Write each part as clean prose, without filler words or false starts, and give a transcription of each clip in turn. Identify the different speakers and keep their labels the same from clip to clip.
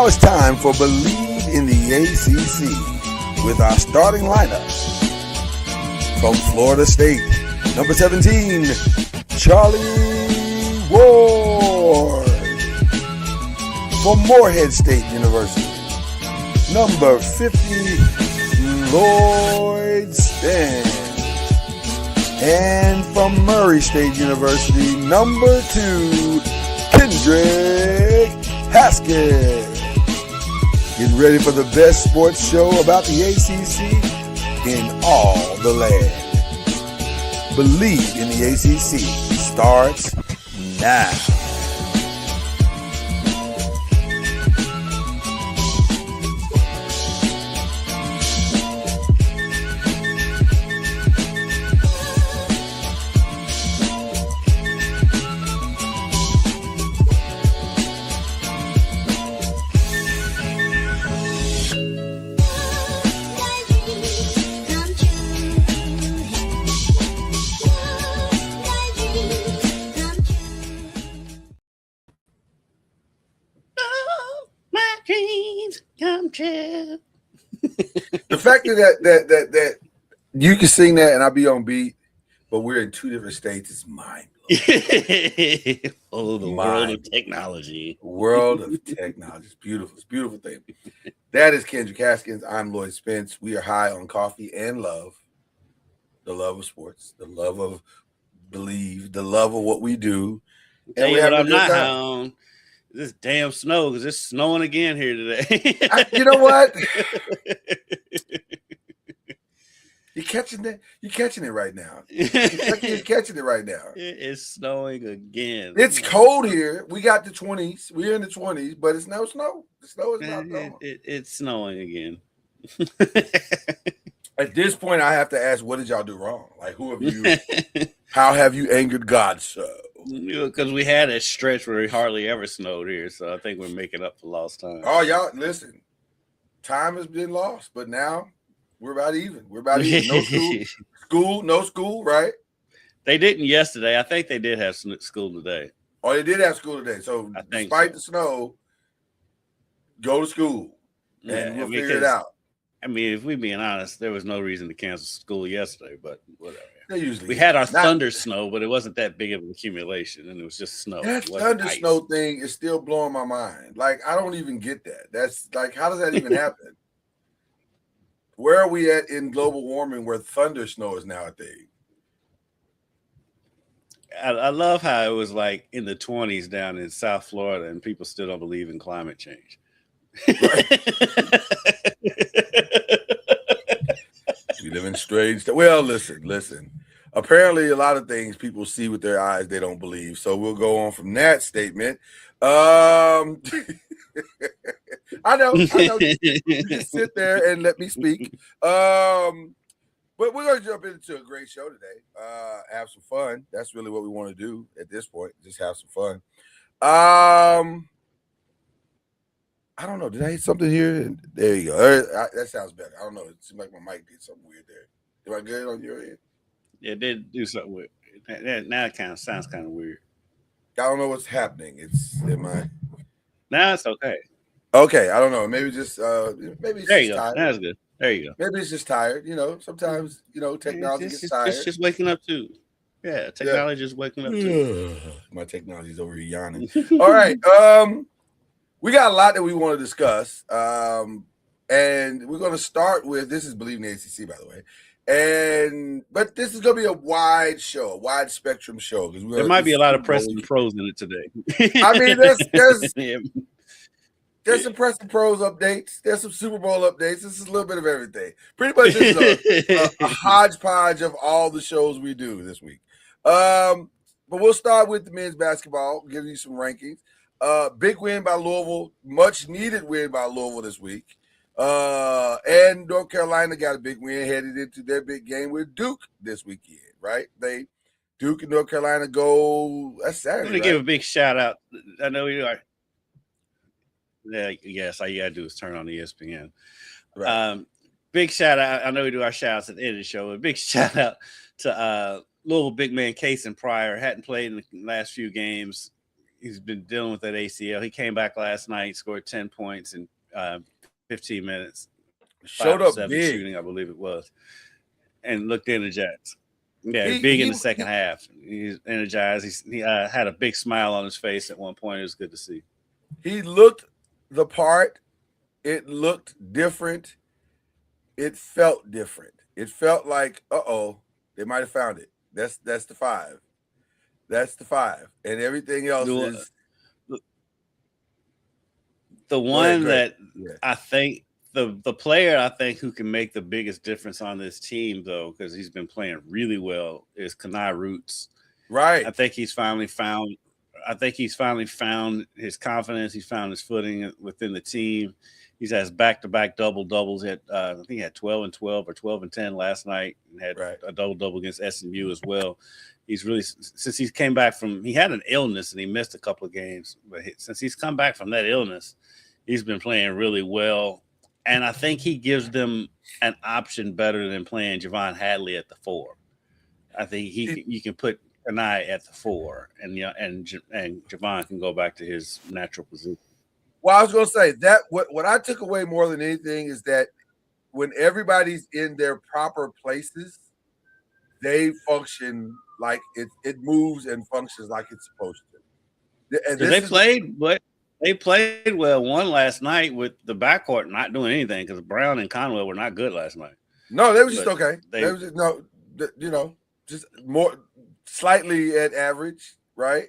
Speaker 1: Now it's time for Believe in the ACC with our starting lineups. From Florida State, number 17, Charlie Ward. From Morehead State University, number 50, Lloyd Span. And from Murray State University, number 2, Kendrick Haskett. Get ready for the best sports show about the ACC in all the land. Believe in the ACC starts now. The fact that you can sing that and I'll be on beat, but we're in two different states is mind blowing.
Speaker 2: Oh, the world of technology.
Speaker 1: World of technology. It's beautiful. It's a beautiful thing. That is Kendrick Haskins. I'm Lloyd Spence. We are high on coffee and love. The love of sports, the love of Believe, the love of what we do.
Speaker 2: And we I'm not high on this damn snow, because it's snowing again here today.
Speaker 1: You know what? You're catching it. You're catching it right now. You're catching it right now.
Speaker 2: It is snowing again.
Speaker 1: It's cold here. We got the 20s. We're in the 20s, but it's no snow. The snow is not gone.
Speaker 2: It's snowing again.
Speaker 1: At this point, I have to ask, what did y'all do wrong? Like, who have you? How have you angered God so?
Speaker 2: Because we had a stretch where it hardly ever snowed here, so I think we're making up for lost time.
Speaker 1: Oh, y'all, listen. Time has been lost, but now we're about even. We're about even. No school, right?
Speaker 2: They didn't yesterday. I think they did have school today.
Speaker 1: Oh, they did have school today. So despite the snow, go to school and we'll figure it out.
Speaker 2: I mean, if we're being honest, there was no reason to cancel school yesterday, but whatever.
Speaker 1: We
Speaker 2: had our thunder snow, but it wasn't that big of an accumulation, and it was just snow.
Speaker 1: That thunder snow thing is still blowing my mind. Like, I don't even get that. That's like, how does that even happen? Where are we at in global warming where thunder snow is now a thing?
Speaker 2: I love how it was like in the 20s down in South Florida, and people still don't believe in climate change. Right.
Speaker 1: We live in strange. Well, listen. Apparently, a lot of things people see with their eyes they don't believe. So we'll go on from that statement. I know. You just sit there and let me speak. But we're going to jump into a great show today. Have some fun. That's really what we want to do at this point. Just have some fun. I don't know. Did I hit something here? There you go. That sounds better. I don't know. It seemed like my mic did something weird there. Am I good on your end?
Speaker 2: Yeah, it did do something weird. Now it kind of sounds kind of weird.
Speaker 1: I don't know what's happening.
Speaker 2: Now it's okay.
Speaker 1: Okay, I don't know. Maybe just maybe it's
Speaker 2: there you
Speaker 1: just
Speaker 2: go.
Speaker 1: tired.
Speaker 2: That's good. There you go.
Speaker 1: Maybe it's just tired. You know, sometimes technology gets tired.
Speaker 2: It's just waking up too. Yeah, technology is waking up too.
Speaker 1: My technology's over here yawning. All right. We got a lot that we want to discuss. And we're going to start with, this is Believe in the ACC, by the way. But this is going to be a wide show, a wide spectrum show.
Speaker 2: There might be a lot of press and pros in it today.
Speaker 1: I mean, there's some press and pros updates. There's some Super Bowl updates. This is a little bit of everything. Pretty much this is a hodgepodge of all the shows we do this week. But we'll start with the men's basketball, give you some rankings. Big win by Louisville, much needed win by Louisville this week. And North Carolina got a big win headed into their big game with Duke this weekend, right? Duke and North Carolina go. That's Saturday.
Speaker 2: I'm gonna give a big shout out. I know you are. Yes, all you gotta do is turn on ESPN. Right. Big shout out. I know we do our shout outs at the end of the show. A big shout out to Louisville big man Case and Pryor. Hadn't played in the last few games. he's been dealing with that ACL. He came back last night, scored 10 points in 15 minutes, 5
Speaker 1: Showed
Speaker 2: of
Speaker 1: up
Speaker 2: 7
Speaker 1: big.
Speaker 2: shooting, I believe it was, and looked energized. Yeah,
Speaker 1: He
Speaker 2: big in
Speaker 1: he
Speaker 2: the second half. He's energized. He had a big smile on his face at one point. It was good to see.
Speaker 1: he looked the part. It looked different. It felt different. It felt like, they might have found it. That's the 5. That's the 5, and everything else
Speaker 2: The,
Speaker 1: is.
Speaker 2: the
Speaker 1: Go ahead.
Speaker 2: one
Speaker 1: Go ahead.
Speaker 2: that I think the player I think who can make the biggest difference on this team, though, because he's been playing really well, is Kanai Roots.
Speaker 1: Right.
Speaker 2: I think he's finally found. I think he's finally found his confidence. He's found his footing within the team. He's has back-to-back double-doubles. I think he had 12 and 12 or 12 and 10 last night, and had a double-double against SMU as well. He's really, since he came back from, he had an illness and he missed a couple of games, but since he's come back from that illness, he's been playing really well. And I think he gives them an option better than playing Javon Hadley at the 4. I think you can put Kanai at the 4, and Javon can go back to his natural position.
Speaker 1: Well, I was going to say that what I took away more than anything is that when everybody's in their proper places, they function like it moves and functions like it's supposed to. And
Speaker 2: they played well. One last night with the backcourt not doing anything because Brown and Conwell were not good last night.
Speaker 1: No, they were just okay. They was just, just more slightly at average, right?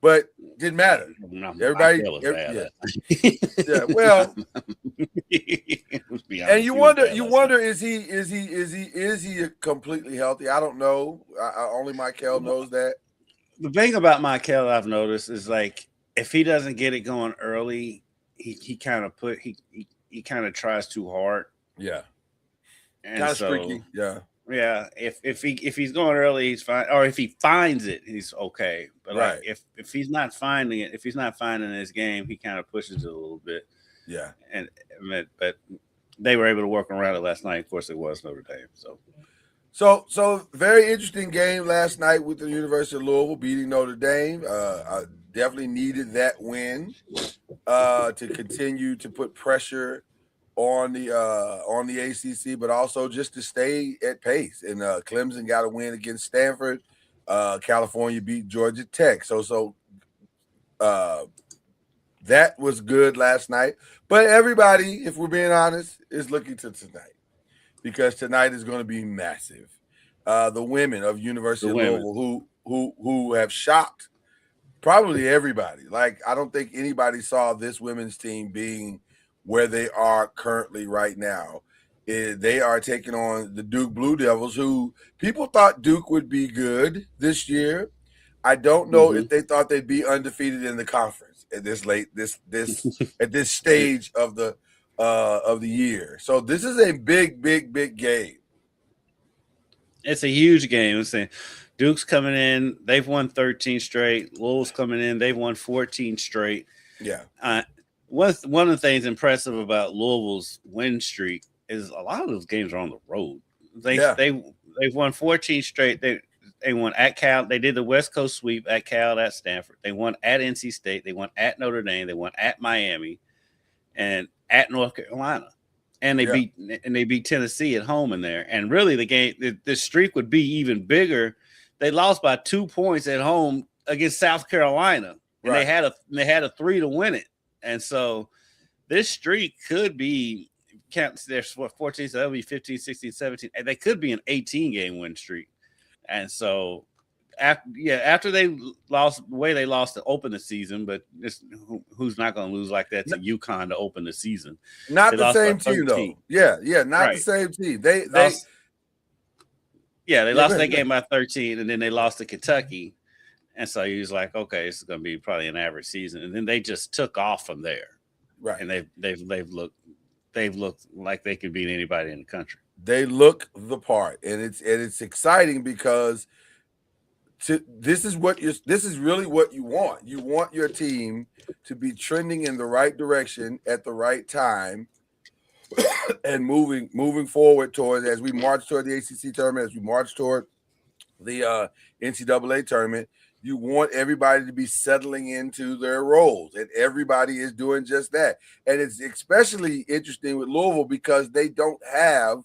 Speaker 1: But didn't matter. Everybody, well, and you wonder, is he completely healthy? I don't know. Only Michael knows that.
Speaker 2: The thing about Michael I've noticed is, like, if he doesn't get it going early, he kind of tries too hard.
Speaker 1: Yeah,
Speaker 2: and kind of
Speaker 1: streaky. Yeah.
Speaker 2: Yeah, if he's going early, he's fine. Or if he finds it, he's okay. But like if he's not finding it, if he's not finding his game, he kind of pushes it a little bit.
Speaker 1: Yeah.
Speaker 2: But they were able to work around it last night. Of course, it was Notre Dame.
Speaker 1: So very interesting game last night with the University of Louisville beating Notre Dame. I definitely needed that win to continue to put pressure on the ACC, but also just to stay at pace. And Clemson got a win against Stanford. California beat Georgia Tech. So that was good last night. But everybody, if we're being honest, is looking to tonight, because tonight is going to be massive. The women of University of Louisville who have shocked probably everybody. Like, I don't think anybody saw this women's team being where they are currently right now. They are taking on the Duke Blue Devils, who people thought Duke would be good this year. I don't know if they thought they'd be undefeated in the conference at this at this stage of the year. So this is a big game.
Speaker 2: It's a huge game. I'm saying Duke's coming in, they've won 13 straight. Louisville's coming in, they've won 14 straight.
Speaker 1: Yeah.
Speaker 2: One of the things impressive about Louisville's win streak is a lot of those games are on the road. They've won 14 straight. They won at Cal. They did the West Coast sweep at Cal, at Stanford. They won at NC State. They won at Notre Dame. They won at Miami, and at North Carolina. And they beat Tennessee at home in there. And really, the streak would be even bigger. They lost by 2 points at home against South Carolina, and they had a 3 to win it. And so this streak could be, there's 14, so that'll be 15, 16, 17. And they could be an 18-game win streak. And so, after they lost the way they lost to open the season, but who's not going to lose like that to UConn to open the season?
Speaker 1: Not the same team, though. Yeah, not the same team. They lost
Speaker 2: that game by 13, and then they lost to Kentucky. And so he was like, okay, this is going to be probably an average season. And then they just took off from there.
Speaker 1: Right.
Speaker 2: And they've looked like they could beat anybody in the country.
Speaker 1: They look the part. And it's exciting because this is really what you want. You want your team to be trending in the right direction at the right time and moving forward towards, as we march toward the ACC tournament, as we march toward the NCAA tournament. You want everybody to be settling into their roles, and everybody is doing just that. And it's especially interesting with Louisville because they don't have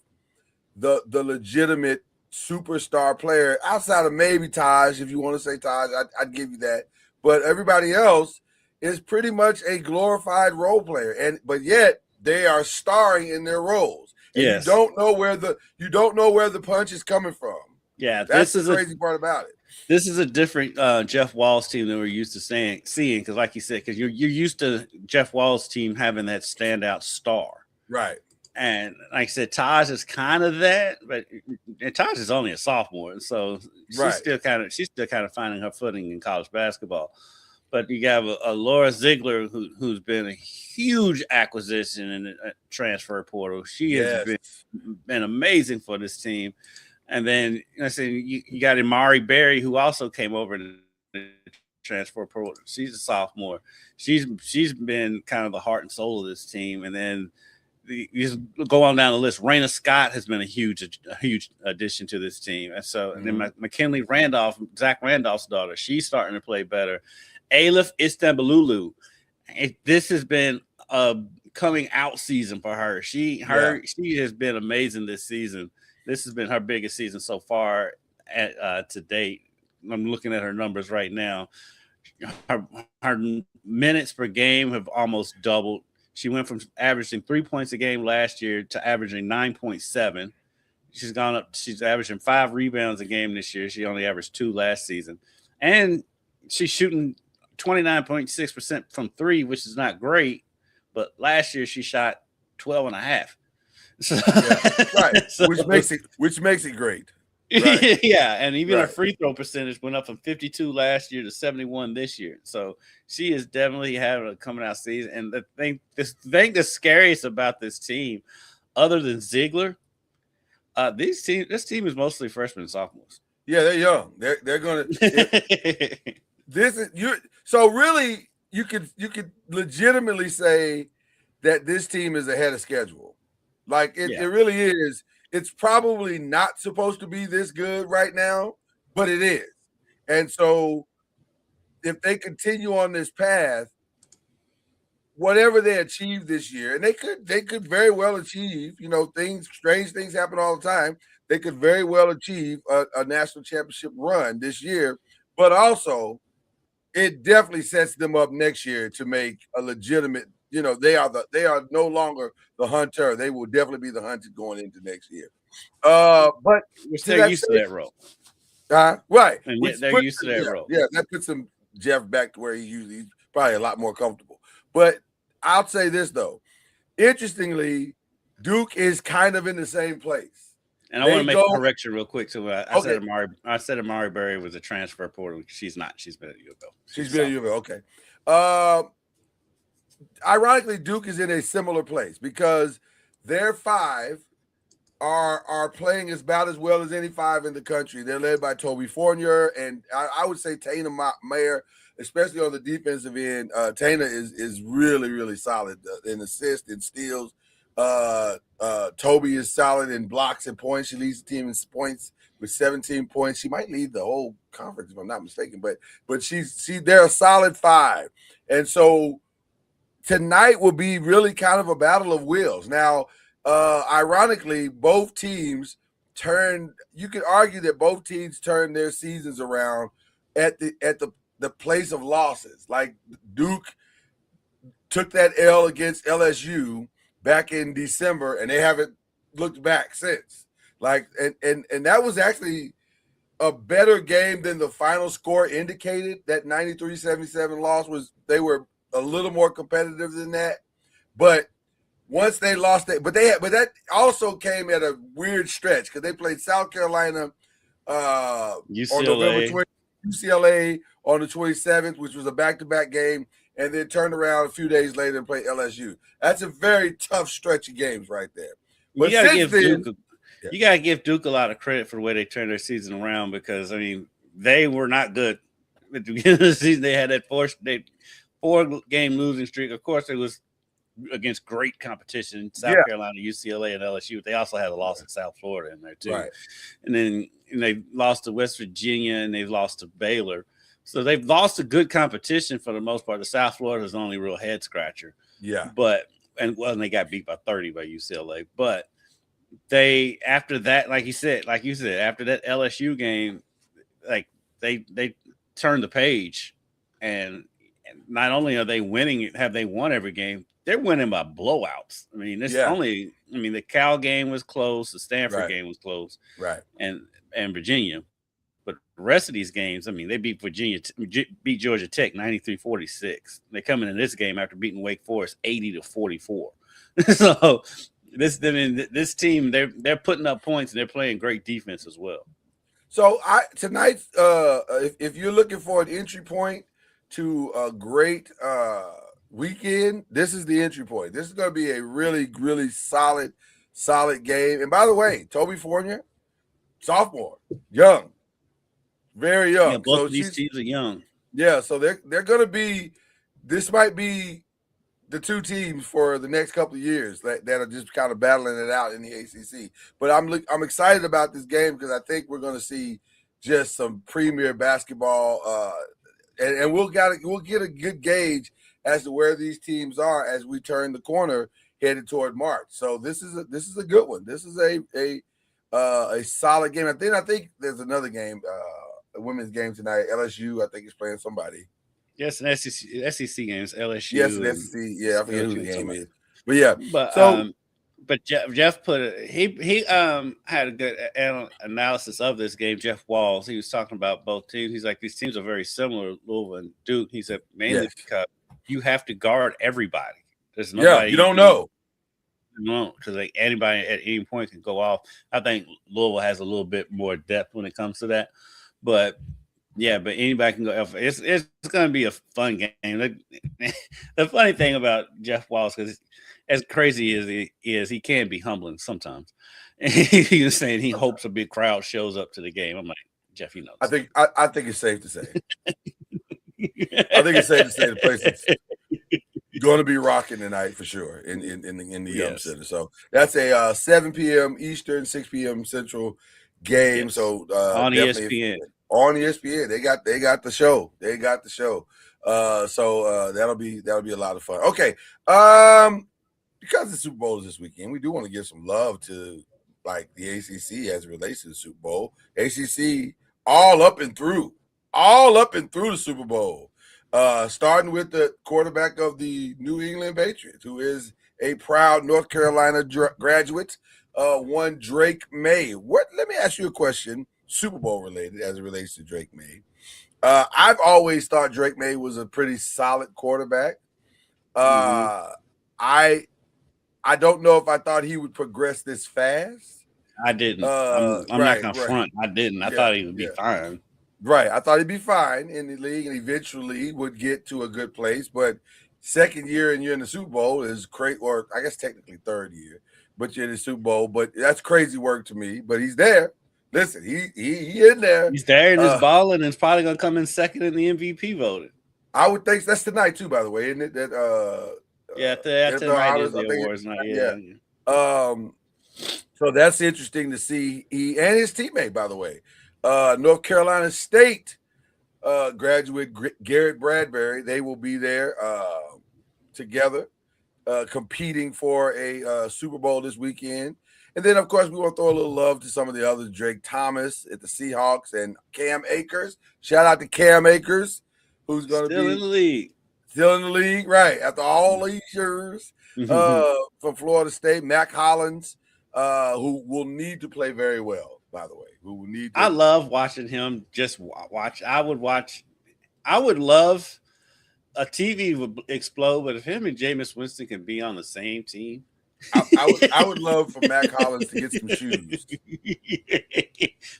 Speaker 1: the legitimate superstar player outside of maybe Taj. If you want to say Taj, I'd give you that. But everybody else is pretty much a glorified role player, but yet they are starring in their roles. And
Speaker 2: yes.
Speaker 1: you don't know where the punch is coming from.
Speaker 2: Yeah,
Speaker 1: that's the crazy part about it.
Speaker 2: This is a different Jeff Walls team than we're used to seeing because, like you said, because you're used to Jeff Walls' team having that standout star,
Speaker 1: right?
Speaker 2: And like I said, Taj is kind of that, but Taj is only a sophomore, and so she's still kind of finding her footing in college basketball. But you have a Laura Ziegler who's been a huge acquisition in the transfer portal. She has been amazing for this team. And then you got Amari Berry, who also came over in the transfer portal. She's a sophomore. She's been kind of the heart and soul of this team. And then you go on down the list. Raina Scott has been a huge addition to this team. And so, and then McKinley Randolph, Zach Randolph's daughter, she's starting to play better. Alif Istanbululu. This has been a coming out season for her. She has been amazing this season. This has been her biggest season so far to date. I'm looking at her numbers right now. Her minutes per game have almost doubled. She went from averaging 3 points a game last year to averaging 9.7. She's gone up. She's averaging 5 rebounds a game this year. She only averaged 2 last season. And she's shooting 29.6% from 3, which is not great. But last year she shot 12.5. So,
Speaker 1: right. So, which makes it great. Right.
Speaker 2: Yeah, and even her free throw percentage went up from 52 last year to 71 this year. So she is definitely having a coming out season. And the thing that's scariest about this team, other than Ziegler, this team is mostly freshmen and sophomores.
Speaker 1: Yeah, they're young. They're gonna. So really you could legitimately say that this team is ahead of schedule. Like it really is. It's probably not supposed to be this good right now, but it is. And so if they continue on this path, whatever they achieve this year, and they could very well achieve, strange things happen all the time. They could very well achieve a national championship run this year, but also it definitely sets them up next year to make a legitimate. They are no longer the hunter. They will definitely be the hunted going into next year. But
Speaker 2: they're used to that role.
Speaker 1: Right.
Speaker 2: And they're used to that role.
Speaker 1: Yeah, that puts him Jeff back to where he's probably a lot more comfortable. But I'll say this though. Interestingly, Duke is kind of in the same place.
Speaker 2: And I want to make a correction real quick. So I said Amari Berry was a transfer portal. She's not. She's been at U of L.
Speaker 1: She's been at U of L. Okay. Ironically, Duke is in a similar place because their 5 are playing about as well as any 5 in the country. They're led by Toby Fournier, and I would say Tana Mayer, especially on the defensive end. Tana is really, really solid in assists and steals. Toby is solid in blocks and points. She leads the team in points with 17 points. She might lead the whole conference if I'm not mistaken, but they're a solid 5. And so tonight will be really kind of a battle of wills. Now, ironically, both teams you could argue that both teams turned their seasons around at the place of losses. Like Duke took that L against LSU back in December, and they haven't looked back since. Like, and that was actually a better game than the final score indicated. That 93-77 loss they were a little more competitive than that. But once they lost that, but that also came at a weird stretch because they played South Carolina
Speaker 2: UCLA.
Speaker 1: On November 20th, UCLA on the 27th, which was a back-to-back game, and then turned around a few days later and played LSU. That's a very tough stretch of games right there. But
Speaker 2: you gotta give Duke a lot of credit for the way they turned their season around because they were not good at the beginning of the season. They had that 4-game losing streak. Of course, it was against great competition, South Carolina, UCLA, and LSU. They also had a loss at South Florida in there too. Right. And then they lost to West Virginia and they lost to Baylor. So they've lost a good competition for the most part. The South Florida is the only real head scratcher.
Speaker 1: Yeah.
Speaker 2: And they got beat by 30 by UCLA. But they, after that, like you said, after that LSU game, like they turned the page, and not only are they winning, have they won every game, they're winning by blowouts. I mean, the Cal game was close, the Stanford game was close,
Speaker 1: right,
Speaker 2: and Virginia. But the rest of these games, I mean, they beat beat Georgia Tech 93-46. They're coming in this game after beating Wake Forest 80-44. So this team, they're putting up points and they're playing great defense as well.
Speaker 1: So tonight, if you're looking for an entry point to a great weekend, this is the entry point. This is going to be a really, really solid game. And by the way, Toby Fournier, sophomore, young. Very young.
Speaker 2: Yeah, both of these teams are young.
Speaker 1: Yeah, so they're going to be. This might be the two teams for the next couple of years that are just kind of battling it out in the ACC. But I'm excited about this game because I think we're going to see just some premier basketball, and we'll get a good gauge as to where these teams are as we turn the corner headed toward March. So this is a good one. This is a solid game. I think there's another game. A women's game tonight. LSU, I think, is playing somebody.
Speaker 2: Yes, an SEC games. LSU.
Speaker 1: Yes, an SEC. Yeah, I forget who the game is. But yeah,
Speaker 2: but Jeff put he had a good analysis of this game. Jeff Walls, he was talking about both teams. He's like, these teams are very similar, Louisville and Duke. He said mainly because you have to guard everybody. There's nobody.
Speaker 1: You don't know.
Speaker 2: No, because anybody at any point can go off. I think Louisville has a little bit more depth when it comes to that. But anybody can go. It's going to be a fun game. The funny thing about Jeff Walls, because as crazy as he is, he can be humbling sometimes. He was saying he hopes a big crowd shows up to the game. I'm like, Jeff, you know.
Speaker 1: I think it's safe to say. I think it's safe to say the place is going to be rocking tonight for sure in the center. So that's a 7 p.m. Eastern, 6 p.m. Central game. Yes. So
Speaker 2: on ESPN.
Speaker 1: On ESPN, they got the show. They got the show. So that'll be a lot of fun. Okay, because the Super Bowl is this weekend, we do want to give some love to like the ACC as it relates to the Super Bowl. ACC all up and through the Super Bowl. Starting with the quarterback of the New England Patriots, who is a proud North Carolina graduate, one Drake May. Let me ask you a question, Super Bowl related, as it relates to Drake May. I've always thought Drake May was a pretty solid quarterback. I don't know if I thought he would progress this fast.
Speaker 2: I didn't. I'm not going to front. I didn't. I thought he would be fine.
Speaker 1: Right. I thought he'd be fine in the league and eventually would get to a good place. But second year and you're in the Super Bowl is great, or I guess technically third year, but you're in the Super Bowl. But that's crazy work to me. But he's there. Listen, he in there.
Speaker 2: He's there and he's balling and it's probably going to come in second in the MVP voting.
Speaker 1: I would think that's tonight too, by the way, isn't it? That
Speaker 2: tonight is the awards night.
Speaker 1: Yeah. So that's interesting to see. He and his teammate, by the way. North Carolina State graduate Garrett Bradbury, they will be there together competing for a Super Bowl this weekend. And then, of course, we want to throw a little love to some of the others, Drake Thomas at the Seahawks and Cam Akers. Shout out to Cam Akers, who's going to be
Speaker 2: in the league.
Speaker 1: Still in the league, right, after all these years from Florida State. Mac Hollins, who will need to play very well, by the way. I
Speaker 2: love watching him just watch. I would love a TV would explode, but if him and Jameis Winston can be on the same team,
Speaker 1: I would love for Mac Hollins to get some shoes.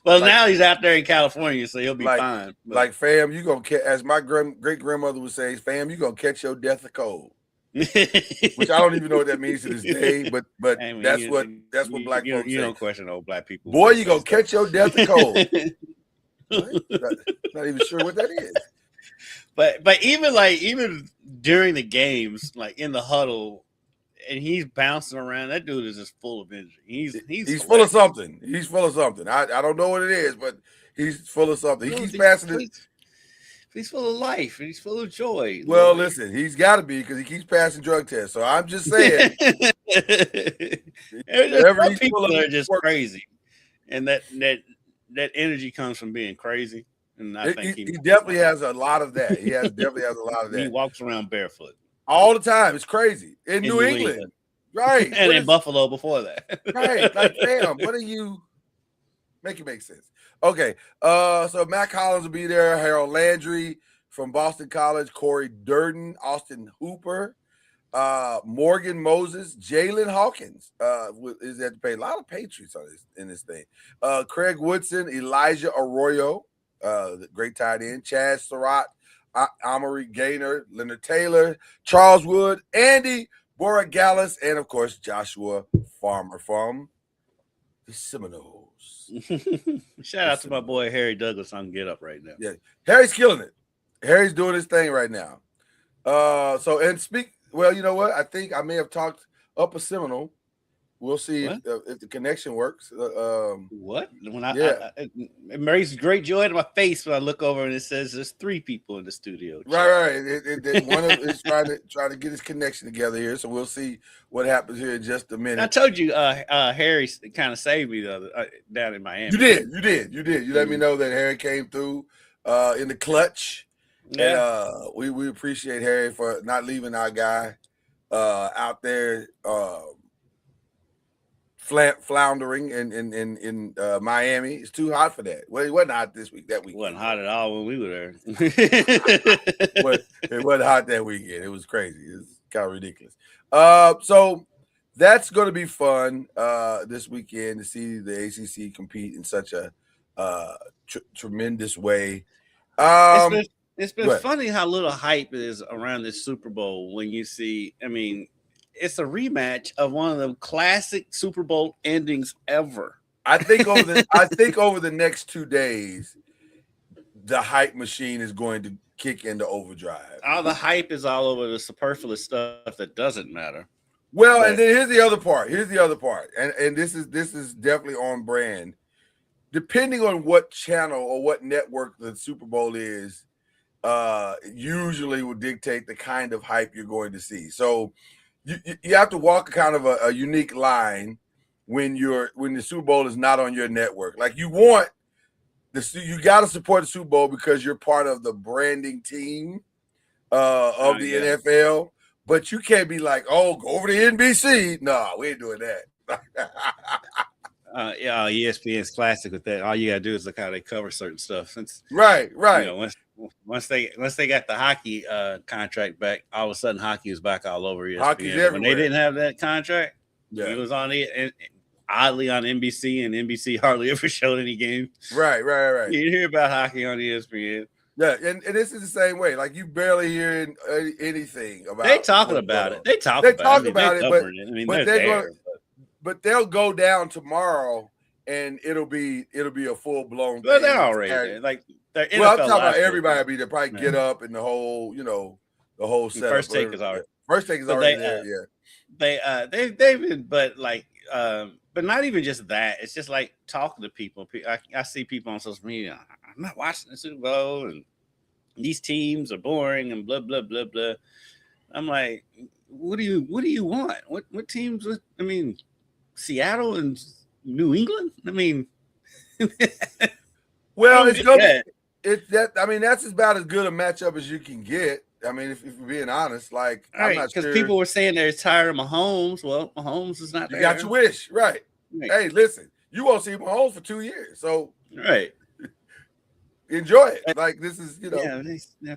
Speaker 2: Well, now he's out there in California, so he'll be fine.
Speaker 1: But. Like, fam, you gonna catch, as my great grandmother would say, fam, you gonna catch your death of cold. Which I don't even know what that means to this day, but hey, man, that's what black folks say.
Speaker 2: You don't question old black people.
Speaker 1: Boy, you gonna catch your death of cold. Not even sure what that is.
Speaker 2: But even during the games, like in the huddle, and he's bouncing around, that dude is just full of energy. He's
Speaker 1: full of something. He's full of something. I don't know what it is, but he's full of something. He keeps passing it.
Speaker 2: He's full of life and he's full of joy.
Speaker 1: Well, listen, he's got to be because he keeps passing drug tests. So I'm just saying,
Speaker 2: some people are just crazy, and that energy comes from being crazy. And I think
Speaker 1: he definitely has a lot of that. He definitely has a lot of that.
Speaker 2: He walks around barefoot
Speaker 1: all the time. It's crazy in New England. Right.
Speaker 2: And in Buffalo before that.
Speaker 1: Right. Like, damn, what are you? Make it make sense. Okay. So Matt Collins will be there. Harold Landry from Boston College. Corey Durden. Austin Hooper. Morgan Moses. Jalen Hawkins is at the pay. A lot of Patriots on in this thing. Craig Woodson. Elijah Arroyo. The great tight end. Chad Surratt. Amory Gaynor. Leonard Taylor. Charles Wood. Andy Borregales, and of course Joshua Farmer from the Seminoles.
Speaker 2: Shout out to my boy Harry Douglas on Get Up right now.
Speaker 1: Yeah, Harry's killing it. Harry's doing his thing right now. Well, you know what? I think I may have talked up a Seminole. We'll see if the connection works.
Speaker 2: What? When it brings great joy to my face when I look over and it says there's 3 people in the studio.
Speaker 1: Right. One of is trying to get his connection together here, so we'll see what happens here in just a minute.
Speaker 2: I told you, Harry kind of saved me down in Miami.
Speaker 1: You did. You let me know that Harry came through in the clutch. Yeah. And we appreciate Harry for not leaving our guy out there. Floundering in Miami. It's too hot for that. Well, it wasn't hot this week. That week
Speaker 2: it wasn't hot at all when we were there.
Speaker 1: It wasn't hot that weekend. It was crazy. It's kind of ridiculous. So that's going to be fun this weekend to see the ACC compete in such a tremendous way.
Speaker 2: It's been funny how little hype is around this Super Bowl when you see. I mean, it's a rematch of one of the classic Super Bowl endings ever.
Speaker 1: I think over the next 2 days, the hype machine is going to kick into overdrive.
Speaker 2: All the hype is all over the superfluous stuff that doesn't matter.
Speaker 1: Well, and then here's the other part. And this is definitely on brand. Depending on what channel or what network the Super Bowl is, usually will dictate the kind of hype you're going to see. So you have to walk kind of a unique line when the Super Bowl is not on your network. Like you got to support the Super Bowl because you're part of the branding team of the NFL. But you can't be like, oh, go over to NBC. No, we ain't doing that.
Speaker 2: ESPN's classic with that. All you gotta do is look how they cover certain stuff.
Speaker 1: Right. You
Speaker 2: know, once they got the hockey contract back, all of a sudden hockey was back all over ESPN.
Speaker 1: Hockey's everywhere.
Speaker 2: When they didn't have that contract, it was on it. Oddly on NBC, and NBC hardly ever showed any games.
Speaker 1: Right.
Speaker 2: You didn't hear about hockey on ESPN.
Speaker 1: Yeah, and this is the same way. Like you barely hearing anything about.
Speaker 2: They talking about it. They talk about it,
Speaker 1: but they'll go down tomorrow, and it'll be a full blown.
Speaker 2: Well, they're already there. Like
Speaker 1: I'm talking about everybody will be there. Probably Get Up and the whole setup.
Speaker 2: First Take is already.
Speaker 1: First Take is already there.
Speaker 2: Yeah. They've been, but not even just that. It's just like talking to people. I see people on social media. I'm not watching the Super Bowl, and these teams are boring, and blah blah blah blah. I'm like, what do you want? What teams? I mean, Seattle and New England. I mean,
Speaker 1: well, it's good. I mean, that's about as good a matchup as you can get. I mean, if you're being honest, like I'm not sure.
Speaker 2: Because people were saying they're tired of Mahomes. Well, Mahomes is not there.
Speaker 1: You got your wish, right? Hey, listen, you won't see Mahomes for 2 years, so enjoy it. Like this is,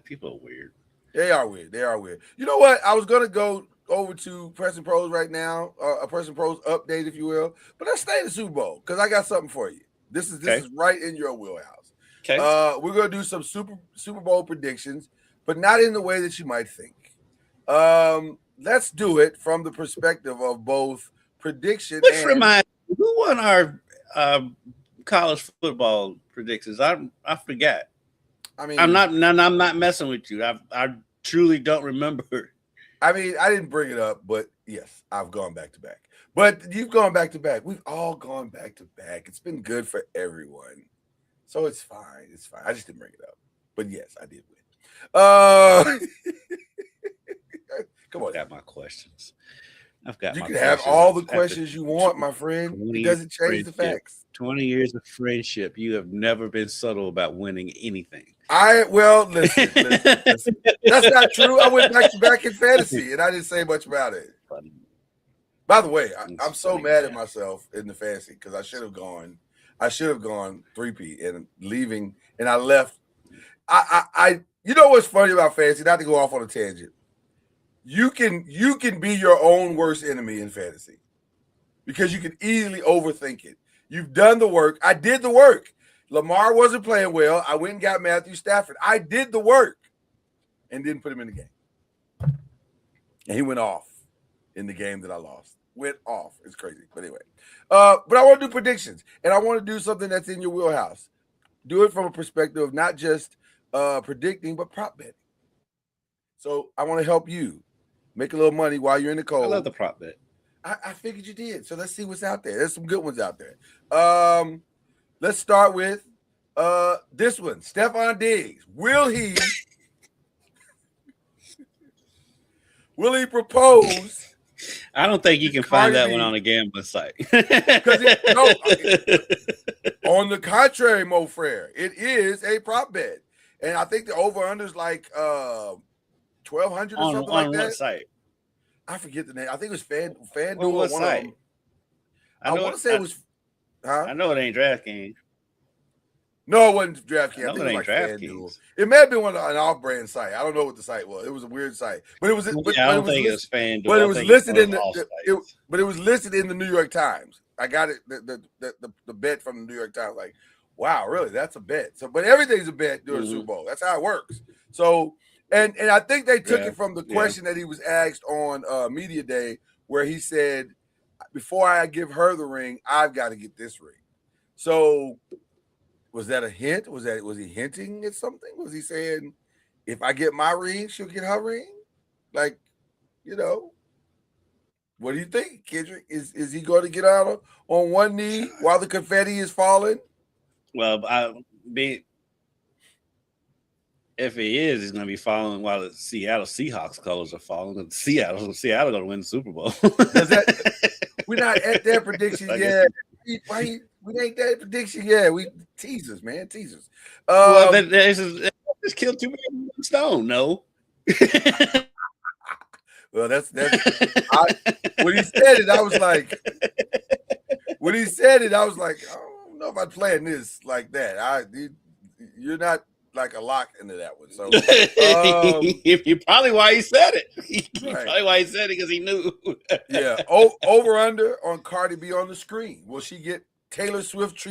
Speaker 2: people are weird.
Speaker 1: They are weird. You know what? I was gonna go over to Press and Pros right now, a Press and Pros update, if you will. But let's stay in the Super Bowl because I got something for you. This is right in your wheelhouse.
Speaker 2: Okay.
Speaker 1: We're gonna do some Super Bowl predictions, but not in the way that you might think. Let's do it from the perspective of both prediction.
Speaker 2: Which reminds me, who won our college football predictions? I forgot. I mean, I'm not messing with you. I truly don't remember.
Speaker 1: I mean, I didn't bring it up, but yes, I've gone back to back. But you've gone back to back. We've all gone back to back. It's been good for everyone. So it's fine. I just didn't bring it up. But yes, I did win. Come on.
Speaker 2: I've got my questions. I've got
Speaker 1: you
Speaker 2: my
Speaker 1: can have
Speaker 2: questions.
Speaker 1: all the questions you want, my friend. It doesn't change the facts.
Speaker 2: 20 years of friendship. You have never been subtle about winning anything.
Speaker 1: Listen. That's not true. I went back to back in fantasy and I didn't say much about it.
Speaker 2: Funny.
Speaker 1: By the way, I'm so mad at myself in the fantasy because I should have gone 3P and leaving, and I left. I you know what's funny about fantasy? Not to go off on a tangent. You can be your own worst enemy in fantasy because you can easily overthink it. You've done the work. I did the work. Lamar wasn't playing well. I went and got Matthew Stafford. I did the work and didn't put him in the game. And he went off in the game that I lost. Went off. It's crazy. But anyway. But I want to do predictions. And I want to do something that's in your wheelhouse. Do it from a perspective of not just predicting, but prop betting. So I want to help you make a little money while you're in the cold.
Speaker 2: I love the prop bet.
Speaker 1: I figured you did. So let's see what's out there. There's some good ones out there. Let's start with this one. Stephon Diggs. Will he propose?
Speaker 2: I don't think you can find that one on a gambling site.
Speaker 1: On the contrary, Mo Frere, it is a prop bet. And I think the over-under is like 1,200 or something like that.
Speaker 2: On what site?
Speaker 1: I forget the name. I think it was FanDuel.
Speaker 2: On what site?
Speaker 1: I want to say it was.
Speaker 2: I know it ain't DraftKings.
Speaker 1: No, it wasn't DraftKings.
Speaker 2: I think it ain't DraftKings.
Speaker 1: It may have been an off-brand site. I don't know what the site was. It was a weird site, but it was.
Speaker 2: I don't think it was FanDuel.
Speaker 1: But it was listed in but it was listed in the New York Times. I got it. The bet from the New York Times. Like, wow, really? That's a bet. So, but everything's a bet during the Super Bowl. That's how it works. So, and I think they took it from the question that he was asked on Media Day, where he said, "Before I give her the ring, I've got to get this ring." So. Was that a hint? Was he hinting at something? Was he saying, if I get my ring, she'll get her ring? Like, what do you think, Kendrick? Is he going to get out on one knee while the confetti is falling?
Speaker 2: Well, if he is, he's going to be falling while the Seattle Seahawks colors are falling. And Seattle going to win the Super Bowl.
Speaker 1: We're not at their prediction yet. We ain't that prediction yet. We teasers, man, teasers.
Speaker 2: Well, just killed 2 birds with 1 stone. No.
Speaker 1: Well, that's when he said it, I was like, I don't know if I'm playing this like that. You're not like a lock into that one. So
Speaker 2: probably why he said it. Probably why he said it because he knew.
Speaker 1: Yeah. Over under on Cardi B on the screen. Will she get Taylor Swift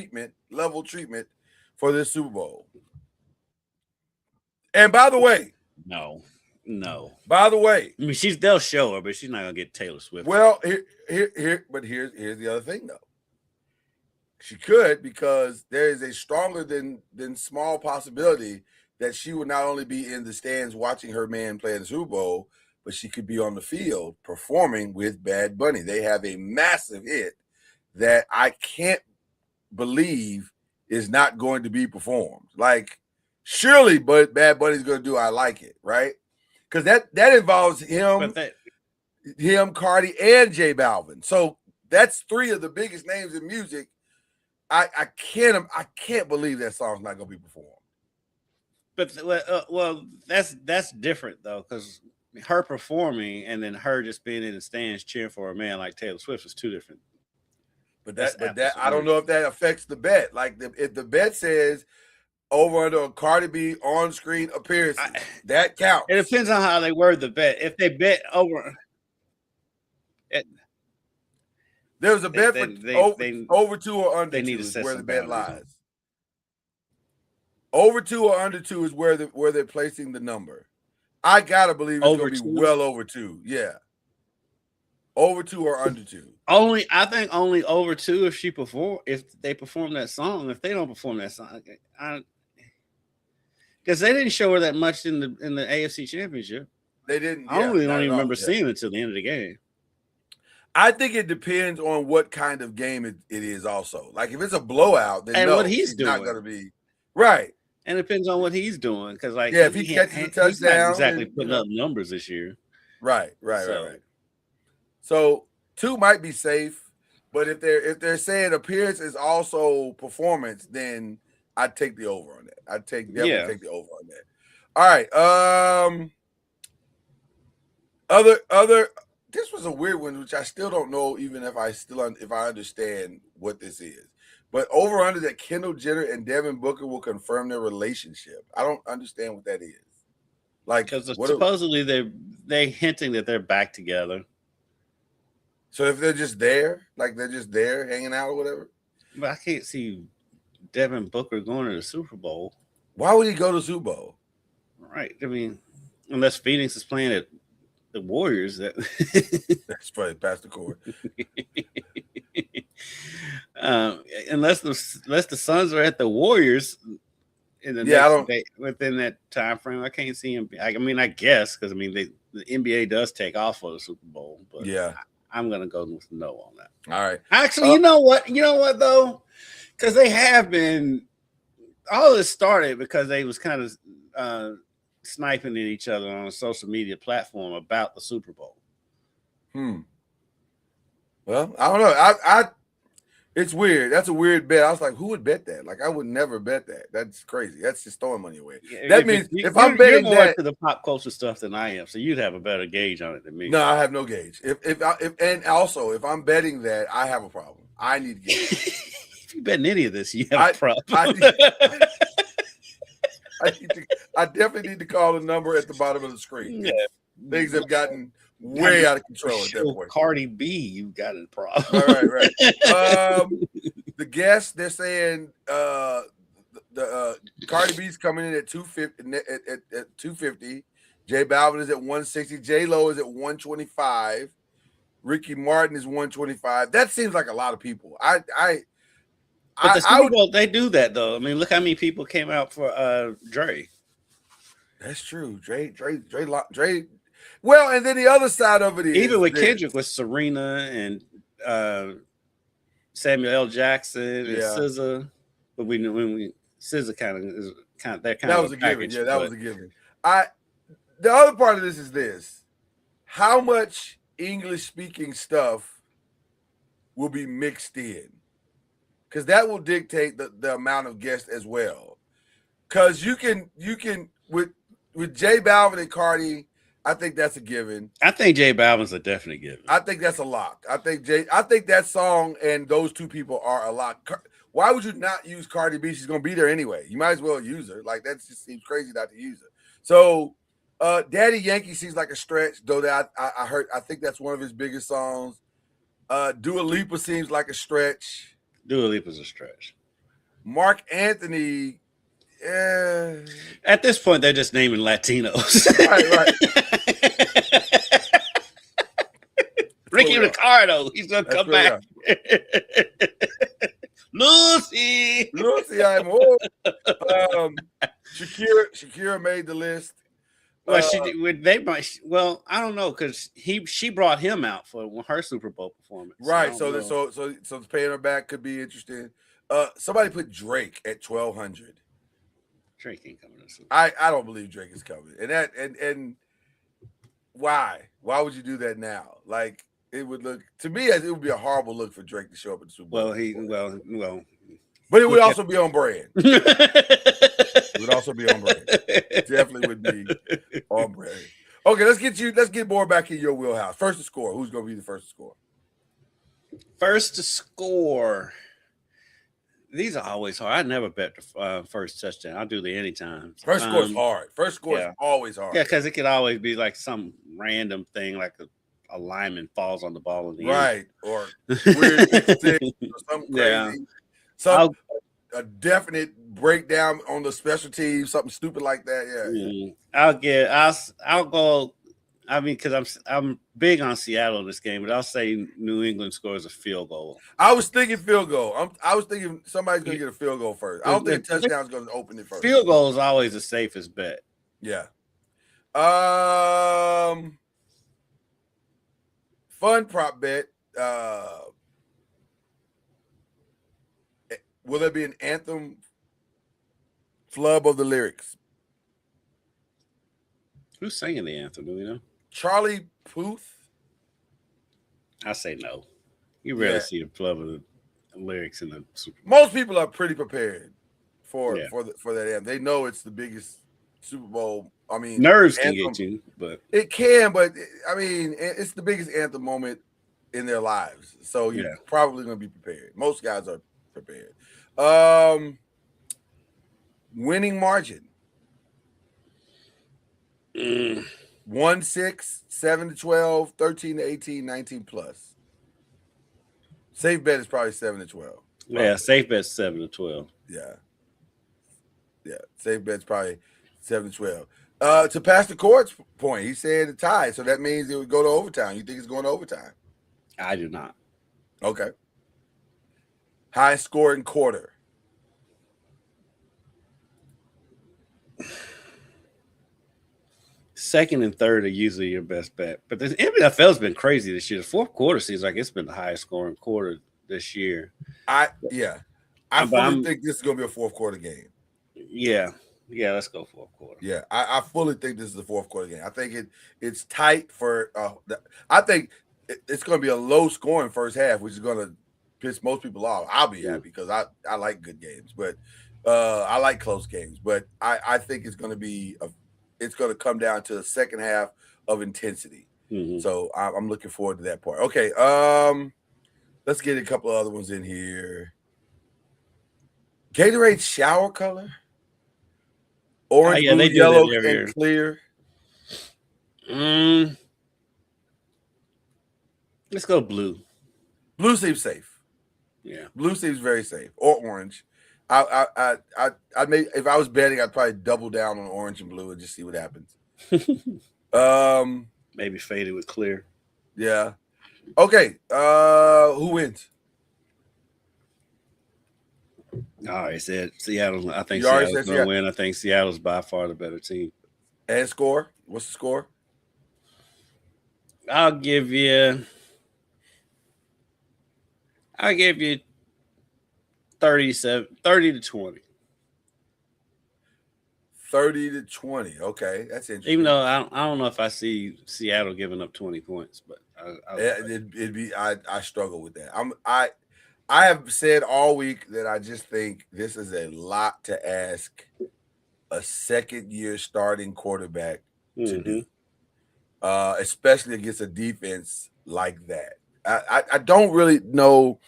Speaker 1: level treatment for this Super Bowl? And by the way,
Speaker 2: no.
Speaker 1: By the way,
Speaker 2: I mean, they'll show her, but she's not gonna get Taylor Swift.
Speaker 1: Well, here's the other thing though. She could, because there is a stronger than small possibility that she would not only be in the stands watching her man play in the Super Bowl, but she could be on the field performing with Bad Bunny. They have a massive hit that I can't believe is not going to be performed. Like, surely, but Bad Bunny's going to do I Like It, right? Because that involves him, Cardi, and J Balvin. So that's 3 of the biggest names in music. I can't believe that song's not going to be performed.
Speaker 2: But well, that's different though, because her performing and then her just being in the stands cheering for a man like Taylor Swift is 2 different.
Speaker 1: But that I don't know if that affects the bet. Like if the bet says over under Cardi B on screen appearances, that counts.
Speaker 2: It depends on how they word the bet. If they bet over,
Speaker 1: there's a bet over 2 or under 2 is where the bet lies. Over 2 or under 2 is where they're placing the number. I gotta believe it's going to be well over 2. Yeah. Over 2 or under 2.
Speaker 2: I think only over 2 if they perform that song. If they don't perform that song, because they didn't show her that much in the AFC Championship.
Speaker 1: They didn't.
Speaker 2: I don't even remember seeing it until the end of the game.
Speaker 1: I think it depends on what kind of game it is. Also, like if it's a blowout, then
Speaker 2: and what he's doing,
Speaker 1: not going to be right.
Speaker 2: And it depends on what he's doing, because like
Speaker 1: if he catches a touchdown,
Speaker 2: he's not exactly putting up numbers this year.
Speaker 1: Right. So 2 might be safe, but if they're saying appearance is also performance, then I'd take the over on that. I'd definitely take the over on that. All right. Other. This was a weird one, which I still don't know, even if I understand what this is. But over under that Kendall Jenner and Devin Booker will confirm their relationship. I don't understand what that is. Like,
Speaker 2: because supposedly they're hinting that they're back together.
Speaker 1: So if they're just there, like they're just there hanging out or whatever.
Speaker 2: But I can't see Devin Booker going to the Super Bowl.
Speaker 1: Why would he go to the Super Bowl?
Speaker 2: Right. I mean, unless Phoenix is playing at the Warriors,
Speaker 1: that's probably past the court.
Speaker 2: Unless the Suns are at the Warriors in the within that time frame, I can't see him. I mean, I guess because the NBA does take off for the Super Bowl, but I'm gonna go with no on that.
Speaker 1: All right.
Speaker 2: Actually, you know what though, because they have been. All of this started because they was kind of sniping at each other on a social media platform about the Super Bowl.
Speaker 1: Well, I don't know. It's weird. That's a weird bet. I was like, who would bet that? Like, I would never bet that. That's crazy. That's just throwing money away. Yeah, that means if I'm betting
Speaker 2: more into the pop culture stuff than I am, so you'd have a better gauge on it than me.
Speaker 1: No, I have no gauge. And also if I'm betting that, I have a problem. I need to get
Speaker 2: if you betting any of this, you have a problem.
Speaker 1: I definitely need to call the number at the bottom of the screen.
Speaker 2: Yeah.
Speaker 1: Things have gotten way out of control at that point.
Speaker 2: Cardi B, you got a problem.
Speaker 1: All right. The guests, they're saying the Cardi B's coming in at 250 at 250. J Balvin is at 160. J Lo is at 125. Ricky Martin is 125. That seems like a lot of people.
Speaker 2: But the Super Bowl, they do that though. I mean, look how many people came out for Dre.
Speaker 1: That's true. Dre. Well, and then the other side of it is
Speaker 2: even with Kendrick, with Serena and Samuel L. Jackson and SZA, but SZA that
Speaker 1: was a given. Yeah, that was a given. The other part of this is this: how much English speaking stuff will be mixed in, because that will dictate the amount of guests as well. Because you can with J Balvin and Cardi. I think that's a given.
Speaker 2: I think J Balvin's a definite given.
Speaker 1: I think that's a lock. I think that song and those two people are a lock. Why would you not use Cardi B? She's gonna be there anyway. You might as well use her. Like, that just seems crazy not to use her. So Daddy Yankee seems like a stretch, though that I think that's one of his biggest songs. Dua Lipa seems like a stretch.
Speaker 2: Dua Lipa's a stretch.
Speaker 1: Mark Anthony.
Speaker 2: At this point, they're just naming Latinos.
Speaker 1: Right.
Speaker 2: Ricky Ricardo, he's gonna come back. Lucy,
Speaker 1: I'm old. Shakira made the list.
Speaker 2: Well, I don't know, because she brought him out for her Super Bowl performance.
Speaker 1: Right. So paying her back could be interesting. Somebody put Drake at 1,200.
Speaker 2: Drake ain't coming to Super
Speaker 1: Bowl. I don't believe Drake is coming. And why? Why would you do that now? Like, it would look to me as it would be a horrible look for Drake to show up at the Super Bowl. But it would also be on brand. It would also be on brand. It definitely would be on brand. Okay, let's get more back in your wheelhouse. First to score. Who's going to be the first to score?
Speaker 2: First to score. These are always hard. I never bet the first touchdown. I'll do the anytime.
Speaker 1: First score is hard. First score is always hard.
Speaker 2: Yeah, because it could always be like some random thing, like a lineman falls on the ball in the
Speaker 1: end. Or weird or something crazy. Yeah. A definite breakdown on the special team, something stupid like that. Yeah.
Speaker 2: I'll go. I mean, because I'm big on Seattle in this game, but I'll say New England scores a field goal.
Speaker 1: I was thinking field goal. I was thinking somebody's going to get a field goal first. I don't think a touchdown's going to open it first.
Speaker 2: Field goal is always the safest bet.
Speaker 1: Yeah. Fun prop bet. Will there be an anthem flub of the lyrics.
Speaker 2: Who's singing the anthem? Do we know?
Speaker 1: Charlie Puth.
Speaker 2: I say no. You rarely see a flub of the lyrics in the Super Bowl.
Speaker 1: Most people are pretty prepared for that anthem. They know it's the biggest Super Bowl. I mean,
Speaker 2: nerves can get you, but
Speaker 1: it can. But I mean, it's the biggest anthem moment in their lives, so you're probably going to be prepared. Most guys are prepared. Winning margin. 1-6, 7-12, 13-18, 19+. Safe bet is probably 7-12.
Speaker 2: Yeah, safe bet 7-12.
Speaker 1: Yeah. Safe bet's probably 7-12. To Pastor Court's point, he said a tie, so that means it would go to overtime. You think it's going to overtime?
Speaker 2: I do not.
Speaker 1: Okay. High scoring quarter.
Speaker 2: Second and third are usually your best bet. But the NFL's been crazy this year. The fourth quarter seems like it's been the highest scoring quarter this year.
Speaker 1: I fully think this is going to be a fourth quarter game.
Speaker 2: Yeah, let's go fourth quarter.
Speaker 1: Yeah, I fully think this is the fourth quarter game. I think it's tight for I think it's going to be a low scoring first half, which is going to piss most people off. I'll be happy because I like good games, but I like close games. But I think it's going to be it's going to come down to the second half of intensity. Mm-hmm. So I'm looking forward to that part. Okay, let's get a couple of other ones in here. Gatorade shower color. Orange, blue, yellow, and clear.
Speaker 2: Let's go blue.
Speaker 1: Blue seems safe.
Speaker 2: Yeah, blue
Speaker 1: seems very safe. Or orange. I may, if I was betting, I'd probably double down on orange and blue and just see what happens.
Speaker 2: Maybe fade it with clear.
Speaker 1: Yeah. Okay. Who wins?
Speaker 2: I already said Seattle. I think Seattle's going to win. I think Seattle's by far the better team.
Speaker 1: And score? What's the score?
Speaker 2: I'll give you 30-20.
Speaker 1: 30-20. Okay, that's interesting.
Speaker 2: Even though I don't know if I see Seattle giving up 20 points, but
Speaker 1: I struggle with that. I have said all week that I just think this is a lot to ask a second-year starting quarterback to do, especially against a defense like that. I don't really know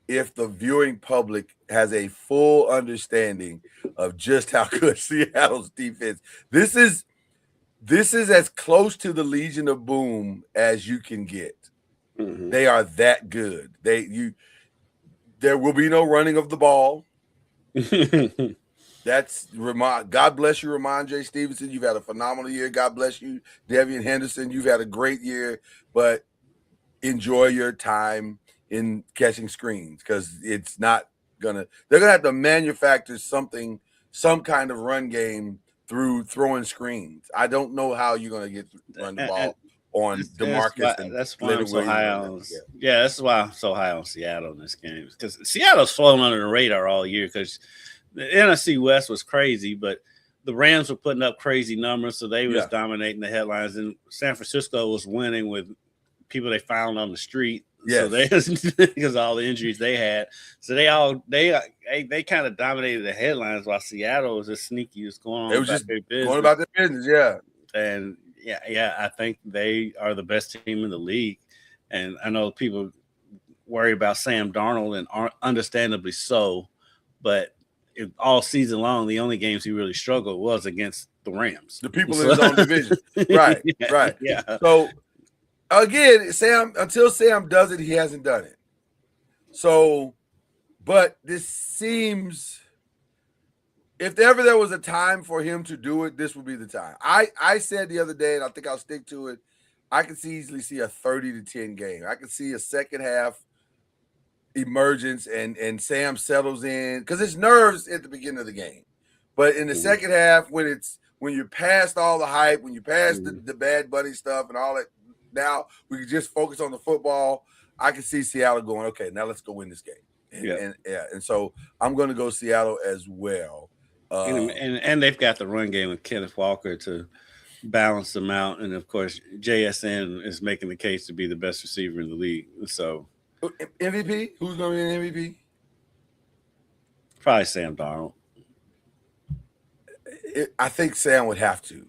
Speaker 1: if the viewing public has a full understanding of just how good Seattle's defense. This is as close to the Legion of Boom as you can get. Mm-hmm. They are that good. There will be no running of the ball. That's God bless you, Ramondre Stevenson. You've had a phenomenal year. God bless you, Devian Henderson. You've had a great year, but enjoy your time in catching screens because it's not they're gonna have to manufacture some kind of run game through throwing screens. I don't know how you're gonna run the ball on DeMarcus.
Speaker 2: That's why I'm so high on. Yeah, that's why I'm so high on Seattle in this game because Seattle's flown under the radar all year because the NFC West was crazy, but the Rams were putting up crazy numbers, so they was dominating the headlines, and San Francisco was winning with people they found on the street. So they because of all the injuries they had, so they kind of dominated the headlines while Seattle was just sneaky, just going on.
Speaker 1: It was just going about their business,
Speaker 2: and I think they are the best team in the league, and I know people worry about Sam Darnold, and understandably so, but all season long, the only games he really struggled was against the Rams,
Speaker 1: the people in his own division, right? Yeah. So. Again, until Sam does it, he hasn't done it. So, but this seems, if ever there was a time for him to do it, this would be the time. I said the other day, and I think I'll stick to it, I could easily see a 30-10 game. I could see a second half emergence and Sam settles in because it's nerves at the beginning of the game. But in the second half, when you're past all the hype, when you're past the Bad Bunny stuff and all that, now we can just focus on the football. I can see Seattle going, okay, now let's go win this game. And so I'm going to go Seattle as well.
Speaker 2: And they've got the run game with Kenneth Walker to balance them out, and of course JSN is making the case to be the best receiver in the league. So
Speaker 1: MVP, who's going to be an MVP?
Speaker 2: probably Sam Darnold.
Speaker 1: I think Sam would have to.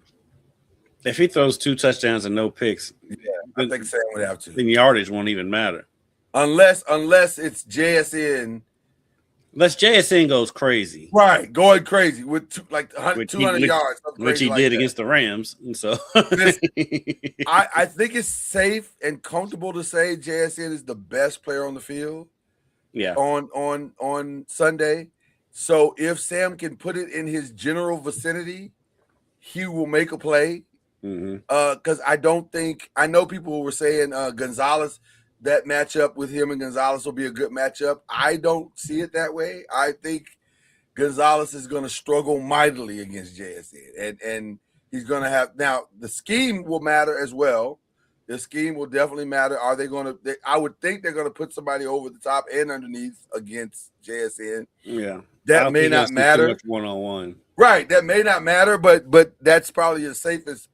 Speaker 2: If he throws 2 touchdowns and no picks,
Speaker 1: I think Sam would have to.
Speaker 2: Then yardage won't even matter.
Speaker 1: Unless it's JSN.
Speaker 2: Unless JSN goes crazy.
Speaker 1: Right, going crazy with 200 yards.
Speaker 2: Which he did against the Rams. And so
Speaker 1: I think it's safe and comfortable to say JSN is the best player on the field.
Speaker 2: Yeah.
Speaker 1: On Sunday. So if Sam can put it in his general vicinity, he will make a play. Because I know people were saying Gonzalez, that matchup with him and Gonzalez will be a good matchup. I don't see it that way. I think Gonzalez is going to struggle mightily against JSN, and he's going to have now the scheme will matter as well. The scheme will definitely matter. Are they going to? I would think they're going to put somebody over the top and underneath against JSN.
Speaker 2: Yeah,
Speaker 1: that may not matter.
Speaker 2: 1-on-1,
Speaker 1: right? That may not matter, but that's probably the safest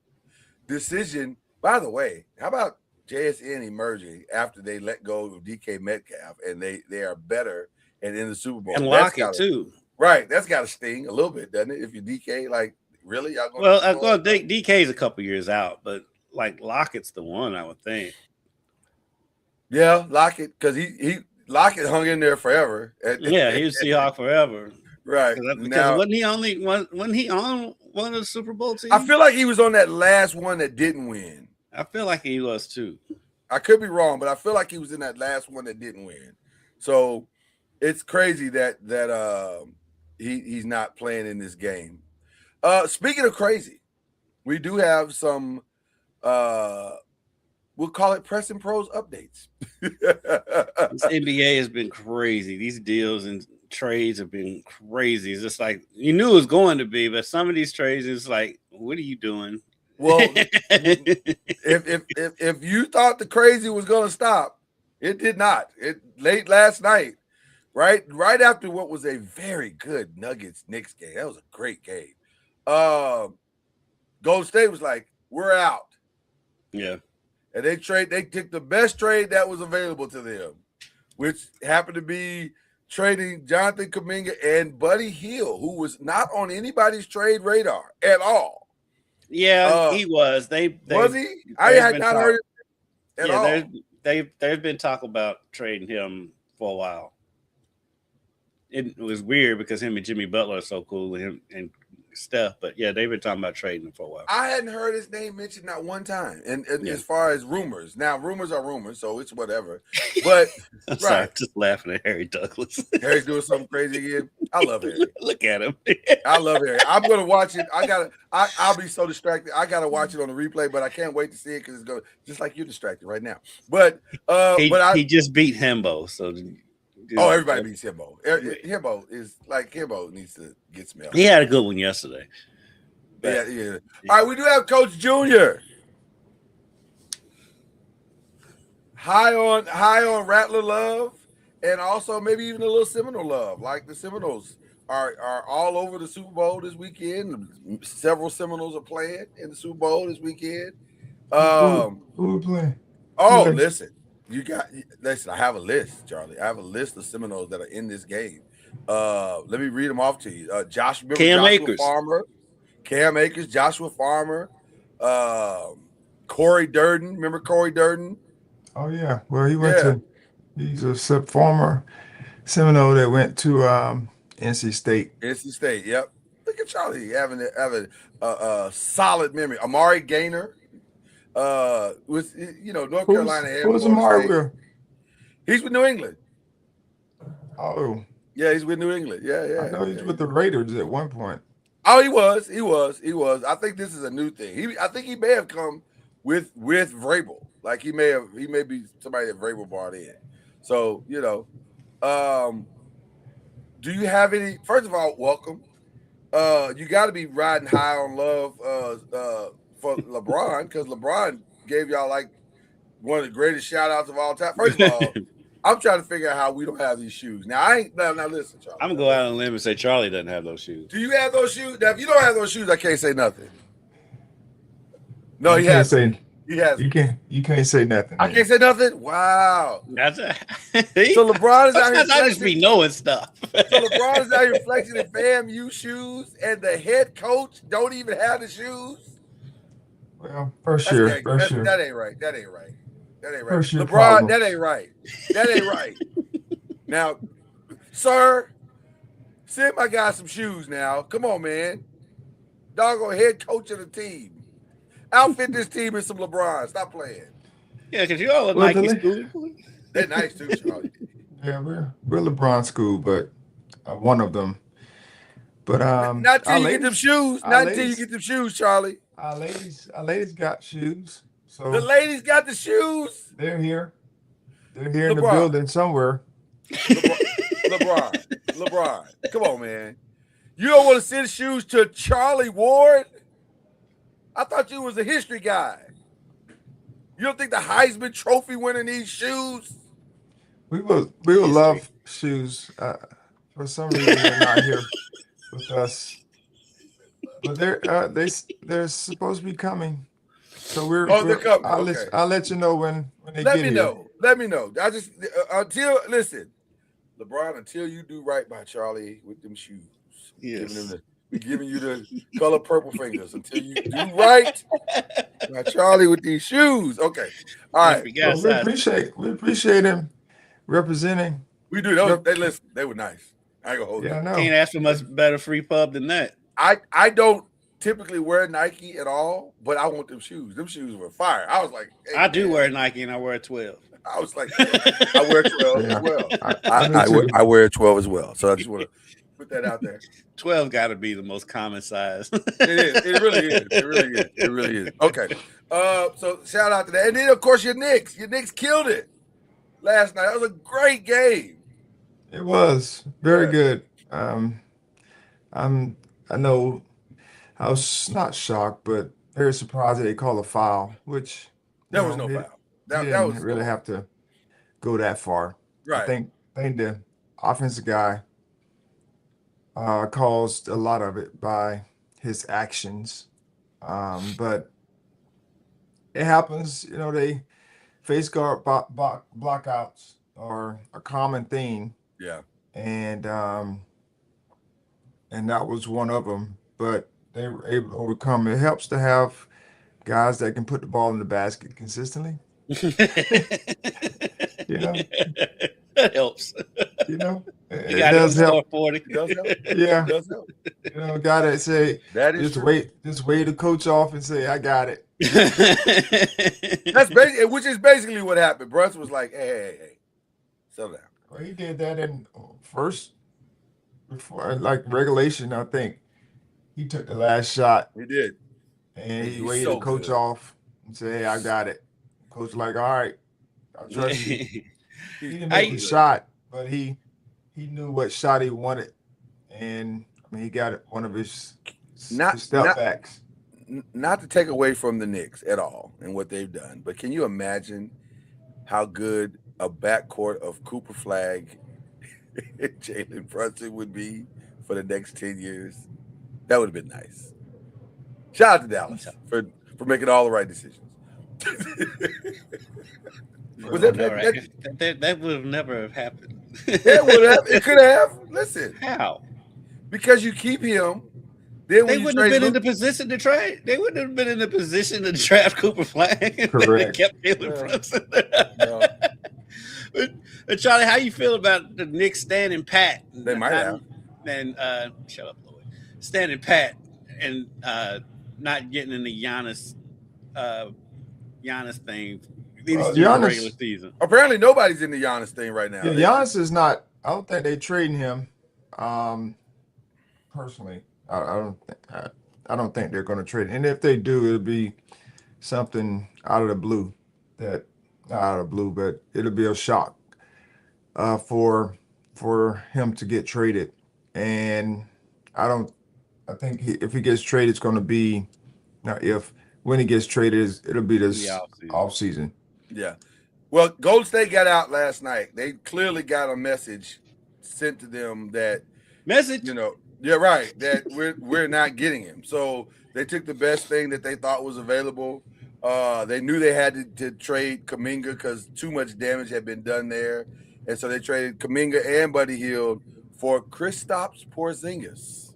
Speaker 1: decision. By the way, how about JSN emerging after they let go of DK Metcalf and they are better and in the Super Bowl
Speaker 2: and Lockett too.
Speaker 1: Right, that's got to sting a little bit, doesn't it? If you DK, like really, y'all
Speaker 2: DK is a couple years out, but like Lockett's the one I would think.
Speaker 1: Yeah, Lockett, because Lockett hung in there forever.
Speaker 2: Yeah, he was Seahawk forever.
Speaker 1: Right.
Speaker 2: Because wasn't he on one of the Super Bowl teams?
Speaker 1: I feel like he was on that last one that didn't win.
Speaker 2: I feel like he was too.
Speaker 1: I could be wrong, but I feel like he was in that last one that didn't win. So it's crazy that he's not playing in this game. Speaking of crazy, we do have some we'll call it Press and Pros updates.
Speaker 2: This NBA has been crazy. These deals and trades have been crazy. It's just like you knew it was going to be, but some of these trades is like, what are you doing?
Speaker 1: Well, if you thought the crazy was going to stop, it did not. It late last night, right after what was a very good Nuggets-Knicks game. That was a great game. Golden State was like, we're out.
Speaker 2: Yeah.
Speaker 1: And they took the best trade that was available to them, which happened to be trading Jonathan Kuminga and Buddy Hield, who was not on anybody's trade radar at all.
Speaker 2: Yeah, he was.
Speaker 1: Was he? I had not heard it at all.
Speaker 2: There's been talk about trading him for a while. It was weird because him and Jimmy Butler are so cool, and Steph. But yeah, they've been talking about trading him for a while.
Speaker 1: I hadn't heard his name mentioned not one time. And as far as rumors, now rumors are rumors, so it's whatever. But
Speaker 2: I'm sorry, just laughing at Harry Douglas.
Speaker 1: Harry's doing something crazy again. I love Harry.
Speaker 2: Look at him.
Speaker 1: I love Harry. I'm gonna watch it. I'll be so distracted. I gotta watch it on the replay, but I can't wait to see it because it's going just like you're distracted right now. But
Speaker 2: he just beat Hembo, so.
Speaker 1: Everybody beats Himbo. Himbo needs to get smelled.
Speaker 2: He had a good one yesterday.
Speaker 1: Yeah. All right, we do have Coach Junior. High on Rattler love, and also maybe even a little Seminole love. Like the Seminoles are all over the Super Bowl this weekend. Several Seminoles are playing in the Super Bowl this weekend.
Speaker 3: Who are playing?
Speaker 1: Oh, listen. I have a list, Charlie. I have a list of Seminoles that are in this game. Let me read them off to you.
Speaker 2: Cam Akers,
Speaker 1: Joshua Farmer, Corey Durden. Remember Corey Durden?
Speaker 3: Oh yeah. Well, he's a former Seminole that went to NC State.
Speaker 1: NC State, yep. Look at Charlie having a solid memory. Amari Gaynor. With North Carolina.
Speaker 3: Who's Amari with?
Speaker 1: He's with New England.
Speaker 3: Oh.
Speaker 1: Yeah, he's with New England. Yeah.
Speaker 3: I know he's with the Raiders at one point.
Speaker 1: Oh, he was. I think this is a new thing. I think he may have come with Vrabel. Like he may be somebody that Vrabel brought in. So, do you have any? First of all, welcome. You got to be riding high on love for LeBron, because LeBron gave y'all like one of the greatest shout outs of all time. First of all, I'm trying to figure out how we don't have these shoes. Now I ain't now listen, Charlie.
Speaker 2: I'm gonna go out on a limb and say Charlie doesn't have those shoes.
Speaker 1: Do you have those shoes? Now, if you don't have those shoes, I can't say nothing. No, he has. He has.
Speaker 3: You can't say nothing.
Speaker 1: I can't say nothing. Wow.
Speaker 2: That's
Speaker 1: So LeBron is out here.
Speaker 2: I just be knowing stuff.
Speaker 1: So LeBron is out here flexing in FAMU shoes, and the head coach don't even have the shoes.
Speaker 3: Well, first year.
Speaker 1: That ain't right. That ain't right. LeBron,
Speaker 3: problem.
Speaker 1: that ain't right. That ain't right. Now, sir, send my guy some shoes now. Come on, man. Doggone head coach of the team. Outfit this team in some LeBron. Stop playing.
Speaker 2: Yeah, because you all are Nike school.
Speaker 1: They're nice too, Charlie.
Speaker 3: Yeah, we're LeBron school, but one of them. But
Speaker 1: not till you get them shoes. Not until you get them shoes, Charlie.
Speaker 3: Our ladies got shoes. So
Speaker 1: the ladies got the shoes.
Speaker 3: They're here. They're here in the building somewhere.
Speaker 1: LeBron. Come on, man. You don't want to send shoes to Charlie Ward? I thought you was a history guy. You don't think the Heisman Trophy winner needs shoes?
Speaker 3: We will love shoes. For some reason, they're not here with us. But they're supposed to be coming. So they're coming. I'll let you know when they get here.
Speaker 1: Let me know. I just listen, LeBron. Until you do right by Charlie with them shoes,
Speaker 2: yes.
Speaker 1: We're giving you the color purple fingers until you do right by Charlie with these shoes. Okay, all right.
Speaker 3: We appreciate him representing.
Speaker 1: We do. They listen. They were nice. I ain't gonna hold you.
Speaker 3: I know.
Speaker 2: Can't ask for much better free pub than that.
Speaker 1: I don't typically wear Nike at all, but I want them shoes. Them shoes were fire. I was like, hey,
Speaker 2: I do wear Nike and I wear 12.
Speaker 1: I was like, I wear 12 as well. I wear 12 as well. So I just want to put that out there.
Speaker 2: 12 got to be the most common size.
Speaker 1: It is. It really is. It really is. Okay. So shout out to that. And then of course your Knicks. Your Knicks killed it last night. That was a great game.
Speaker 3: It was very good. I know I was not shocked, but very surprised that they called a foul, which
Speaker 1: there was no foul. That was
Speaker 3: really have to go that far.
Speaker 1: Right.
Speaker 3: I think the offensive guy caused a lot of it by his actions. But it happens, they face guard blockouts are a common thing.
Speaker 1: Yeah.
Speaker 3: And that was one of them, but they were able to overcome. It helps to have guys that can put the ball in the basket consistently.
Speaker 2: That helps.
Speaker 3: It
Speaker 2: does help. 40.
Speaker 1: It does help.
Speaker 3: Yeah.
Speaker 1: It does help.
Speaker 3: A guy that say
Speaker 1: that is
Speaker 3: just wait the coach off and say, I got it.
Speaker 1: That's basically, which is basically what happened. Bruce was like, hey, settle down.
Speaker 3: Well, he did that in first before regulation, I think. He took the last shot.
Speaker 1: He did.
Speaker 3: And he waited the coach off and said, hey, I got it. Coach was like, all right, I trust you. He didn't make the shot, but he knew what shot he wanted. And he got it, one of his step backs.
Speaker 1: Not to take away from the Knicks at all and what they've done, but can you imagine how good a backcourt of Cooper Flagg and Jalen Brunson would be for the next 10 years? That would have been nice. Shout out to Dallas for making all the right decisions. Was
Speaker 2: that would have never have happened.
Speaker 1: It could have. Listen.
Speaker 2: How?
Speaker 1: Because you keep him.
Speaker 2: Then they wouldn't have been in the position to trade. They wouldn't have been in the position to draft Cooper Flagg.
Speaker 3: Correct.
Speaker 2: They kept Jalen Brunson. But Charlie, how you feel about the Knicks standing pat?
Speaker 1: They might have.
Speaker 2: And shut up, Lloyd. Standing pat and not getting in the Giannis thing.
Speaker 3: Giannis,
Speaker 2: regular season.
Speaker 1: Apparently, nobody's in the Giannis thing right now.
Speaker 3: Yeah, Giannis is not. I don't think they're trading him. Personally, I don't think they're going to trade. And if they do, it'll be something out of the blue. Not out of the blue, but it'll be a shock for him to get traded. And I think if he gets traded, it's going to be when he gets traded, it'll be this off season.
Speaker 1: Yeah. Well, Golden State got out last night. They clearly got a message sent to them that yeah, right, that we're not getting him. So they took the best thing that they thought was available. They knew they had to trade Kuminga because too much damage had been done there, and so they traded Kuminga and Buddy Hield for Kristaps Porzingis.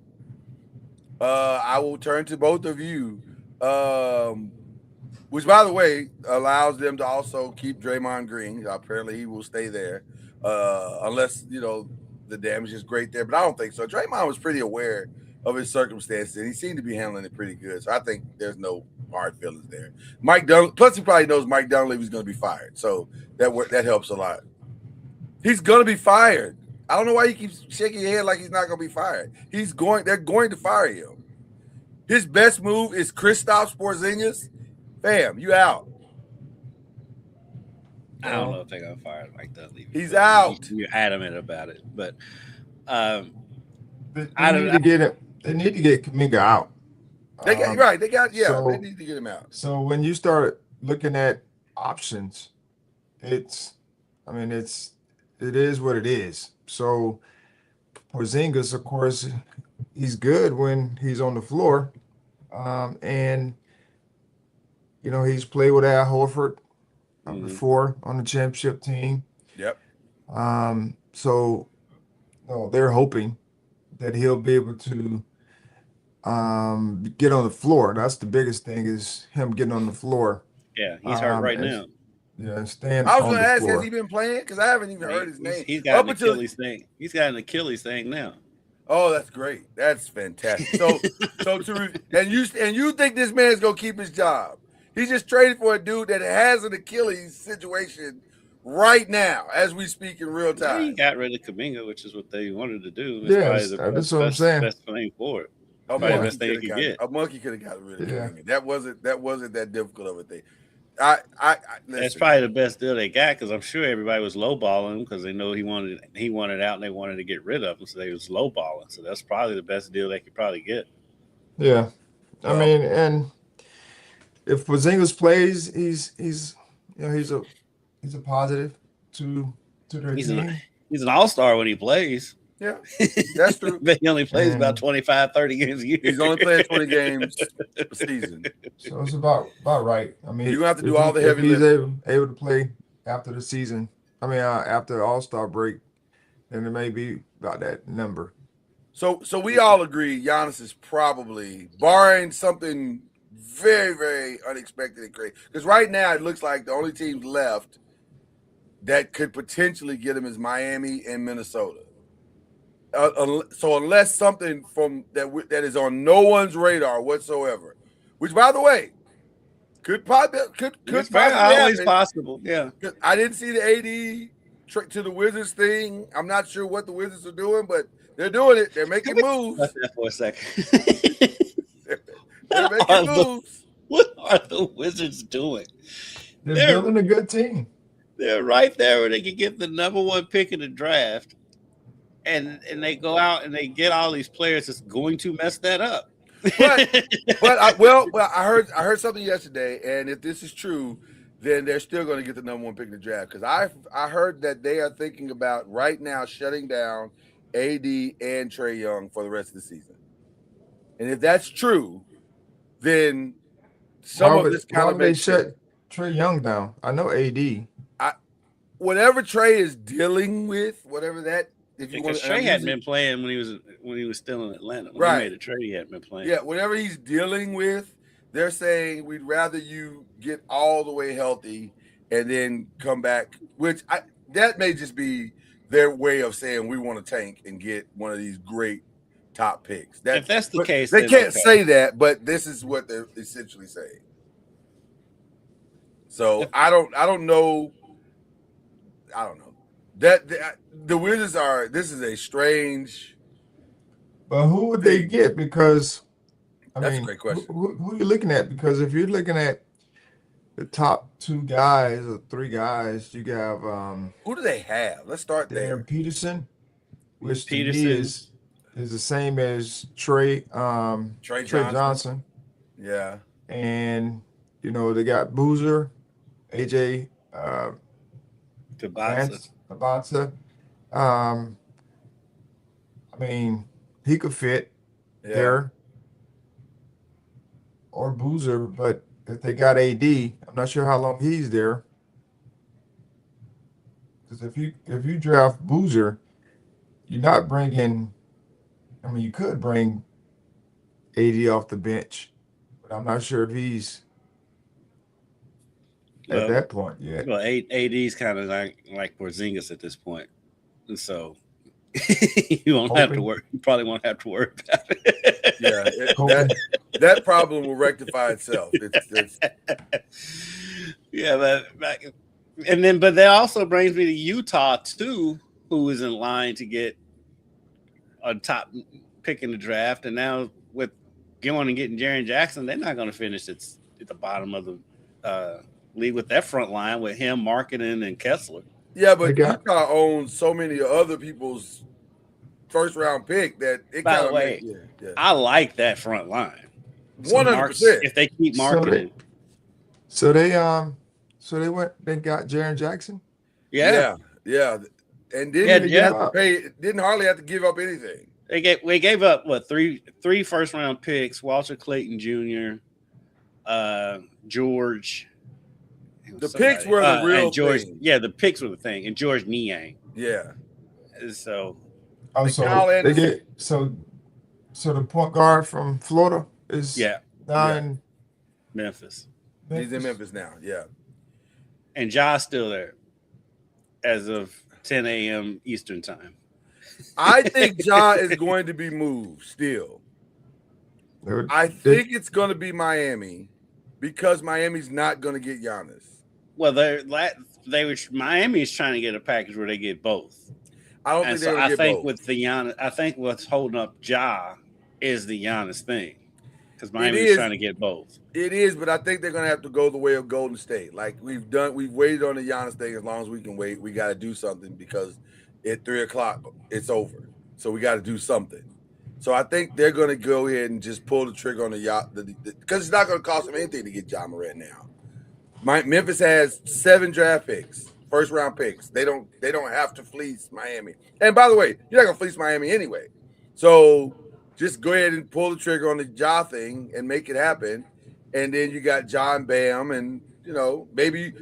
Speaker 1: I will turn to both of you. Which, by the way, allows them to also keep Draymond Green. Apparently, he will stay there, unless the damage is great there. But I don't think so. Draymond was pretty aware of his circumstances, and he seemed to be handling it pretty good. So I think there's no hard feelings there. Plus he probably knows Mike Dunleavy's going to be fired, so that helps a lot. He's going to be fired. I don't know why you keep shaking your head like he's not going to be fired. They're going to fire him. His best move is Kristaps Porzingis. Fam, you out.
Speaker 2: I don't know if they're gonna fire Mike Dunleavy.
Speaker 1: He's out.
Speaker 2: You're adamant about it, but
Speaker 3: they need to get him. They need to get Kuminga out.
Speaker 1: They got they need to get him out.
Speaker 3: So when you start looking at options, it is what it is. So Porzingis, of course, he's good when he's on the floor, and he's played with Al Horford before on the championship team.
Speaker 1: Yep.
Speaker 3: So they're hoping that he'll be able to get on the floor. That's the biggest thing, is him getting on the floor.
Speaker 2: Yeah, he's hurt right now.
Speaker 3: Yeah, stand.
Speaker 1: I was going to ask, has he been playing? Because I haven't even heard his name.
Speaker 2: He's got an Achilles thing. He's got an Achilles thing now.
Speaker 1: Oh, that's great. That's fantastic. And you think this man's gonna keep his job? He just traded for a dude that has an Achilles situation right now, as we speak in real time.
Speaker 2: He got rid of Kuminga, which is what they wanted to do.
Speaker 3: Yes, that's what I'm saying.
Speaker 2: Best thing for it.
Speaker 1: A monkey could have got rid of Kuminga. That wasn't that difficult of a thing.
Speaker 2: That's probably the best deal they got, because I'm sure everybody was lowballing him because they know he wanted out and they wanted to get rid of him, so they was lowballing. So that's probably the best deal they could probably get.
Speaker 3: Yeah, I mean, and if Porzingis plays, he's a positive to their team.
Speaker 2: He's an all-star when he plays.
Speaker 1: Yeah, that's true.
Speaker 2: But he only plays about 25, 30 games a year.
Speaker 1: He's only playing 20 games a season.
Speaker 3: So it's about right. I mean,
Speaker 1: you're going to have to do all the heavy lifting.
Speaker 3: He's able to play after the season, after the All-Star break, then it may be about that number.
Speaker 1: So we all agree Giannis is probably, barring something very, very unexpected and crazy, because right now it looks like the only teams left that could potentially get him is Miami and Minnesota. So unless something from that is on no one's radar whatsoever, which, by the way, could
Speaker 2: always possible. Yeah,
Speaker 1: I didn't see the AD to the Wizards thing. I'm not sure what the Wizards are doing, but they're doing it. They're making moves.
Speaker 2: Watch that for a second.
Speaker 1: They're making moves.
Speaker 2: What are the Wizards doing?
Speaker 3: They're building a good team.
Speaker 2: They're right there where they can get the number one pick in the draft. And they go out and they get all these players that's going to mess that up.
Speaker 1: but I heard something yesterday, and if this is true, then they're still going to get the number one pick in the draft, because I heard that they are thinking about right now shutting down AD and Trae Young for the rest of the season. And if that's true, then
Speaker 3: why would they shut Trae Young down? I know AD.
Speaker 1: Whatever Trae is dealing with, whatever that.
Speaker 2: Because Trae hadn't been playing when he was still in Atlanta. When
Speaker 1: right.
Speaker 2: He made a trade, he hadn't been playing.
Speaker 1: Yeah, whatever he's dealing with, they're saying we'd rather you get all the way healthy and then come back, that may just be their way of saying we want to tank and get one of these great top picks.
Speaker 2: If that's the case,
Speaker 1: they can't say that, but this is what they're essentially saying. So I don't know. That the Wizards this is a strange.
Speaker 3: But who would they get? Because
Speaker 1: that's a great question.
Speaker 3: Who are you looking at? Because if you're looking at the top two guys or three guys, you have
Speaker 1: who do they have? Let's start there.
Speaker 3: Peterson, which to me is the same as Trey Johnson.
Speaker 1: Yeah.
Speaker 3: And they got Boozer, AJ Tabasa. I mean, he could fit there or Boozer, but if they got AD, I'm not sure how long he's there. Because if you draft Boozer, you're not bringing. I mean, you could bring AD off the bench, but I'm not sure if he's at that point yet.
Speaker 2: Well, AD's kind of like Porzingis at this point, and so you won't have to worry. You probably won't have to worry about it.
Speaker 1: That problem will rectify itself.
Speaker 2: Yeah, but that also brings me to Utah too, who is in line to get a top pick in the draft, and now with going and getting Jaren Jackson, they're not going to finish at the bottom of the league with that front line with him, Markkanen, and Kessler.
Speaker 1: Yeah, but Utah owns so many other people's first round pick that it
Speaker 2: By the way, I like that front line.
Speaker 1: 100%.
Speaker 2: If they keep Markkanen.
Speaker 3: So they got Jaren Jackson?
Speaker 1: Yeah. And didn't hardly have to give up anything.
Speaker 2: We gave up three first round picks, Walter Clayton Jr., George.
Speaker 1: The picks were the real thing.
Speaker 2: Yeah, the picks were the thing, and George Niang.
Speaker 1: Yeah.
Speaker 2: So
Speaker 3: the point guard from Florida is in
Speaker 2: Memphis.
Speaker 1: He's in Memphis now,
Speaker 2: and Ja's still there as of 10 a.m. Eastern time.
Speaker 1: I think Ja is going to be moved still. I think it's going to be Miami because Miami's not going to get Giannis.
Speaker 2: Well, Miami is trying to get a package where they get both.
Speaker 1: I don't think they're going to get both.
Speaker 2: With the Giannis, I think what's holding up Ja is the Giannis thing because Miami is trying to get both.
Speaker 1: It is, but I think they're going to have to go the way of Golden State. Like we've waited on the Giannis thing as long as we can wait. We got to do something because at 3:00 it's over, so we got to do something. So I think they're going to go ahead and just pull the trigger on the yacht because it's not going to cost them anything to get Ja Morant now. Memphis has 7 draft picks, first round picks. They don't have to fleece Miami. And by the way, you're not going to fleece Miami anyway. So just go ahead and pull the trigger on the Ja thing and make it happen. And then you got John Bam, and maybe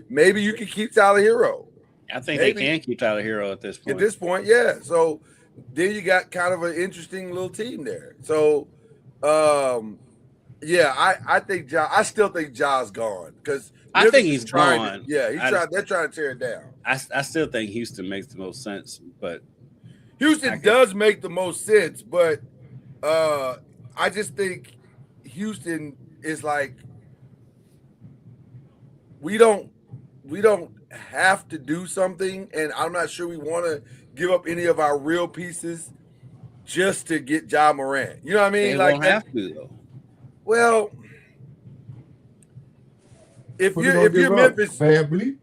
Speaker 1: you can keep Tyler Hero.
Speaker 2: I think they can keep Tyler Hero at this point.
Speaker 1: At this point, yeah. So then you got kind of an interesting little team there. So, I think I still think Ja's gone because
Speaker 2: I think he's gone.
Speaker 1: They're trying to tear it down.
Speaker 2: I still think Houston makes the most sense, but
Speaker 1: Houston does make the most sense. But I just think Houston is like we don't have to do something, and I'm not sure we want to give up any of our real pieces just to get Ja Morant. You know what I mean?
Speaker 2: They won't have to though.
Speaker 1: Well, if you're Memphis,
Speaker 3: family,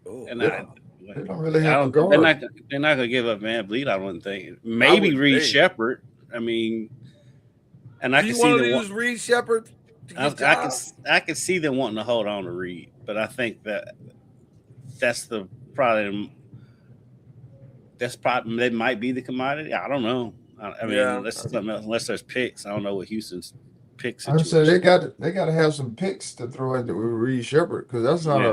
Speaker 2: they
Speaker 3: don't really have to go.
Speaker 2: They're not going to give up Van Vliet. I wouldn't think. Maybe Reed Shepherd. I mean, and I can see them
Speaker 1: use Reed Shepherd.
Speaker 2: I can see them wanting to hold on to Reed, but I think that's probably that might be the commodity. I don't know. I mean, unless there's picks, I don't know what Houston's picks.
Speaker 3: I said they got to have some picks to throw into Reed Shepherd because that's not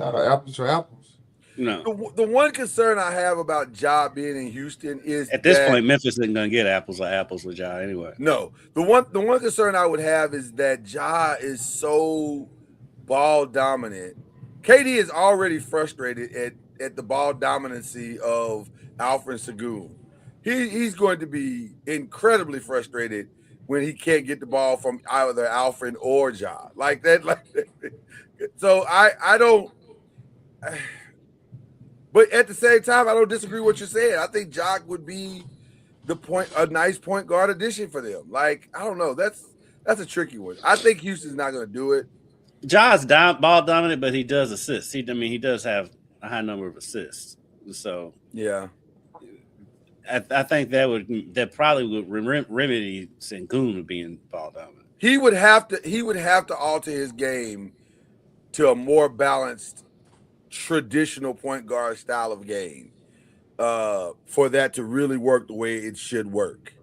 Speaker 3: an apples to apples.
Speaker 2: No.
Speaker 1: The one concern I have about Ja being in Houston is
Speaker 2: at this point Memphis isn't going to get apples with Ja anyway.
Speaker 1: No, the one concern I would have is that Ja is so ball dominant. KD is already frustrated at the ball dominancy of Alfred Sengun. He's going to be incredibly frustrated when he can't get the ball from either Alfred or Ja. Like that. So I don't. But at the same time, I don't disagree with what you're saying. I think Jock would be a nice point guard addition for them. Like, I don't know. That's a tricky one. I think Houston's not going to do it.
Speaker 2: Ja's ball dominant, but he does assist. He does have a high number of assists. So
Speaker 1: yeah,
Speaker 2: I think that probably would remedy Sengun being ball dominant.
Speaker 1: He would have to alter his game to a more balanced, traditional point guard style of game for that to really work the way it should work.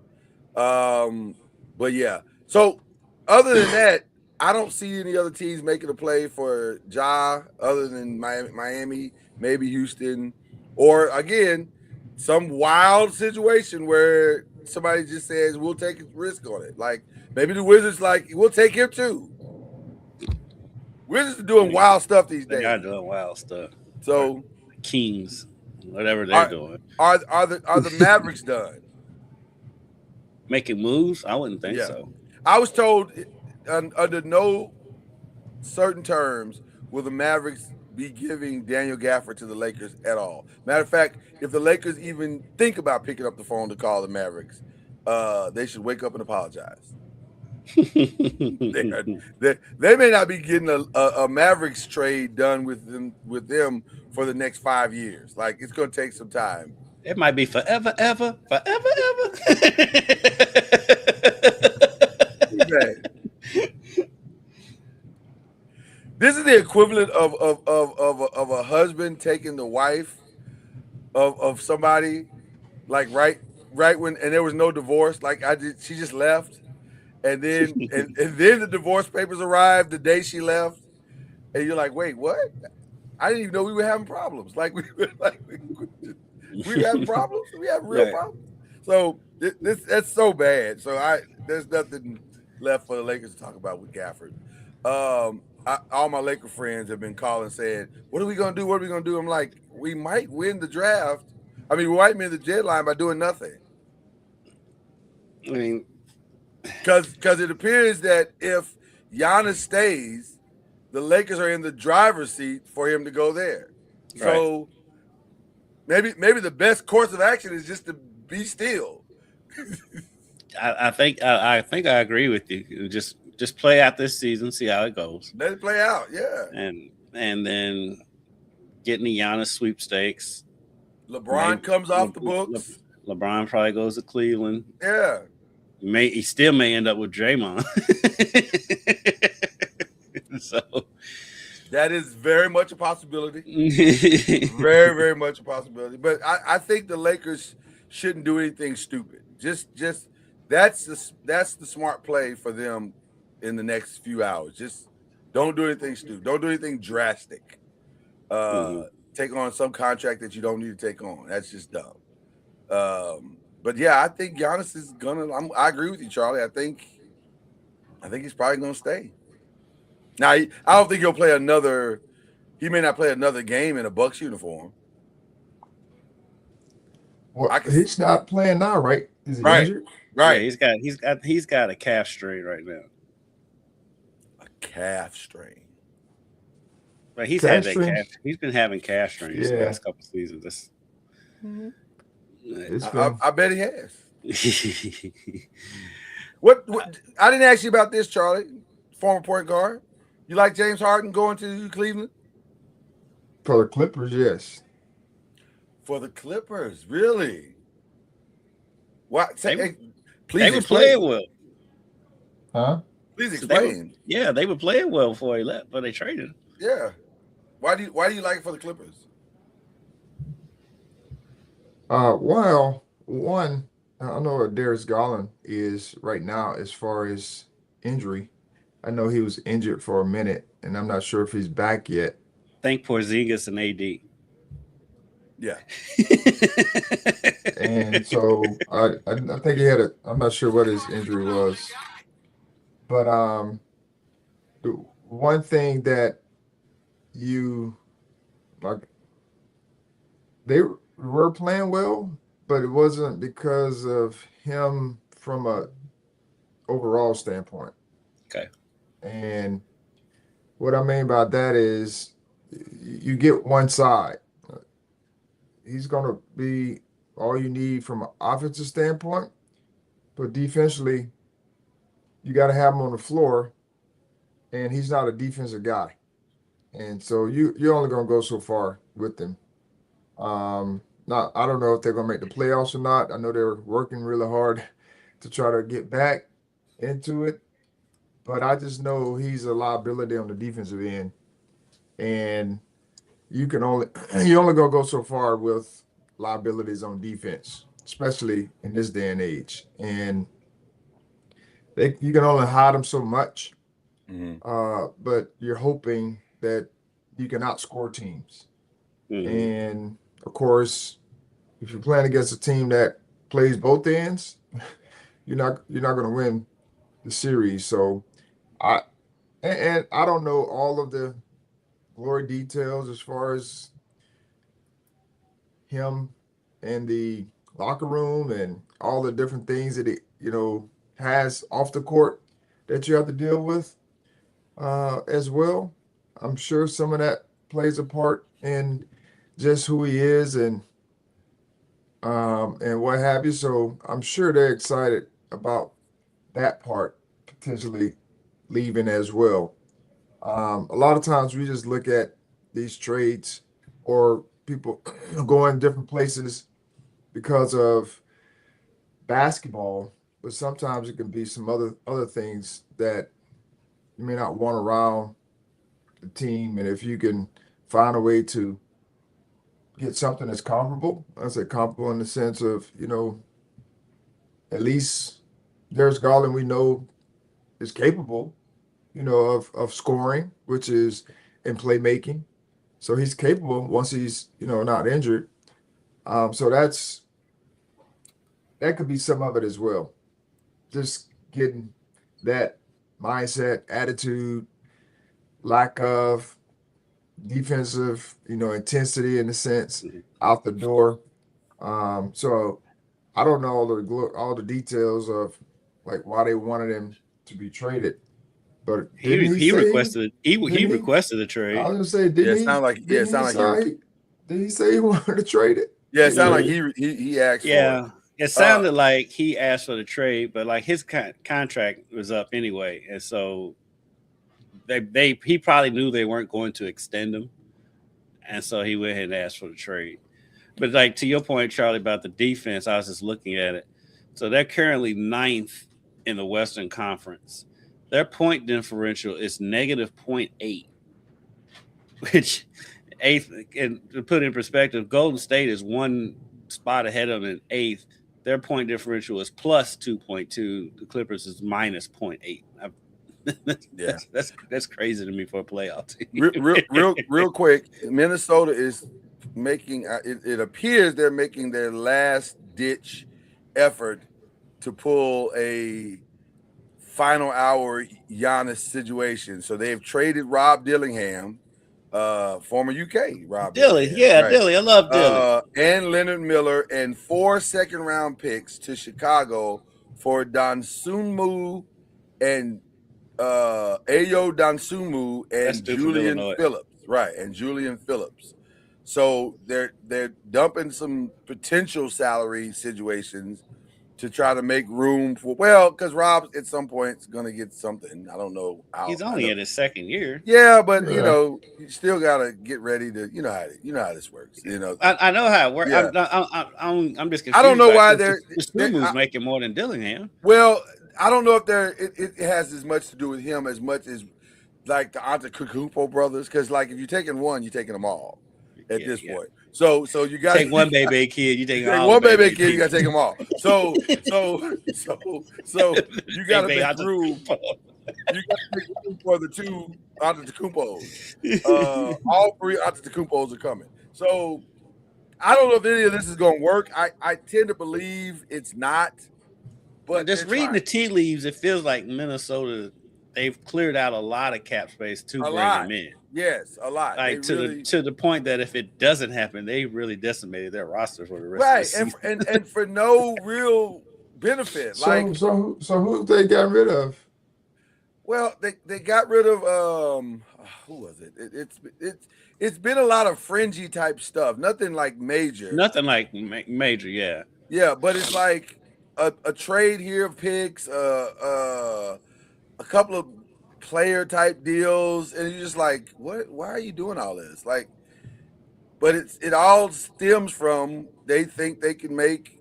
Speaker 1: But yeah, so other than that, I don't see any other teams making a play for Ja other than Miami, maybe Houston, or again, some wild situation where somebody just says we'll take a risk on it. Like maybe the Wizards, like we'll take him too. Wizards are doing wild stuff these days.
Speaker 2: They are doing wild stuff.
Speaker 1: So
Speaker 2: Kings, whatever they're doing,
Speaker 1: are the Mavericks done?
Speaker 2: Making moves? I wouldn't think so.
Speaker 1: I was told under no certain terms will the Mavericks be giving Daniel Gafford to the Lakers at all. Matter of fact, if the Lakers even think about picking up the phone to call the Mavericks, they should wake up and apologize. they may not be getting a Mavericks trade done with them for the next 5 years. Like it's going to take some time.
Speaker 2: It might be forever, ever.
Speaker 1: This is the equivalent of a husband taking the wife of somebody, like right when, and there was no divorce. Like she just left, and then and then the divorce papers arrived the day she left, and you're like, wait, what? I didn't even know we were having problems. Like we were having problems. We have real problems. So that's so bad. So there's nothing left for the Lakers to talk about with Gafford. All my Laker friends have been calling saying, what are we going to do? What are we going to do? I'm like, we might win the draft. I mean, we might win the deadline by doing nothing.
Speaker 2: I mean,
Speaker 1: because it appears that if Giannis stays, the Lakers are in the driver's seat for him to go there. Right. So maybe the best course of action is just to be still.
Speaker 2: I think I agree with you. Just play out this season, see how it goes.
Speaker 1: Let it play out, yeah.
Speaker 2: And then getting the Giannis sweepstakes.
Speaker 1: LeBron comes off the books.
Speaker 2: LeBron probably goes to Cleveland.
Speaker 1: Yeah.
Speaker 2: He still may end up with Draymond. So
Speaker 1: that is very much a possibility. Very, very much a possibility. But I think the Lakers shouldn't do anything stupid. Just that's the smart play for them in the next few hours. Just don't do anything stupid. Don't do anything drastic. Take on some contract that you don't need to take on. That's just dumb. But yeah, I think Giannis is gonna. I agree with you, Charlie. I think he's probably gonna stay. Now, I don't think he'll play another. He may not play another game in a Bucks uniform.
Speaker 3: Well, he's not playing now, right? Is he injured?
Speaker 1: Right.
Speaker 2: Yeah, he's got a calf strain right now.
Speaker 1: A calf strain.
Speaker 2: But he's had that calf. He's been having calf strains the past couple seasons.
Speaker 1: I bet he has. What? I didn't ask you about this, Charlie. Former point guard. You like James Harden going to Cleveland?
Speaker 3: For the Clippers, yes.
Speaker 1: For the Clippers, really? What?
Speaker 2: Please they were playing well.
Speaker 3: Huh?
Speaker 1: Please explain.
Speaker 2: They were playing well before he left, but they traded.
Speaker 1: Yeah. Why do you like it for the Clippers?
Speaker 3: Well, one, I know what Darius Garland is right now as far as injury. I know he was injured for a minute, and I'm not sure if he's back yet.
Speaker 2: Thank Porzingis and AD.
Speaker 1: Yeah.
Speaker 3: And so I think he had I'm not sure what his injury was. But the one thing that they were playing well, but it wasn't because of him from a overall standpoint.
Speaker 2: Okay.
Speaker 3: And what I mean by that is you get one side. He's going to be all you need from an offensive standpoint, but defensively, you got to have him on the floor, and he's not a defensive guy. And so you're only going to go so far with him. I don't know if they're going to make the playoffs or not. I know they're working really hard to try to get back into it. But I just know he's a liability on the defensive end. and you only gonna go so far with liabilities on defense, especially in this day and age. And you can only hide them so much, but you're hoping that you can outscore teams. And of course, if you're playing against a team that plays both ends, you're not going to win the series. So I and I don't know all of the glory details as far as him and the locker room and all the different things that he has off the court that you have to deal with as well. I'm sure some of that plays a part in just who he is and what have you. So I'm sure they're excited about that part potentially leaving as well. A lot of times we just look at these trades or people going different places because of basketball, but sometimes it can be some other things that you may not want around the team. And if you can find a way to get something that's comparable, I say comparable in the sense of, at least Darius Garland we know is capable, of scoring, which is in playmaking. So he's capable once he's, not injured. So that could be some of it as well. Just getting that mindset, attitude, lack of defensive, intensity in a sense out the door. So I don't know all the details of like why they wanted him to be traded, but didn't he say
Speaker 2: requested he requested a
Speaker 3: I
Speaker 2: trade.
Speaker 3: was gonna say, didn't he say he wanted to trade it?
Speaker 1: Yeah, it sounded like he asked for it.
Speaker 2: It sounded like he asked for the trade, but like his contract was up anyway, and so he probably knew they weren't going to extend him, and so he went ahead and asked for the trade. But like to your point, Charlie, about the defense, I was just looking at it. So they're currently 9th in the Western Conference. Their point differential is negative 0.8, which 8th, and to put in perspective, Golden State is one spot ahead of them in 8th. Their point differential is plus 2.2. The Clippers is minus 0.8. That's crazy to me for a playoff team.
Speaker 1: real quick, Minnesota is making it appears they're making their last ditch effort to pull a final hour Giannis situation. So they've traded Rob Dillingham, former UK Rob
Speaker 2: Dilly, right? Dilly, I love Dilly,
Speaker 1: and Leonard Miller, and 4 second-round picks to Chicago for Dosunmu and Ayo Dosunmu and Julian Phillips, right? And Julian Phillips. So they're dumping some potential salary situations to try to make room for, because Rob at some point is going to get something. I don't know how.
Speaker 2: He's only in his second year.
Speaker 1: Yeah, but you still got to get ready to, how this works.
Speaker 2: I know how it works.
Speaker 1: Yeah.
Speaker 2: I'm just confused.
Speaker 1: I don't know why they're
Speaker 2: making more than Dillingham.
Speaker 1: Well, I don't know if it has as much to do with him as much as like the Antetokounmpo brothers, because like if you're taking one, you're taking them all at this point. So you got to
Speaker 2: take one baby kid. You take
Speaker 1: one baby kid. You got to take them all. So you got to make room. You got to make room for the 2 Antetokounmpos. All 3 Antetokounmpos are coming. So I don't know if any of this is going to work. I tend to believe it's not. But
Speaker 2: just reading the tea leaves, it feels like Minnesota, they've cleared out a lot of cap space to bring him in.
Speaker 1: Yes, a lot.
Speaker 2: Like to the point that if it doesn't happen, they really decimated their roster for the rest of the season.
Speaker 1: and for no real benefit.
Speaker 3: So who they got rid of?
Speaker 1: Well, they got rid of who was it? It's been a lot of fringy type stuff. Nothing like major.
Speaker 2: Nothing like major, yeah.
Speaker 1: Yeah, but it's like a trade here of picks, a couple of player type deals, and you're just like, what? Why are you doing all this? Like, but it all stems from they think they can make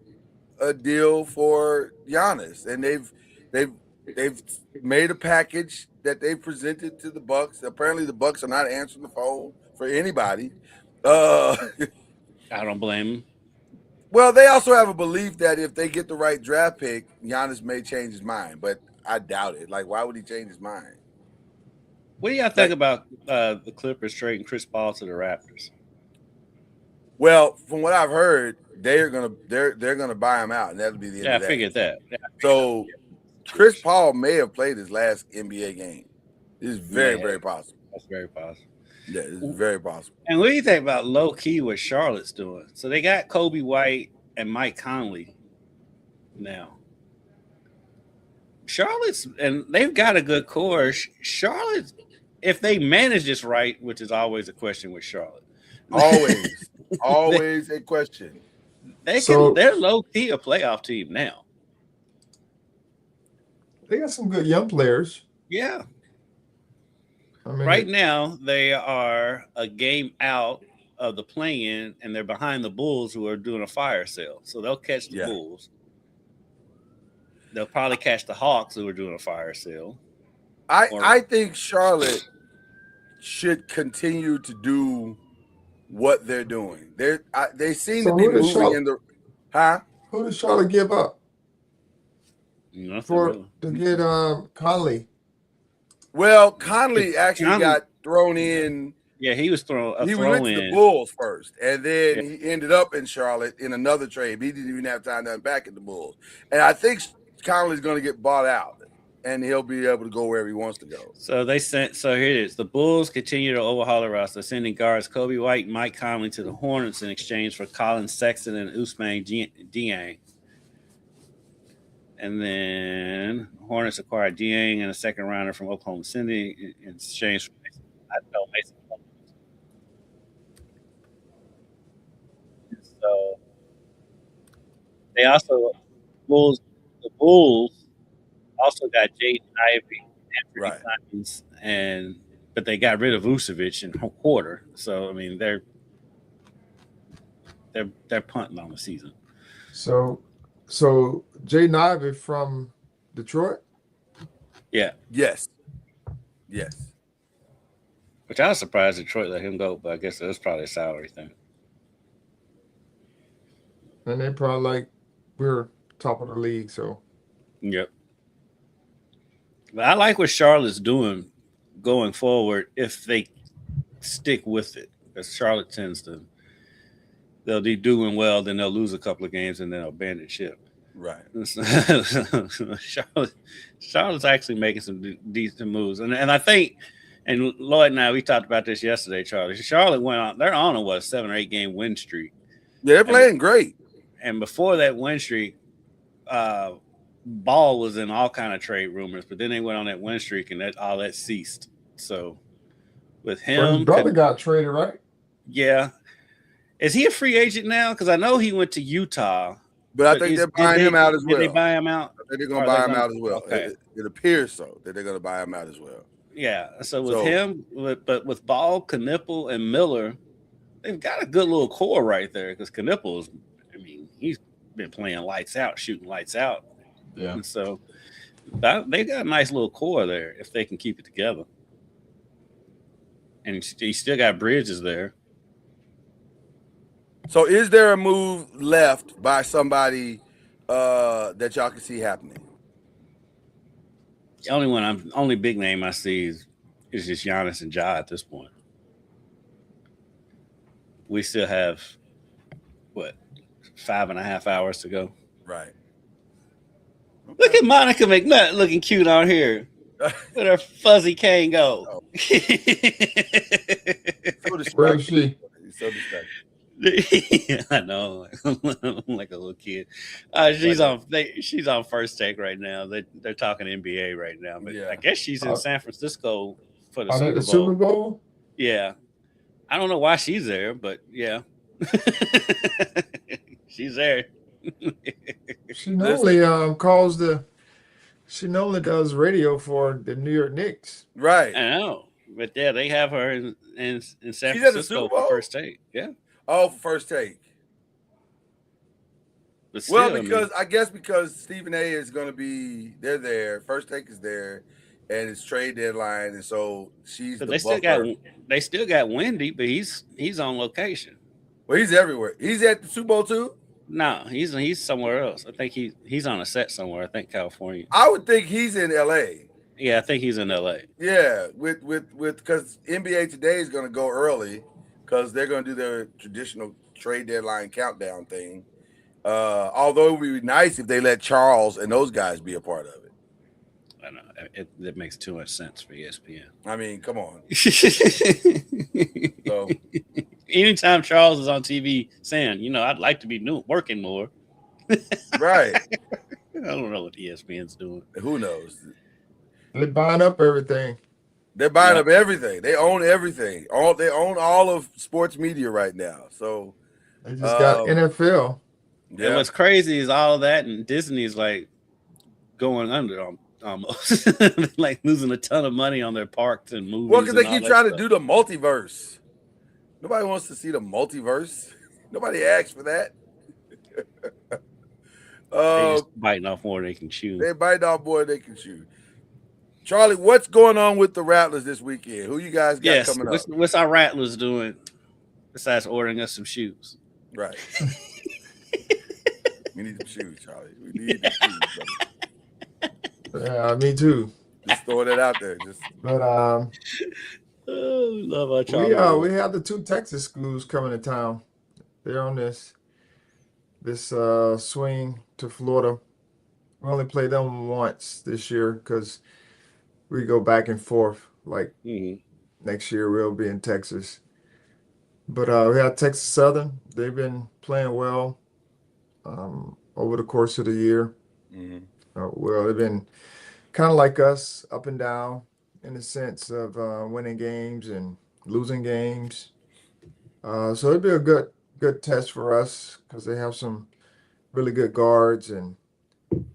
Speaker 1: a deal for Giannis, and they've they've made a package that they presented to the Bucks. Apparently, the Bucks are not answering the phone for anybody.
Speaker 2: I don't blame them.
Speaker 1: Well, they also have a belief that if they get the right draft pick, Giannis may change his mind, but I doubt it. Like, why would he change his mind?
Speaker 2: What do y'all think about the Clippers trading Chris Paul to the Raptors?
Speaker 1: Well, from what I've heard, they're gonna buy him out, and that'll be the end of that.
Speaker 2: I figured that.
Speaker 1: So Chris Paul may have played his last NBA game. This is very, very possible.
Speaker 2: That's very possible.
Speaker 1: Yeah, it's very possible.
Speaker 2: And what do you think about low key what Charlotte's doing? So they got Kobe White and Mike Conley now. Charlotte's, and they've got a good core. Charlotte, if they manage this right, which is always a question with Charlotte.
Speaker 1: Always a question.
Speaker 2: They're low key a playoff team now.
Speaker 3: They got some good young players.
Speaker 2: Yeah.
Speaker 3: I mean,
Speaker 2: right now, they are a game out of the play-in, and they're behind the Bulls, who are doing a fire sale. So they'll catch the Bulls. They'll probably catch the Hawks, who are doing a fire sale.
Speaker 1: I think Charlotte should continue to do what they're doing. They seem to be moving in the. Huh?
Speaker 3: Who does Charlotte give up to get Conley?
Speaker 1: Well, Conley actually got thrown in.
Speaker 2: Yeah, he was thrown.
Speaker 1: He went to the Bulls first, and then he ended up in Charlotte in another trade. He didn't even have time to back at the Bulls. And I think Conley's going to get bought out, and he'll be able to go wherever he wants to go.
Speaker 2: So they sent. So here it is. The Bulls continue to overhaul the roster, sending guards Kobe White and Mike Conley to the Hornets in exchange for Colin Sexton and Ousmane Dieng. And then Hornets acquired Dieng and a second rounder from Oklahoma City in exchange for Mason. So they also the Bulls also got Jaden Ivey, Anthony Simons, but they got rid of Vucevic in quarter. So I mean they're punting on the season.
Speaker 3: So Jaden Ivey from Detroit?
Speaker 2: Yeah.
Speaker 1: Yes.
Speaker 2: Which I was surprised Detroit let him go, but I guess it was probably a salary thing.
Speaker 3: And they probably like, we're top of the league, so.
Speaker 2: Yep. But I like what Charlotte's doing going forward if they stick with it. Because Charlotte tends to, they'll be doing well, then they'll lose a couple of games, and then they'll abandon ship.
Speaker 1: Right.
Speaker 2: Charlotte's actually making some decent moves. And I think, and Lloyd and I, we talked about this yesterday, Charlie. Charlotte went on, they're on a 7 or 8 game win streak.
Speaker 1: Yeah, they're playing great.
Speaker 2: And before that win streak, Ball was in all kind of trade rumors, but then they went on that win streak and all that ceased. So with him,
Speaker 3: his brother got traded, right?
Speaker 1: Yeah.
Speaker 2: Is he a free agent now? Because I know he went to Utah.
Speaker 1: But I think they're buying him out as well.
Speaker 2: Did they buy him out?
Speaker 1: I think they're going to buy him out as well.
Speaker 2: Okay.
Speaker 1: It appears so that they're going to buy him out as well.
Speaker 2: Yeah. So with him, but with Ball, Knipple, and Miller, they've got a good little core right there. Because Knipple's, I mean, he's been playing lights out, shooting lights out.
Speaker 3: Yeah.
Speaker 2: And so they got a nice little core there if they can keep it together. And he still got Bridges there.
Speaker 1: So is there a move left by somebody that y'all can see happening?
Speaker 2: The only big name I see is just Giannis and Ja at this point. We still have 5.5 hours to go.
Speaker 1: Right.
Speaker 2: Okay. Look at Monica McNutt looking cute on here. With her fuzzy cane go.
Speaker 1: Oh.
Speaker 3: Where is she?
Speaker 1: So distracted.
Speaker 2: I know, I'm like a little kid. She's on First Take right now. They're talking NBA right now, but I guess she's in San Francisco for the
Speaker 3: Super Bowl.
Speaker 2: Yeah, I don't know why she's there, but yeah, she's there.
Speaker 3: She normally she normally does radio for the New York Knicks.
Speaker 1: Right.
Speaker 2: I know, but yeah, they have her in San Francisco for First Take. Yeah.
Speaker 1: Oh, for First Take.
Speaker 2: But still,
Speaker 1: because Stephen A is going to be they're there. First Take is there, and it's trade deadline, and so she's the buffer.
Speaker 2: They still got Wendy, but he's on location.
Speaker 1: Well, he's everywhere. He's at the Super Bowl too.
Speaker 2: No, he's somewhere else. I think he's on a set somewhere. I think California.
Speaker 1: I would think he's in L.A.
Speaker 2: Yeah, I think he's in L.A.
Speaker 1: Yeah, with because NBA Today is going to go early because they're going to do their traditional trade deadline countdown thing. Although it would be nice if they let Charles and those guys be a part of it.
Speaker 2: I know it makes too much sense for ESPN.
Speaker 1: I mean, come on. So,
Speaker 2: anytime Charles is on TV saying, I'd like to be working more.
Speaker 1: Right.
Speaker 2: I don't know what ESPN's doing.
Speaker 1: Who knows?
Speaker 3: They're buying up everything.
Speaker 1: They're buying up everything. They own everything. They own all of sports media right now. So
Speaker 3: they just got NFL.
Speaker 2: Yeah. And what's crazy is all of that, and Disney's like going under almost, like losing a ton of money on their parks and movies.
Speaker 1: Well, because they keep trying to do the multiverse. Nobody wants to see the multiverse. Nobody asked for that.
Speaker 2: They just biting off more than they can chew.
Speaker 1: They biting off more than they can chew. Charlie, what's going on with the Rattlers this weekend? Who you guys got coming up?
Speaker 2: What's our Rattlers doing besides ordering us some shoes?
Speaker 1: Right. We need some shoes, Charlie. We need the shoes, brother.
Speaker 3: Yeah, me too.
Speaker 1: Just throwing it out there.
Speaker 3: But
Speaker 2: we love our Charlie.
Speaker 3: We have the 2 Texas schools coming to town. They're on this swing to Florida. We only played them once this year because we go back and forth. Like next year we'll be in Texas. But we have Texas Southern. They've been playing well over the course of the year.
Speaker 1: Mm-hmm.
Speaker 3: Well, they've been kind of like us, up and down in the sense of winning games and losing games. So it'd be a good test for us because they have some really good guards and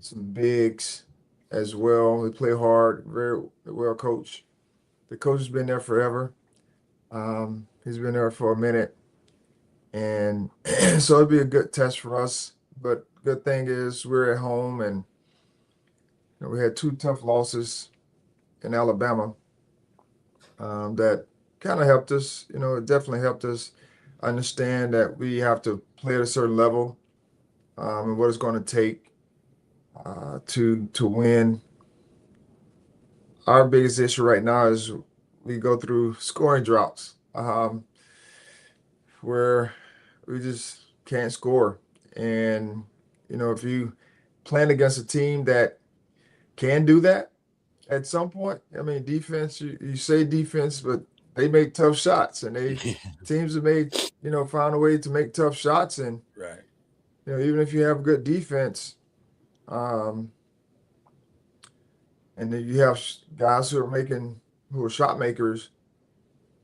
Speaker 3: some bigs as well. They play hard, very well coached. The coach has been there forever. He's been there for a minute. And so it'd be a good test for us. But good thing is we're at home, and we had 2 tough losses in Alabama that kind of helped us. It definitely helped us understand that we have to play at a certain level and what it's going to take to win. Our biggest issue right now is we go through scoring droughts where we just can't score. And, if you playing against a team that can do that at some point, I mean, defense, you say defense, but they make tough shots, and teams have made, found a way to make tough shots. And,
Speaker 1: right.
Speaker 3: Even if you have good defense, and then you have guys who are shot makers,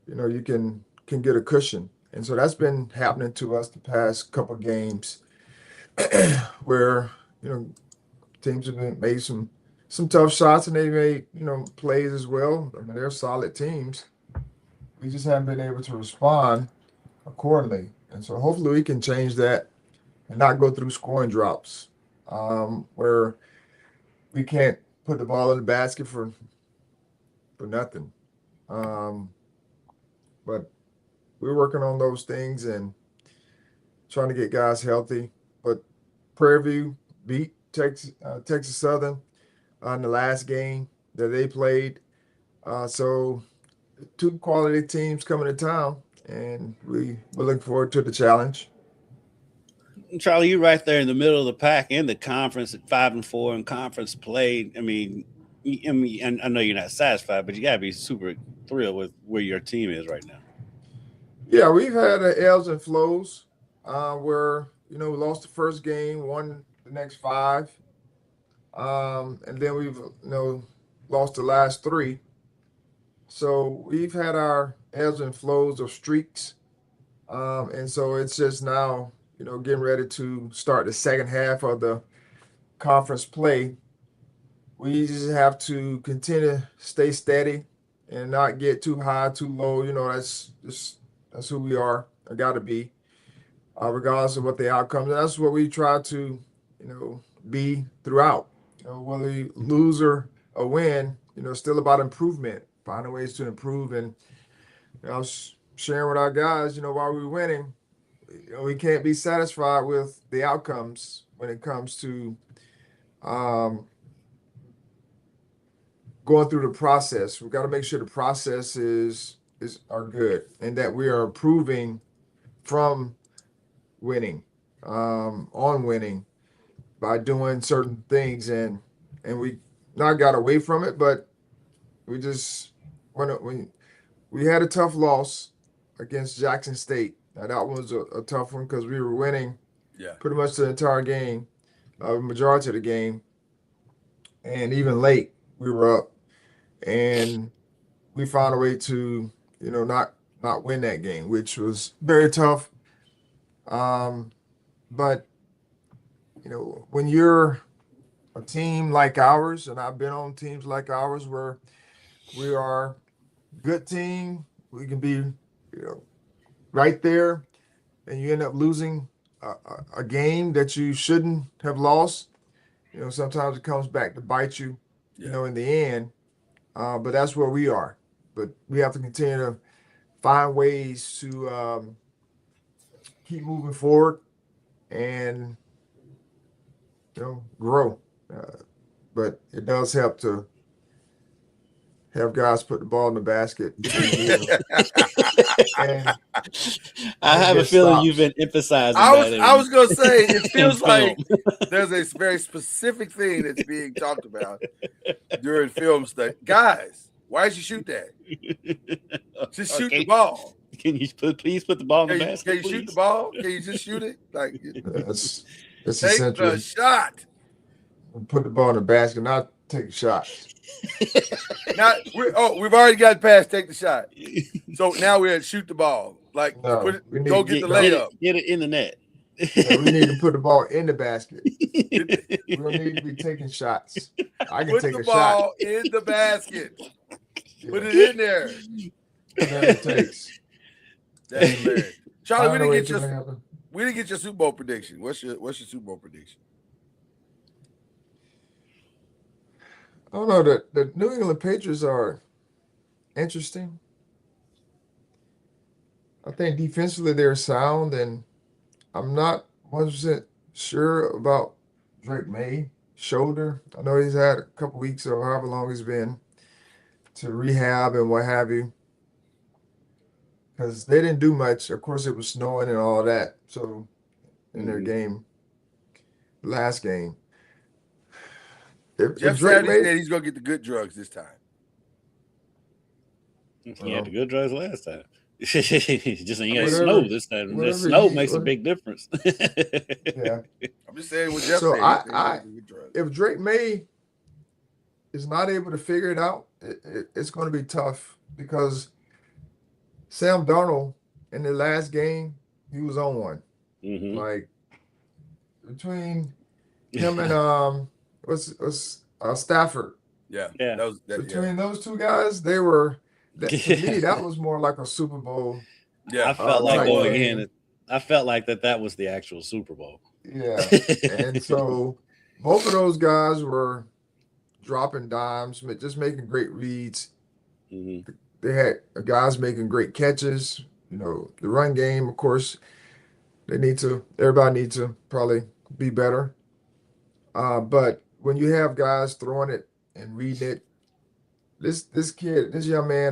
Speaker 3: you can get a cushion. And so that's been happening to us the past couple of games where, teams have made some tough shots, and they made, plays as well. I mean, they're solid teams. We just haven't been able to respond accordingly. And so hopefully we can change that and not go through scoring drops where we can't put the ball in the basket for nothing. But we're working on those things and trying to get guys healthy. But Prairie View beat Texas Southern in the last game that they played. So 2 quality teams coming to town, and we're looking forward to the challenge.
Speaker 2: Charlie, you're right there in the middle of the pack in the conference at 5-4 in conference play. I mean, I know you're not satisfied, but you got to be super thrilled with where your team is right now.
Speaker 3: Yeah, we've had ebbs and flows where, we lost the first game, won the next 5. And then we've, lost the last 3. So we've had our ebbs and flows of streaks. And so it's just now, getting ready to start the second half of the conference play. We just have to continue to stay steady and not get too high, too low. That's who we are. I got to be, regardless of what the outcome is. That's what we try to be throughout. Whether you lose or a win, it's still about improvement, finding ways to improve. And I was sharing with our guys, while we were winning, we can't be satisfied with the outcomes when it comes to going through the process. We've got to make sure the processes are good and that we are improving from winning, on winning by doing certain things, and we not got away from it, but we just when we had a tough loss against Jackson State. Now that was a tough one because we were winning pretty much the entire game, majority of the game, and even late we were up, and we found a way to not win that game, which was very tough. But when you're a team like ours, and I've been on teams like ours where we are a good team, we can be right there, and you end up losing a game that you shouldn't have lost. Sometimes it comes back to bite you, in the end. But that's where we are. But we have to continue to find ways to keep moving forward and grow. But it does help to have guys put the ball in the basket. And
Speaker 2: I have a feeling you've been emphasizing that.
Speaker 1: I was going to say, it feels like there's a very specific thing that's being talked about during film study. Guys, why did you shoot that? Just shoot the ball.
Speaker 2: Can you please put the ball in the basket?
Speaker 1: Can you shoot the ball? Can you just shoot it? Like
Speaker 3: that's
Speaker 1: take
Speaker 3: essential.
Speaker 1: the shot.
Speaker 3: Put the ball in the basket, not take a shot.
Speaker 1: We've already got past take the shot. So now we're at shoot the ball. Like
Speaker 3: No,
Speaker 1: go get the layup.
Speaker 2: Get it in the net.
Speaker 3: We need to put the ball in the basket. We don't need to be taking shots. I can take a shot.
Speaker 1: Put the ball in the basket. Put it in there.
Speaker 3: Whatever it takes.
Speaker 1: That's hilarious. Charlie, we didn't get your Super Bowl prediction. What's your Super Bowl prediction?
Speaker 3: I don't know. The New England Patriots are interesting. I think defensively they're sound, and I'm not 100% sure about Drake May shoulder. I know he's had a couple weeks or however long he's been to rehab and what have you, because they didn't do much. Of course, it was snowing and all that. So in their game, last game.
Speaker 1: Jeff Saturday said he's going to get the good drugs this time.
Speaker 2: He had the good drugs last time. Just ain't got snow this time. The snow makes a big difference.
Speaker 3: Yeah.
Speaker 1: I'm just saying what Jeff
Speaker 3: said. If Drake May is not able to figure it out, it's going to be tough, because Sam Darnold in the last game, he was on one.
Speaker 2: Mm-hmm.
Speaker 3: Like between him and Stafford.
Speaker 1: Yeah.
Speaker 3: Between those two guys, they were. To me, that was more like a Super Bowl.
Speaker 2: Yeah, I felt like going in. I felt like that was the actual Super Bowl.
Speaker 3: Yeah, and so both of those guys were dropping dimes, just making great reads.
Speaker 2: Mm-hmm.
Speaker 3: They had guys making great catches. The run game, of course, everybody needs to probably be better. But when you have guys throwing it and reading it, this young man,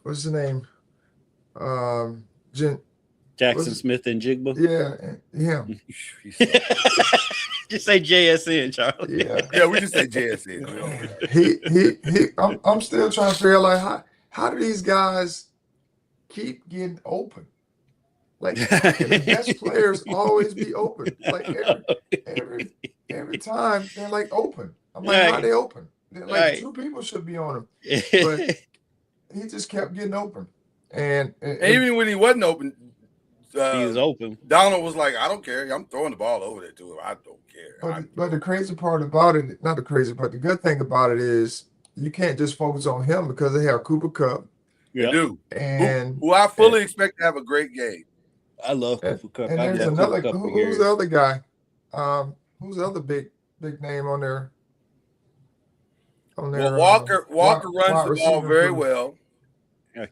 Speaker 3: what's his name?
Speaker 2: Jackson Smith and Jigba.
Speaker 3: Yeah.
Speaker 2: Just say JSN, Charlie.
Speaker 1: Yeah, we just say JSN.
Speaker 3: I'm still trying to figure out, like, how do these guys keep getting open? Like, the best players always be open. Like every time they're like open. I'm like, how are they open? Like two people should be on him, but he just kept getting open. And
Speaker 1: even when he wasn't open,
Speaker 2: he was open.
Speaker 1: Donald was like, I don't care. I'm throwing the ball over there to him. I don't care.
Speaker 3: But the crazy part about it, not the crazy part, the good thing about it is you can't just focus on him, because they have Cooper Kupp.
Speaker 1: They do.
Speaker 3: And
Speaker 1: who I fully expect to have a great game.
Speaker 2: I love Cooper Kupp.
Speaker 3: And there's another. Who's the other guy? Who's the other big name on there?
Speaker 1: Well, Walker runs
Speaker 3: wide
Speaker 1: the ball
Speaker 3: receiver
Speaker 1: very
Speaker 3: crew.
Speaker 1: well.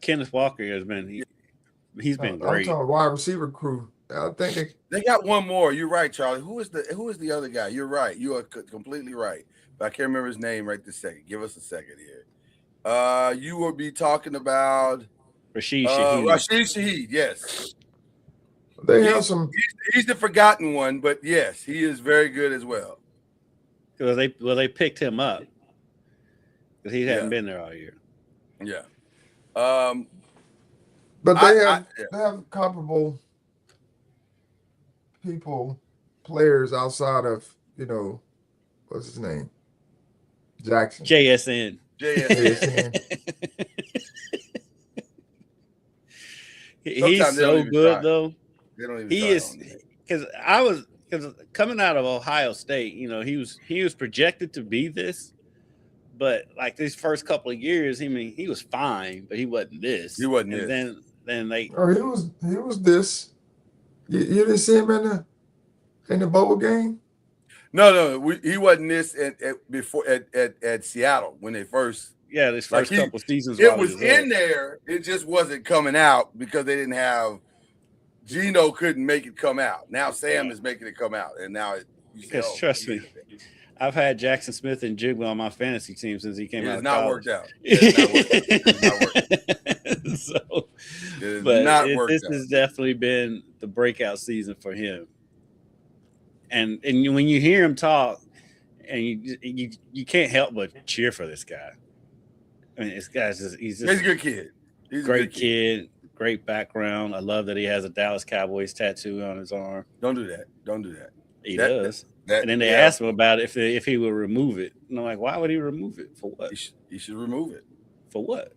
Speaker 2: Kenneth Walker has been he's been
Speaker 3: I'm
Speaker 2: great.
Speaker 3: talking wide receiver crew. I think
Speaker 1: They got one more. You're right, Charlie. Who is the other guy? You're right. You are completely right. But I can't remember his name right this second. Give us a second here. You will be talking about
Speaker 2: Rashid Shaheed.
Speaker 1: Rashid Shaheed. Yes,
Speaker 3: they have some.
Speaker 1: He's the forgotten one, but yes, he is very good as well.
Speaker 2: Because they picked him up because he hadn't been there all year.
Speaker 1: Yeah.
Speaker 3: But they have comparable players outside of, what's his name? Jackson.
Speaker 2: JSN. He's so good though. He is because coming out of Ohio State, he was projected to be this, but like these first couple of years, he was fine, but he wasn't this.
Speaker 1: He wasn't
Speaker 2: and
Speaker 1: this.
Speaker 2: Then they.
Speaker 3: Oh, he was this. You didn't see him in the bowl game?
Speaker 1: No, he wasn't this at Seattle when they first.
Speaker 2: Yeah, this first couple seasons.
Speaker 1: It was in there. It just wasn't coming out because they didn't have. Geno couldn't make it come out. Now Sam is making it come out, and now
Speaker 2: because trust me, I've had Jackson Smith and Jigba on my fantasy team since he came out.
Speaker 1: It's not worked out. It's not worked out.
Speaker 2: This has definitely been the breakout season for him. And when you hear him talk, and you can't help but cheer for this guy. I mean, this guy's he's
Speaker 1: a good kid. He's a great
Speaker 2: kid. Great background. I love that he has a Dallas Cowboys tattoo on his arm.
Speaker 1: Don't do that.
Speaker 2: He does. And then they asked him about it if he would remove it. And I'm like, why would he remove it? For what?
Speaker 1: He should remove it.
Speaker 2: For what?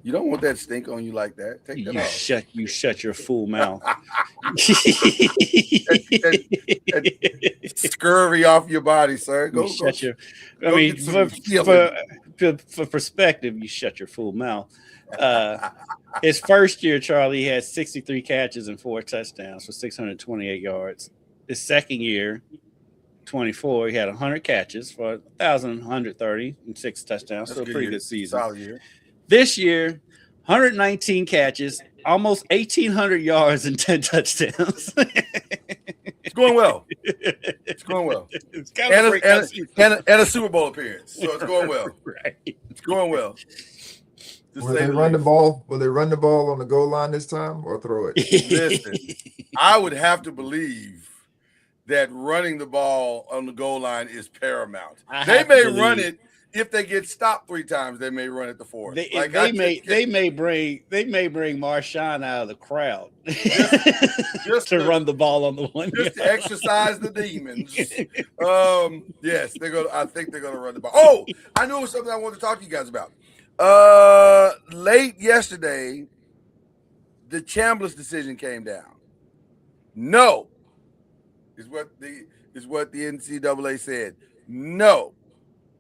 Speaker 1: You don't want that stink on you like that. Take that off.
Speaker 2: You shut your fool mouth.
Speaker 1: Scurvy off your body, sir.
Speaker 2: For perspective, you shut your fool mouth. His first year, Charlie, had 63 catches and 4 touchdowns for 628 yards. His second year, 24, he had 100 catches for 1,130 and 6 touchdowns.
Speaker 1: That's
Speaker 2: so a pretty good season.
Speaker 1: Solid year.
Speaker 2: This year, 119 catches, almost 1,800 yards and 10 touchdowns.
Speaker 1: It's going well. It's kind of and a Super Bowl appearance. So it's going well.
Speaker 2: Right.
Speaker 1: It's going well.
Speaker 3: Will they run the ball? Will they run the ball on the goal line this time or throw it?
Speaker 1: Listen, I would have to believe that running the ball on the goal line is paramount. They may run it if they get stopped 3 times. They may run it the 4th.
Speaker 2: They may bring Marshawn out of the crowd
Speaker 1: just
Speaker 2: to run the ball on the 1
Speaker 1: just to exercise the demons. Yes, I think they're gonna run the ball. Oh, I knew it was something I wanted to talk to you guys about. Late yesterday, the Chambliss decision came down. No, is what the NCAA said. No,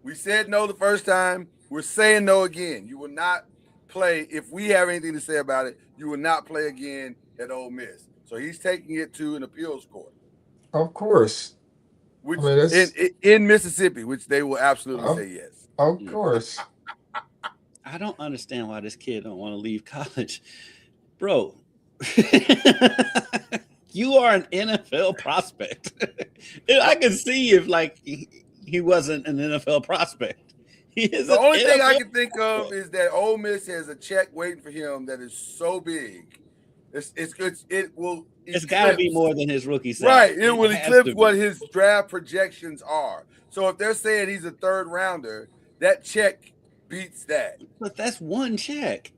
Speaker 1: we said no the first time. We're saying no again. You will not play if we have anything to say about it. You will not play again at Ole Miss. So he's taking it to an appeals court.
Speaker 3: Of course,
Speaker 1: which in Mississippi, which they will absolutely say yes.
Speaker 3: Of course.
Speaker 2: I don't understand why this kid don't want to leave college. Bro, you are an NFL prospect. I can see if he wasn't an NFL prospect.
Speaker 1: The only thing I can think of is that Ole Miss has a check waiting for him that is so big. It's
Speaker 2: got to be more than his rookie salary.
Speaker 1: Right. It will eclipse what his draft projections are. So if they're saying he's a 3rd rounder, that check beats that.
Speaker 2: But that's one check.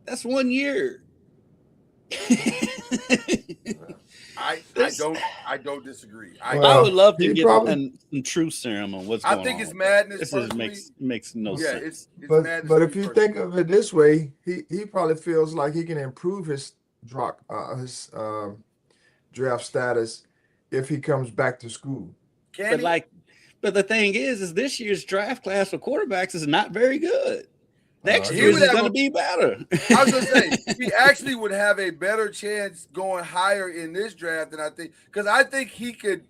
Speaker 2: That's 1 year.
Speaker 1: I don't disagree. I
Speaker 2: would love to get some truth serum on what's going on.
Speaker 1: I think it's madness.
Speaker 2: This makes no sense.
Speaker 1: It's
Speaker 3: madness. But if you think of it this way, he probably feels like he can improve his draft status if he comes back to school.
Speaker 2: But the thing is this year's draft class for quarterbacks is not very good. Next year is going to be better.
Speaker 1: I was going to say, he actually would have a better chance going higher in this draft than I think. Because I think he could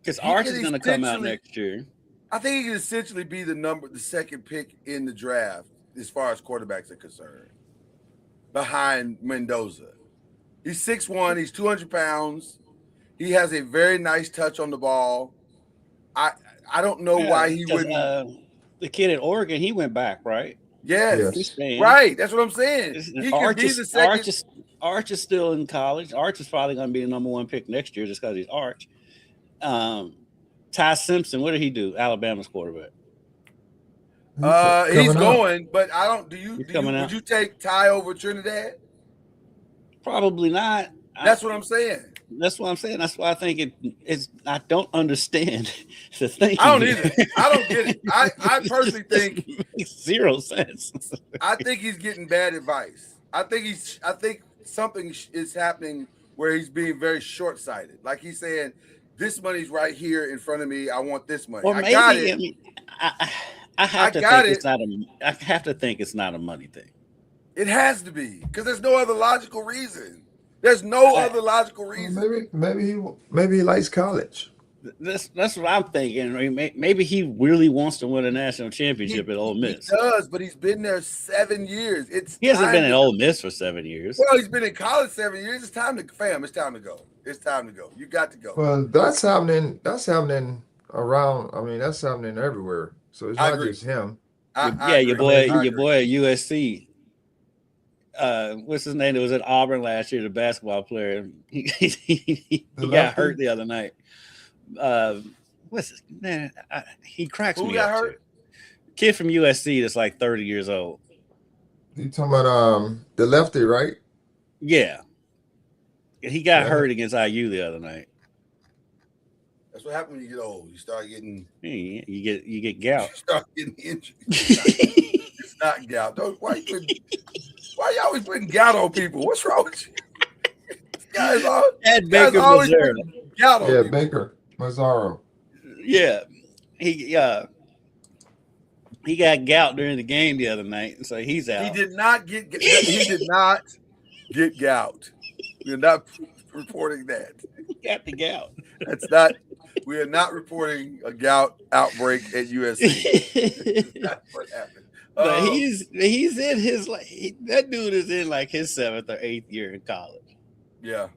Speaker 2: Because Arch is going to come out next year.
Speaker 1: I think he can essentially be the second pick in the draft as far as quarterbacks are concerned, behind Mendoza. He's 6'1", he's 200 pounds. He has a very nice touch on the ball. I don't know why he wouldn't.
Speaker 2: The kid at Oregon, he went back, right?
Speaker 1: Yes. Right. That's what I'm saying. He could be the second.
Speaker 2: Arch is still in college. Arch is probably going to be the number 1 pick next year just because he's Arch. Ty Simpson, what did he do? Alabama's quarterback.
Speaker 1: He's going, but I don't. Would you take Ty over Trinidad?
Speaker 2: Probably not.
Speaker 1: That's what I'm saying.
Speaker 2: That's what I'm saying. That's why I think it's. I don't understand the thinking.
Speaker 1: I don't either. I don't get it. I personally think
Speaker 2: it makes zero sense.
Speaker 1: I think he's getting bad advice. I think something is happening where he's being very short-sighted. Like he's saying, "This money's right here in front of me. I want this money."
Speaker 2: Or maybe,
Speaker 1: got it.
Speaker 2: I mean, I have to think it's not a money thing.
Speaker 1: It has to be, because there's no other logical reason. There's no other logical reason.
Speaker 3: Maybe he likes college.
Speaker 2: That's what I'm thinking. I mean, maybe he really wants to win a national championship at Ole Miss.
Speaker 1: He does, but he's been there 7 years.
Speaker 2: He hasn't been at Ole Miss for 7 years.
Speaker 1: Well, he's been in college 7 years. It's time to It's time to go. It's time to go. You got to go.
Speaker 3: Well, that's happening around. I mean, that's happening everywhere. So it's not just him.
Speaker 2: Your boy at USC. What's his name? That was at Auburn last year, the basketball player. He got hurt the other night. What's his name? He cracks me up. Hurt? Kid from USC that's like 30 years old.
Speaker 3: You talking about the lefty, right?
Speaker 2: Yeah. He got hurt against IU the other night.
Speaker 1: That's what happens when you get old. You start getting
Speaker 2: you get gout.
Speaker 1: You start getting injured. It's not gout. Why you always putting gout on people? What's wrong with you? Guys always putting gout on people.
Speaker 3: Baker Mazzaro.
Speaker 2: Yeah. He got gout during the game the other night, and so he's out.
Speaker 1: He did not get gout. We're not reporting that.
Speaker 2: He got the gout.
Speaker 1: We are not reporting a gout outbreak at USC. That's what happened.
Speaker 2: But he's in that dude is in like his 7th or 8th year in college.
Speaker 1: Yeah.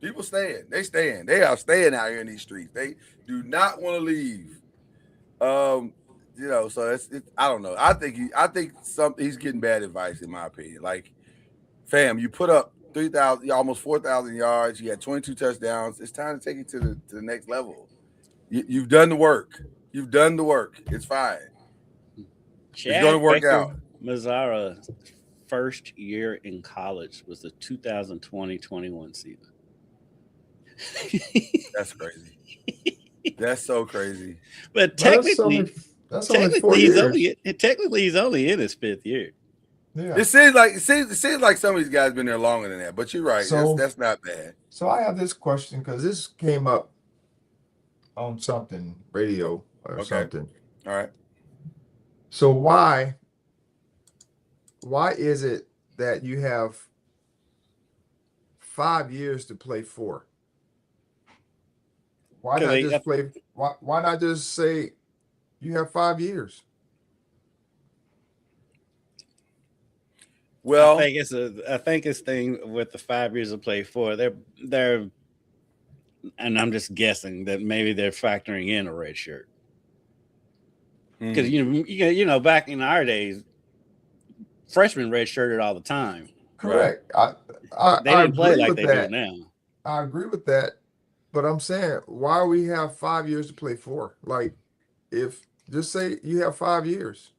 Speaker 1: People staying. They staying. They are staying out here in these streets. They do not want to leave. So it's I don't know. I think he's getting bad advice, in my opinion. Like, fam, you put up 3,000, almost 4,000 yards. You had 22 touchdowns. It's time to take it to the next level. You've done the work. You've done the work. It's fine. It's going to work out.
Speaker 2: Mazzara's first year in college was the 2020-21 season.
Speaker 1: That's crazy. That's so crazy.
Speaker 2: But technically,
Speaker 3: that's only 4 years.
Speaker 2: Technically, he's only in his 5th year.
Speaker 3: Yeah.
Speaker 1: It seems like some of these guys been there longer than that. But you're right. So, that's not bad.
Speaker 3: So I have this question because this came up on something radio or something.
Speaker 1: All right.
Speaker 3: So why is it that you have 5 years to play for? Why not just play? Why not just say you have 5 years?
Speaker 1: Well,
Speaker 2: I think it's thing with the 5 years to play for. They're, and I'm just guessing that maybe they're factoring in a red shirt. Because back in our days, freshmen redshirted all the time.
Speaker 3: Correct.
Speaker 2: They didn't play like they do now.
Speaker 3: I agree with that, but I'm saying why we have 5 years to play for? Like, if just say you have 5 years.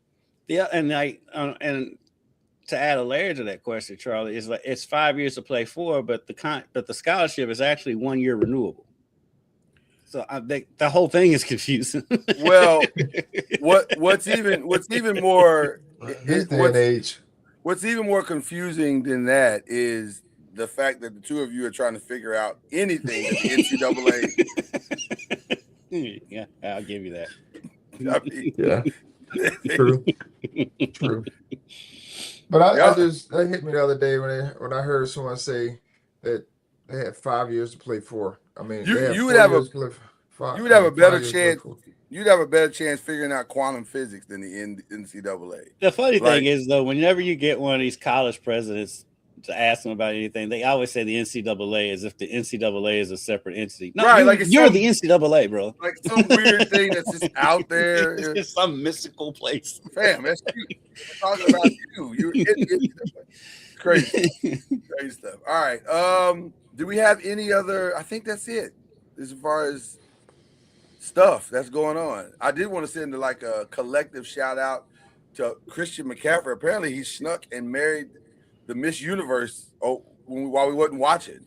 Speaker 2: Yeah, and and to add a layer to that question, Charlie, is like it's 5 years to play for, but the scholarship is actually 1 year renewable. So I think the whole thing is confusing.
Speaker 1: Well, what's even more
Speaker 3: this day and age.
Speaker 1: What's even more confusing than that is the fact that the two of you are trying to figure out anything that the
Speaker 2: NCAA. Yeah, I'll give you that.
Speaker 1: I mean,
Speaker 3: yeah, true. But that hit me the other day when I heard someone say that they had 5 years to play for. I mean,
Speaker 1: you would have You would have a better chance. You'd have a better chance figuring out quantum physics than the NCAA.
Speaker 2: The funny thing is, though, whenever you get one of these college presidents to ask them about anything, they always say the NCAA as if the NCAA is a separate entity. No,
Speaker 1: right,
Speaker 2: you're the NCAA, bro.
Speaker 1: Like some weird thing that's just out there.
Speaker 2: It's just some mystical place.
Speaker 1: Fam, that's you. We're talking about you. You're in the NCAA. Crazy. Crazy stuff. All right. Do we have any other? I think that's it as far as stuff that's going on. I did want to send like a collective shout out to Christian McCaffrey. Apparently, he snuck and married the Miss Universe while we wasn't watching.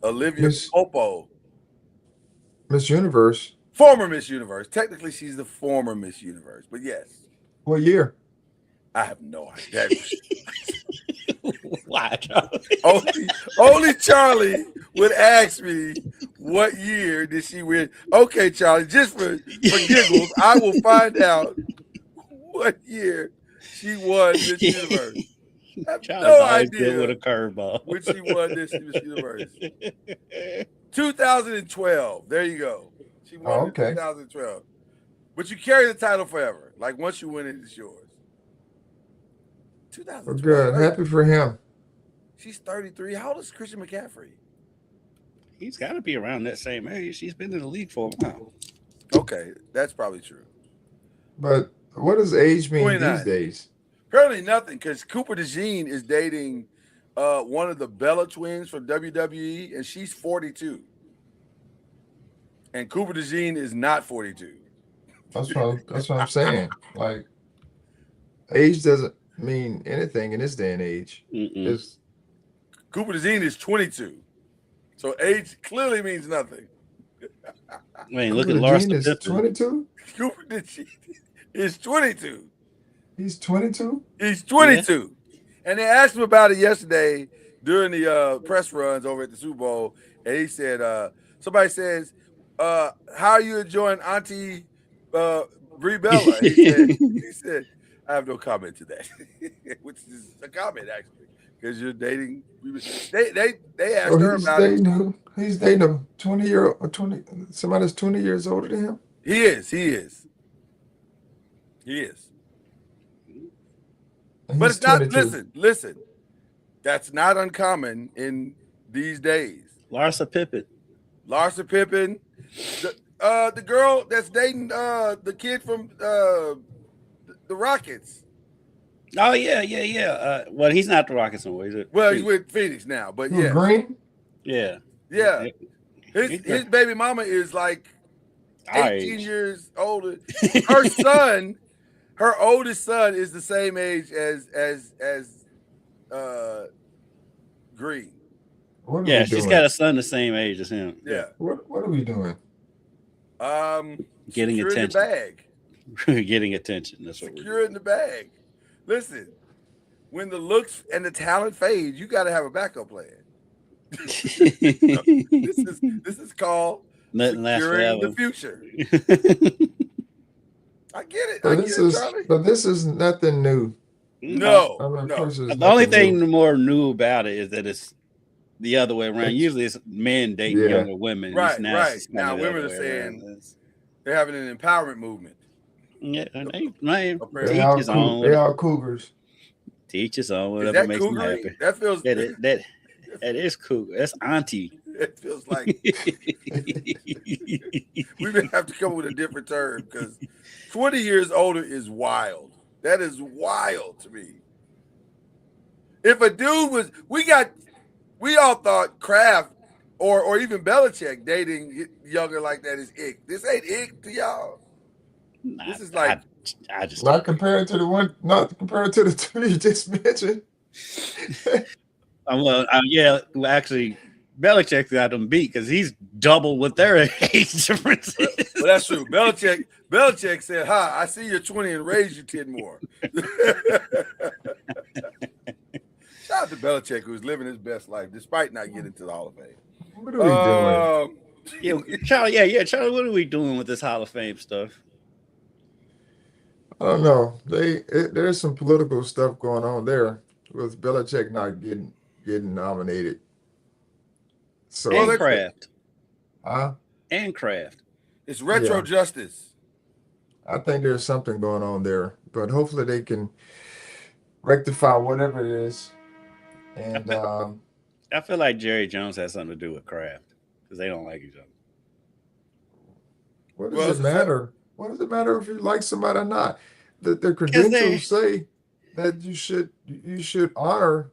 Speaker 1: Olivia Popo.
Speaker 3: Miss Universe.
Speaker 1: Former Miss Universe. Technically, she's the former Miss Universe, but yes.
Speaker 3: What year?
Speaker 1: I have no idea.
Speaker 2: Why, Charlie?
Speaker 1: Only Charlie would ask me what year did she win. Okay, Charlie, just for giggles, I will find out what year she won Miss Universe. I have no idea
Speaker 2: with a curveball
Speaker 1: when she won this Miss Universe. 2012. There you go. She won in 2012. But you carry the title forever. Like once you win it, it's yours. 2012.
Speaker 3: Good. Happy for him.
Speaker 1: She's 33. How old is Christian McCaffrey?
Speaker 2: He's got to be around that same age. She's been in the league for a while.
Speaker 1: Okay, that's probably true.
Speaker 3: But what does age mean
Speaker 1: 29.
Speaker 3: these days?
Speaker 1: Apparently nothing, because Cooper DeJean is dating one of the Bella twins from WWE, and she's 42. And Cooper DeJean is not 42.
Speaker 3: That's what I'm saying. Like, age doesn't mean anything in this day and age.
Speaker 1: Cooper DeJean is 22. So age clearly means nothing.
Speaker 2: Man, look at Larson.
Speaker 3: Is 22?
Speaker 1: Cooper DeJean is 22.
Speaker 3: He's 22?
Speaker 1: He's 22. Yeah. And they asked him about it yesterday during the press runs over at the Super Bowl. And he said, somebody says, how are you enjoying Auntie Brie Bella? He said, I have no comment to that, which is a comment, actually, because you're dating. They asked her about it.
Speaker 3: He's dating a 20-year-old, somebody that's 20 years older than him?
Speaker 1: He is. But it's 22. Not, listen, that's not uncommon in these days.
Speaker 2: Larsa Pippen,
Speaker 1: the girl that's dating the kid from the Rockets.
Speaker 2: Oh yeah. Well, he's not the Rockets anymore, is it?
Speaker 1: Well, he's with Phoenix now, but yeah.
Speaker 3: Green?
Speaker 2: Yeah.
Speaker 1: His baby mama is like 18 years older. Her oldest son is the same age as Green.
Speaker 2: Yeah, she's got a son the same age as him.
Speaker 1: Yeah.
Speaker 3: What are we doing?
Speaker 2: Getting attention.
Speaker 1: The bag.
Speaker 2: Getting attention. That's what
Speaker 1: securing the bag. Listen, when the looks and the talent fade, you got to have a backup plan. This is called securing the future. I get it.
Speaker 3: But this is nothing new.
Speaker 1: No.
Speaker 2: The only thing more new about it is that it's the other way around. Usually it's men dating younger women.
Speaker 1: Right. Now women are saying they're having an empowerment movement.
Speaker 2: Yeah,
Speaker 3: they are cougars.
Speaker 2: Teach us on whatever makes them happy.
Speaker 1: That feels
Speaker 2: that is cougar. That's auntie.
Speaker 1: It feels like we're gonna have to come up with a different term because 20 years older is wild. That is wild to me. If a dude was, we all thought Kraft or even Belichick dating younger like that is ick. This ain't ick to y'all. This is like
Speaker 2: I just
Speaker 3: not compared to the two you just mentioned.
Speaker 2: Actually, Belichick got them beat because he's double with their age difference.
Speaker 1: Well, that's true. Belichick said, "Hi, I see you're 20 and raised you 10 more." Shout out to Belichick, who's living his best life despite not getting to the Hall of Fame.
Speaker 3: What are we
Speaker 2: doing? Charlie, Charlie, what are we doing with this Hall of Fame stuff?
Speaker 3: I don't know. There's some political stuff going on there with Belichick not getting nominated. So
Speaker 2: and Kraft. and Kraft.
Speaker 1: It's retro justice.
Speaker 3: I think there's something going on there, but hopefully they can rectify whatever it is. And
Speaker 2: I feel like Jerry Jones has something to do with Kraft because they don't like each other.
Speaker 3: what does it matter? What does it matter if you like somebody or not? The credentials say that you should honor.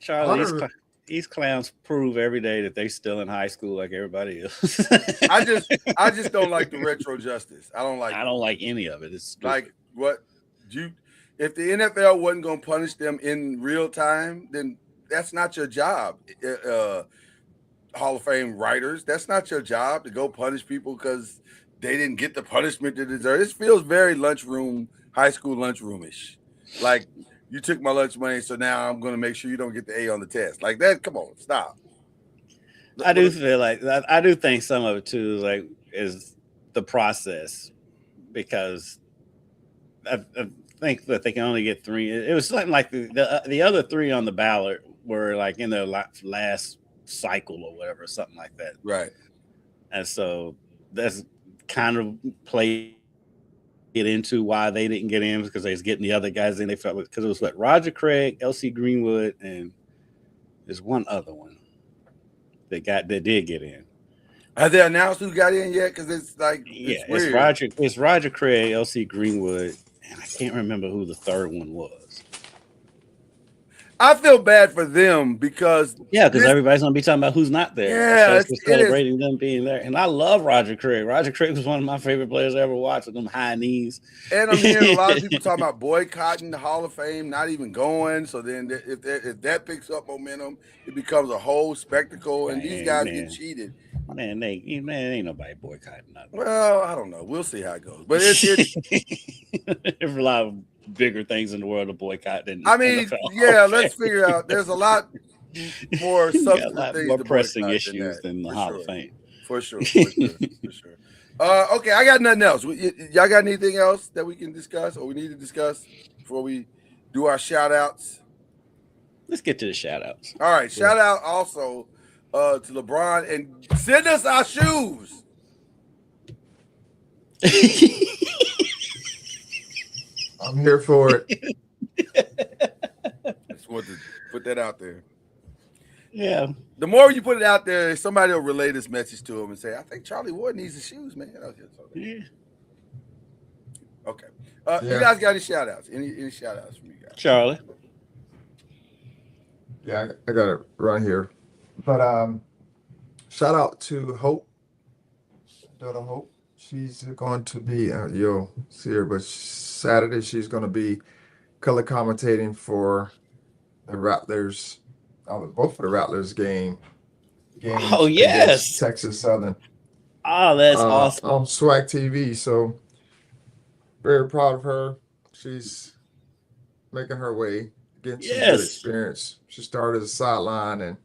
Speaker 2: Charlie, these clowns prove every day that they still in high school like everybody else.
Speaker 1: I just don't like the retro justice. I don't like
Speaker 2: any of it. It's stupid.
Speaker 1: like what if the NFL wasn't going to punish them in real time, then that's not your job. Hall of Fame writers, that's not your job to go punish people because they didn't get the punishment they deserve. This feels very high school lunchroom-ish. Like, you took my lunch money, so now I'm going to make sure you don't get the A on the test. Like that, come on, stop.
Speaker 2: I do feel like I do think some of it too is the process, because I think that they can only get 3. It was something like the other 3 on the ballot were like in their last cycle or whatever, something like that.
Speaker 1: Right.
Speaker 2: And so that's kind of played it into why they didn't get in, because they was getting the other guys in. They felt because it was like Roger Craig, L.C. Greenwood, and there's one other one that did get in.
Speaker 1: Have they announced who got in yet? Because it's like
Speaker 2: it's Roger Craig, L.C. Greenwood, and I can't remember who the third one was.
Speaker 1: I feel bad for them because
Speaker 2: everybody's gonna be talking about who's not there.
Speaker 1: Yeah,
Speaker 2: so it's celebrating them being there. And I love Roger Craig. Roger Craig was one of my favorite players I ever watched with them high knees.
Speaker 1: And I'm hearing a lot of people talking about boycotting the Hall of Fame, not even going. So then, if that picks up momentum, it becomes a whole spectacle, and these guys get cheated.
Speaker 2: Man, ain't nobody boycotting nothing.
Speaker 1: Well, I don't know. We'll see how it goes. But it's
Speaker 2: there's a lot of bigger things in the world to boycott than
Speaker 1: NFL. Let's figure out. There's a lot more substantive things,
Speaker 2: more pressing issues than the Hall of Fame.
Speaker 1: For sure. Okay, I got nothing else. Y'all got anything else that we can discuss or we need to discuss before we do our shout outs?
Speaker 2: Let's get to the shout outs.
Speaker 1: All right, shout out also to LeBron, and send us our shoes.
Speaker 3: I'm here for it.
Speaker 1: Just wanted to put that out there.
Speaker 2: Yeah.
Speaker 1: The more you put it out there, somebody will relay this message to him and say, I think Charlie Ward needs the shoes, man.
Speaker 2: Yeah.
Speaker 1: Okay. You guys got any shout outs? Any shout outs from you guys?
Speaker 2: Charlie.
Speaker 3: Yeah, I got it right here. But shout out to Hope. Daughter Hope. She's going to be, you'll see her, but Saturday she's going to be color commentating for the Rattlers, both for the Rattlers games.
Speaker 2: Oh, yes.
Speaker 3: Texas Southern.
Speaker 2: Oh, that's awesome.
Speaker 3: On Swag TV. So very proud of her. She's making her way, getting some good experience. She started as a sideline, and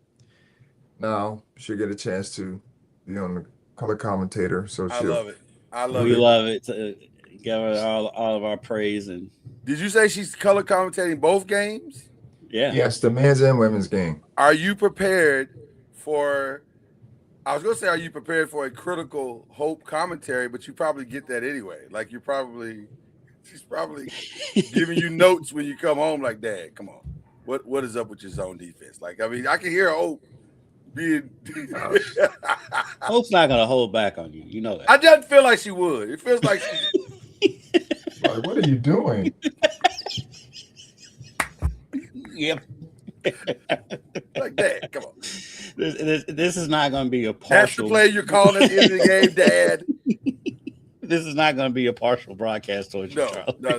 Speaker 3: now she'll get a chance to be on the color commentator. So
Speaker 1: I love it.
Speaker 2: We love it. To give her all of our praise. And
Speaker 1: did you say she's color commentating both games?
Speaker 2: Yeah.
Speaker 3: Yes, the men's and women's game.
Speaker 1: Are you prepared for? I was going to say, are you prepared for a critical Hope commentary? But you probably get that anyway. Like she's probably giving you notes when you come home. Like, Dad, come on, what is up with your zone defense? Like, I mean, I can hear Hope.
Speaker 2: Hope's not gonna hold back on you. You know that.
Speaker 1: I just feel like she would. It feels like
Speaker 3: Like, what are you doing?
Speaker 2: Yep.
Speaker 1: Like that. Come on.
Speaker 2: This is not gonna be a partial.
Speaker 1: That's the play you're calling at the end of the game, Dad.
Speaker 2: This is not going to be a partial broadcast towards you, Charlie.
Speaker 1: No.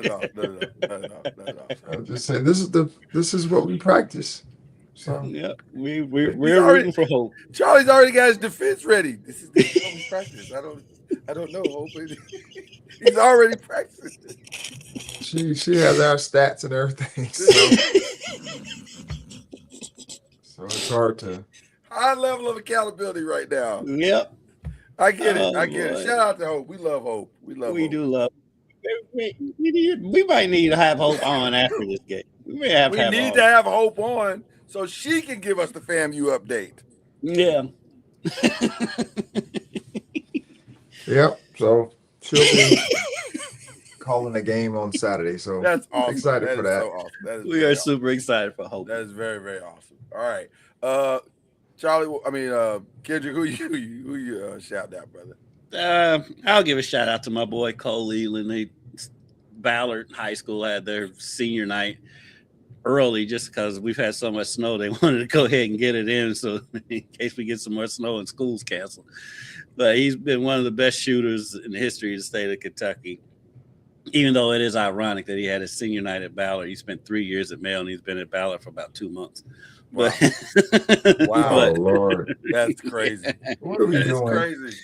Speaker 3: I'll just say this is what we practice. So
Speaker 2: yeah, we're rooting for Hope.
Speaker 1: Charlie's already got his defense ready. This is what we practice. I don't know, Hope. He's already practicing.
Speaker 3: She has our stats and everything. So it's hard to
Speaker 1: high level of accountability right now.
Speaker 2: Yep.
Speaker 1: I get it. Shout out to Hope. We love Hope. We
Speaker 2: do love. We might need to have Hope on after this game. We
Speaker 1: need to have Hope on so she can give us the FAMU update.
Speaker 2: Yeah.
Speaker 3: Yep. So she'll be calling the game on Saturday. So
Speaker 1: That's awesome.
Speaker 3: Excited for that.
Speaker 1: So awesome. That is
Speaker 2: We are super excited for Hope.
Speaker 1: That is very, very awesome. All right. Charlie, Kendrick, who you shout out, brother?
Speaker 2: I'll give a shout out to my boy Cole Leland. Ballard High School had their senior night early just because we've had so much snow. They wanted to go ahead and get it in, so in case we get some more snow and school's canceled. But he's been one of the best shooters in the history of the state of Kentucky. Even though it is ironic that he had his senior night at Ballard. He spent 3 years at Mail, and he's been at Ballard for about 2 months.
Speaker 1: Wow.
Speaker 3: Wow, Lord.
Speaker 1: That's crazy.
Speaker 3: What are we doing?
Speaker 1: Crazy.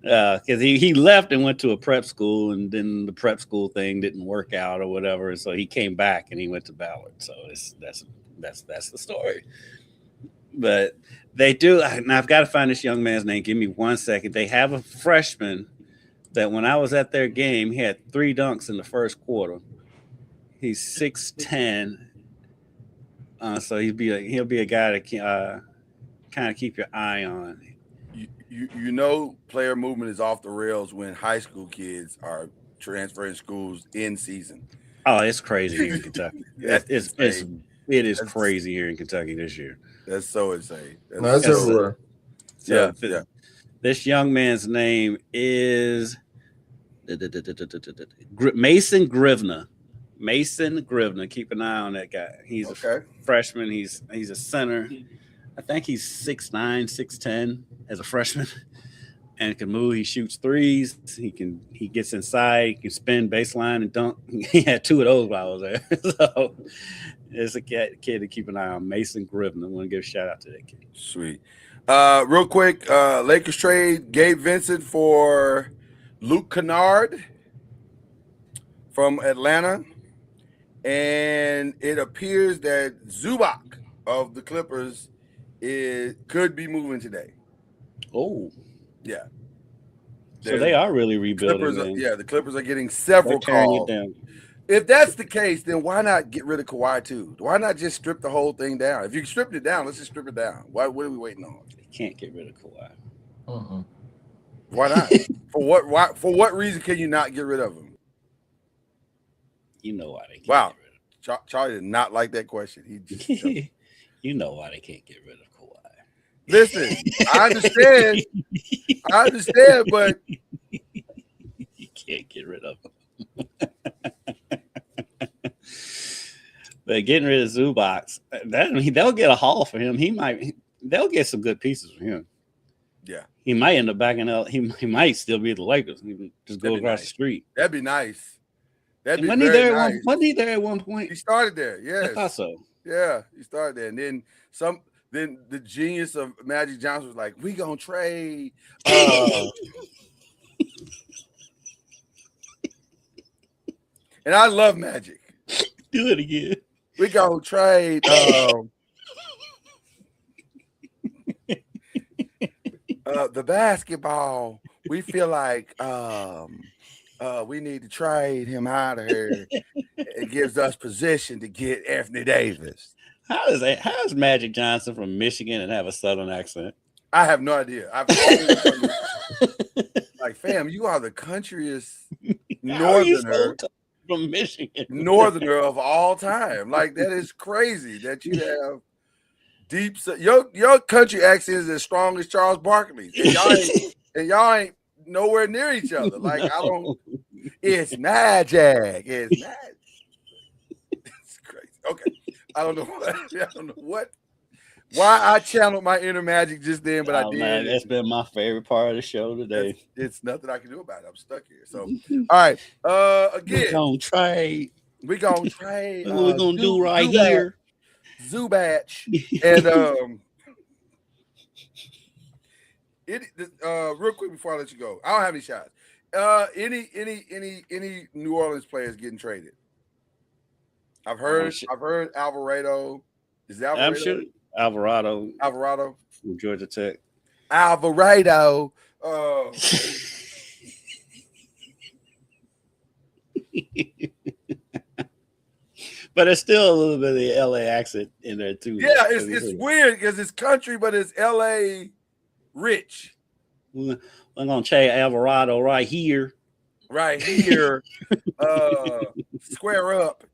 Speaker 2: Because he left and went to a prep school, and then the prep school thing didn't work out or whatever, and so he came back and he went to Ballard. So that's the story. But they do. Now I've got to find this young man's name. Give me 1 second. They have a freshman that when I was at their game, he had 3 dunks in the first quarter. He's 6'10", so he'll be a guy to kind of keep your eye on.
Speaker 1: You know, player movement is off the rails when high school kids are transferring schools in season.
Speaker 2: Oh, it's crazy here in Kentucky. It is crazy here in Kentucky this year.
Speaker 1: That's so insane.
Speaker 3: That's everywhere.
Speaker 2: So this young man's name is Mason Grivna. Mason Grivna. Keep an eye on that guy. He's a freshman. He's a center. I think he's 6'9", 6'10" as a freshman, and can move. He shoots threes. He gets inside. He can spin baseline and dunk. He had 2 of those while I was there. So it's a kid to keep an eye on. Mason Grivna. I want to give a shout out to that kid.
Speaker 1: Sweet. Real quick, Lakers trade Gabe Vincent for Luke Kennard from Atlanta, and it appears that Zubac of the Clippers could be moving today.
Speaker 2: Oh,
Speaker 1: yeah.
Speaker 2: So they are really rebuilding.
Speaker 1: The Clippers are getting several calls. If that's the case, then why not get rid of Kawhi too? Why not just strip the whole thing down? If you strip it down, let's just strip it down. What are we waiting on?
Speaker 2: They can't get rid of Kawhi.
Speaker 1: Why not? For what reason can you not get rid of him?
Speaker 2: You know why they can't.
Speaker 1: Wow, get rid of him. Charlie did not like that question. He just
Speaker 2: you know why they can't get rid of Kawhi.
Speaker 1: Listen, I understand, but
Speaker 2: you can't get rid of him. But getting rid of Zubac, they'll get a haul for him. They'll get some good pieces for him.
Speaker 1: Yeah,
Speaker 2: he might end up backing out. He might still be at the Lakers. Just go across the street.
Speaker 1: That'd be nice.
Speaker 2: Wasn't he there at one point?
Speaker 1: He started there. Yes,
Speaker 2: I thought so.
Speaker 1: Yeah, he started there, and then some. Then the genius of Magic Johnson was like, "We gonna trade." And I love Magic.
Speaker 2: Do it again.
Speaker 1: We gonna trade. The basketball. We feel like we need to trade him out of here. It gives us position to get Anthony Davis.
Speaker 2: How is Magic Johnson from Michigan and have a Southern accent?
Speaker 1: I have no idea. I've always like, fam, you are the countryest northerner
Speaker 2: from Michigan,
Speaker 1: northerner of all time. Like, that is crazy that you have deep. Your country accent is as strong as Charles Barkley's, and y'all ain't nowhere near each other. Like, no. It's magic. It's magic. It's crazy. Okay. I don't know why I channeled my inner Magic just then, but I did.
Speaker 2: Man, that's been my favorite part of the show today.
Speaker 1: It's nothing I can do about it. I'm stuck here. So, all right. Again,
Speaker 2: we're gonna trade.
Speaker 1: We're gonna trade.
Speaker 2: What we're gonna do right here,
Speaker 1: Zubac, and real quick before I let you go, I don't have any shots. Any New Orleans players getting traded? I've heard Alvarado. Is that Alvarado?
Speaker 2: I'm sure Alvarado from Georgia Tech.
Speaker 1: Alvarado.
Speaker 2: But it's still a little bit of the LA accent in there too.
Speaker 1: Yeah, it's weird because it's country, but it's LA Rich.
Speaker 2: We're gonna say Alvarado right here.
Speaker 1: Right here. Square up,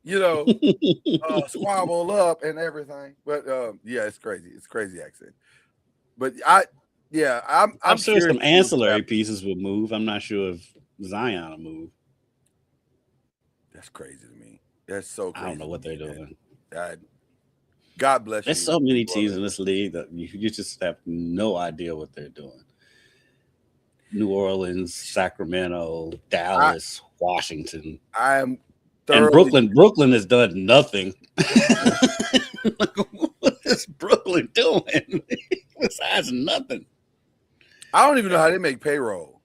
Speaker 1: squabble up and everything. But yeah, it's crazy. It's a crazy accent. But I'm
Speaker 2: sure some ancillary pieces will move. I'm not sure if Zion will move.
Speaker 1: That's crazy to me. That's so crazy.
Speaker 2: I don't know what they're doing.
Speaker 1: God bless you.
Speaker 2: There's so many teams in this league that you just have no idea what they're doing. New Orleans, Sacramento, Dallas, Washington.
Speaker 1: And
Speaker 2: Brooklyn has done nothing. What is Brooklyn doing besides nothing?
Speaker 1: I don't even know how they make payroll.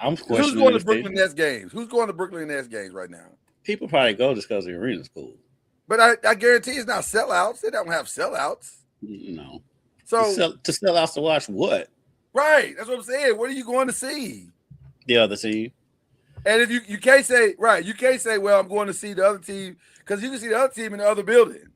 Speaker 2: I'm questioning.
Speaker 1: Who's going to Brooklyn Nets games? Who's going to Brooklyn Nets games right now?
Speaker 2: People probably go just because the arena's cool.
Speaker 1: But I guarantee it's not sellouts. They don't have sellouts.
Speaker 2: No.
Speaker 1: So
Speaker 2: to sellouts to watch what?
Speaker 1: Right. That's what I'm saying. What are you going to see?
Speaker 2: The other team.
Speaker 1: And if you can't say, right, you can't say, well, I'm going to see the other team, because you can see the other team in the other building.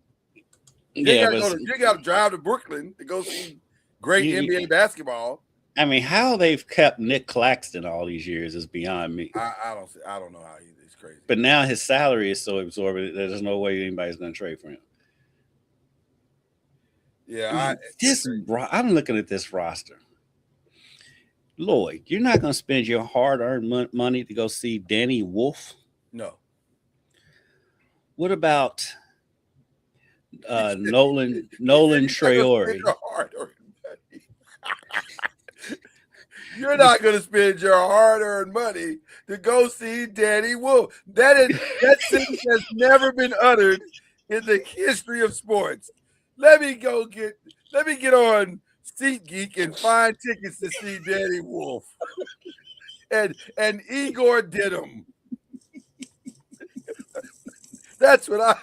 Speaker 1: You got to drive to Brooklyn to go see great NBA basketball.
Speaker 2: I mean, how they've kept Nick Claxton all these years is beyond me.
Speaker 1: I don't know how it's crazy.
Speaker 2: But now his salary is so absorbent, there's no way anybody's going to trade for him.
Speaker 1: Yeah,
Speaker 2: I'm looking at this roster. Lloyd, you're not going to spend your hard-earned money to go see Danny Wolf?
Speaker 1: No.
Speaker 2: What about Nolan Traore?
Speaker 1: You're not going to spend your hard-earned money to go see Danny Wolf. That sentence has never been uttered in the history of sports. Let me get on SeatGeek and find tickets to see Danny Wolf and Igor Dittum. That's what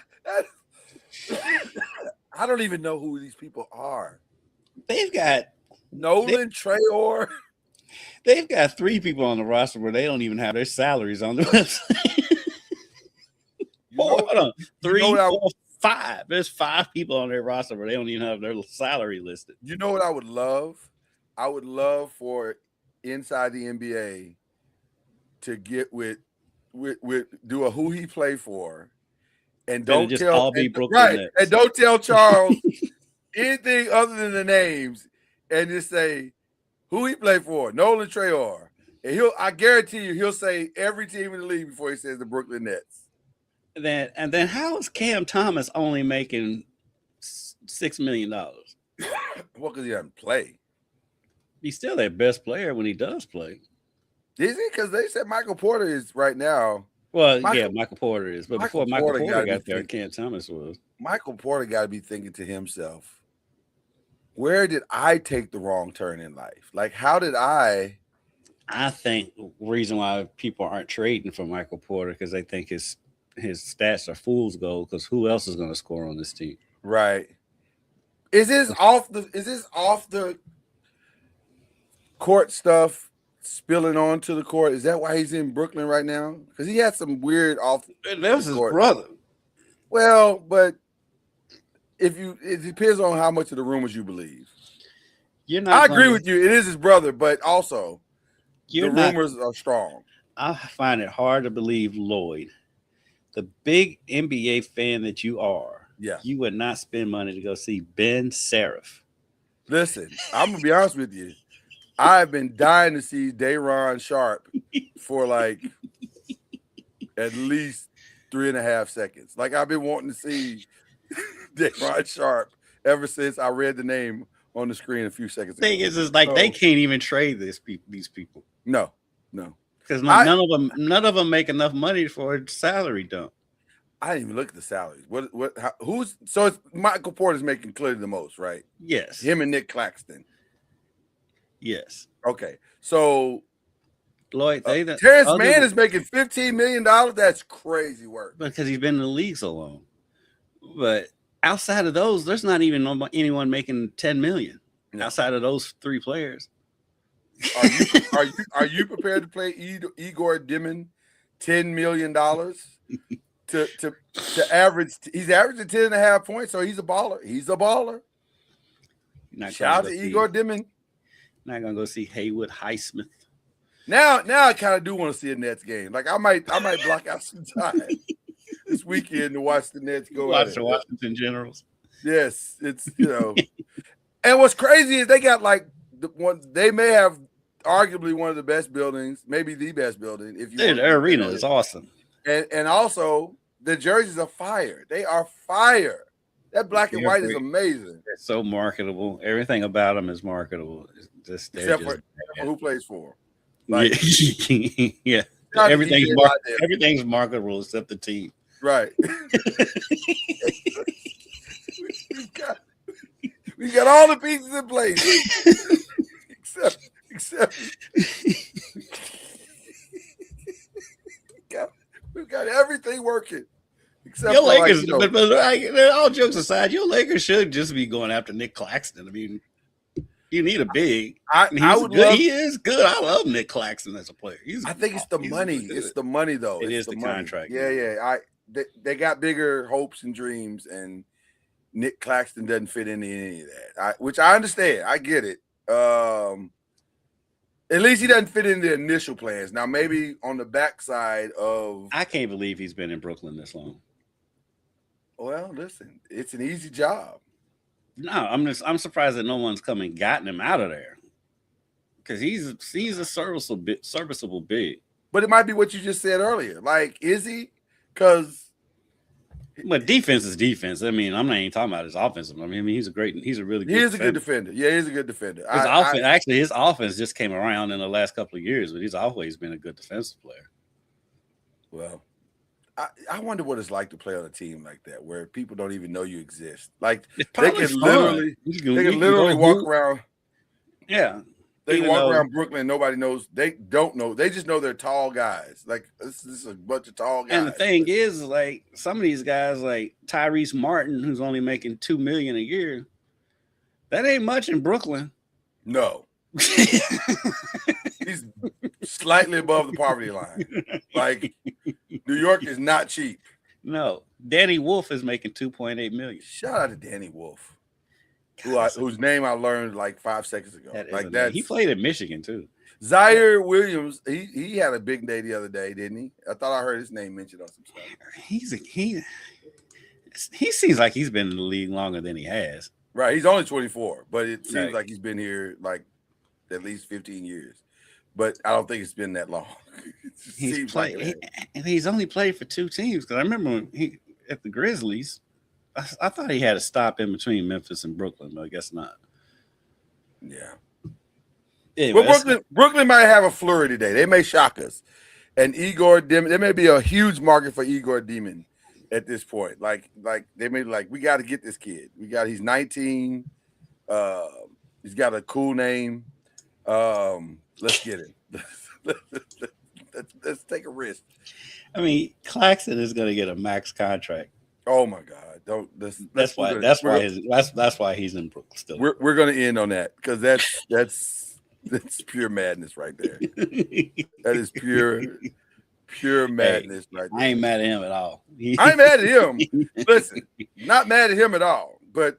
Speaker 1: I don't even know who these people are.
Speaker 2: They've got
Speaker 1: Nolan Traore.
Speaker 2: They've got 3 people on the roster where they don't even have their salaries on the website. Hold on. 3, 4, 5. There's 5 people on their roster where they don't even have their salary listed.
Speaker 1: You know what I would love? I would love for Inside the NBA to get with do a who he played for, and don't
Speaker 2: just
Speaker 1: tell
Speaker 2: all be Brooklyn Nets.
Speaker 1: And don't tell Charles anything other than the names, and just say who he played for, Nolan Traore, and I guarantee you he'll say every team in the league before he says the Brooklyn Nets.
Speaker 2: And then how is Cam Thomas only making $6 million?
Speaker 1: Well, because he doesn't play.
Speaker 2: He's still their best player when he does play.
Speaker 1: Is he? Because they said Michael Porter is right now.
Speaker 2: Well, Michael Porter is. But before Michael Porter got there, Cam Thomas was.
Speaker 1: Michael Porter got to be thinking to himself, where did I take the wrong turn in life? Like, how did I
Speaker 2: think the reason why people aren't trading for Michael Porter because they think his stats are fool's gold because who else is going to score on this team?
Speaker 1: Right. Is this off the court stuff spilling onto the court? Is that why he's in Brooklyn right now? Because he had some weird off.
Speaker 2: That was his brother.
Speaker 1: Well, but it depends on how much of the rumors you believe. I agree with you. It is his brother, but also the rumors are strong.
Speaker 2: I find it hard to believe, Lloyd, the big NBA fan that you are, you would not spend money to go see Ben Seraph.
Speaker 1: Listen, I'm gonna be honest with you. I've been dying to see Day'Ron Sharp for like at least 3.5 seconds. Like I've been wanting to see Day'Ron Sharp ever since I read the name on the screen a few seconds ago.
Speaker 2: The thing is like they can't even trade these people.
Speaker 1: No.
Speaker 2: Because none of them make enough money for a salary dump.
Speaker 1: I didn't even look at the salaries. So it's Michael Porter's making clearly the most, right?
Speaker 2: Yes.
Speaker 1: Him and Nick Claxton.
Speaker 2: Yes.
Speaker 1: Okay. So
Speaker 2: Lloyd,
Speaker 1: Terrence Mann is making $15 million. That's crazy work.
Speaker 2: Because he's been in the league so long. But outside of those, there's not even anyone making $10 million outside of those 3 players.
Speaker 1: Are you prepared to play Igor Dittum $10 million to average? He's averaging 10.5 points, so he's a baller. Shout out to Igor Dittum.
Speaker 2: Not gonna go see Haywood Highsmith.
Speaker 1: Now I kind of do want to see a Nets game. Like I might block out some time this weekend to watch the Nets go.
Speaker 2: Watch the Washington Generals.
Speaker 1: Yes, it's And what's crazy is they got like they may have arguably one of the best buildings, maybe the best building. If you
Speaker 2: their arena is awesome,
Speaker 1: and also the jerseys are fire. They are fire. That black and white is amazing.
Speaker 2: It's so marketable. Everything about them is marketable.
Speaker 1: Except for who plays for them. Like,
Speaker 2: yeah. Everything's marketable except the team.
Speaker 1: Right. we got all the pieces in place. except we've got everything working. Except
Speaker 2: your Lakers, but all jokes aside, your Lakers should just be going after Nick Claxton. I mean, you need a big. He is good. I love Nick Claxton as a player.
Speaker 1: I think it's the money. It's the money, though.
Speaker 2: It is the contract.
Speaker 1: Yeah. They got bigger hopes and dreams, and Nick Claxton doesn't fit into any of that. Which I understand. I get it. At least he doesn't fit in the initial plans. Now, maybe on the backside of.
Speaker 2: I can't believe he's been in Brooklyn this long.
Speaker 1: Well, listen, it's an easy job.
Speaker 2: No, I'm surprised that no one's come and gotten him out of there. Because he's a serviceable big.
Speaker 1: But it might be what you just said earlier. Like, is he? Because
Speaker 2: but defense is defense. I mean, I'm not even talking about his offensive. I mean, he's a really good.
Speaker 1: He is a good defender. Yeah, he's a good defender.
Speaker 2: His offense just came around in the last couple of years, but he's always been a good defensive player.
Speaker 1: Well, I wonder what it's like to play on a team like that, where people don't even know you exist. Like they can literally walk around.
Speaker 2: Yeah.
Speaker 1: They can walk around Brooklyn and nobody knows. They don't know. They just know they're tall guys. Like this is a bunch of tall guys.
Speaker 2: And the thing is, like some of these guys, like Tyrese Martin, who's only making $2 million a year, that ain't much in Brooklyn.
Speaker 1: No. He's slightly above the poverty line. Like New York is not cheap.
Speaker 2: No. Danny Wolf is making $2.8 million.
Speaker 1: Shout out to Danny Wolf. Whose name I learned like 5 seconds ago.
Speaker 2: He played at Michigan too.
Speaker 1: Zaire Williams, he had a big day the other day, didn't he? I thought I heard his name mentioned on some stuff.
Speaker 2: He seems like he's been in the league longer than he has.
Speaker 1: Right, he's only 24, but it seems like he's been here like at least 15 years. But I don't think it's been that long.
Speaker 2: He's only played for 2 teams because I remember when at the Grizzlies. I thought he had a stop in between Memphis and Brooklyn, but I guess not.
Speaker 1: Yeah.
Speaker 2: Anyway,
Speaker 1: well, Brooklyn might have a flurry today. They may shock us. And Igor Demon, there may be a huge market for Igor Demon at this point. Like they may be like, we got to get this kid. He's 19. He's got a cool name. Let's get him. Let's take a risk.
Speaker 2: I mean, Claxton is going to get a max contract.
Speaker 1: Oh my God! That's
Speaker 2: why he's in Brooklyn still.
Speaker 1: We're going to end on that because that's pure madness right there. That is pure madness right there.
Speaker 2: I ain't mad at him at all.
Speaker 1: I ain't mad at him. Listen, not mad at him at all. But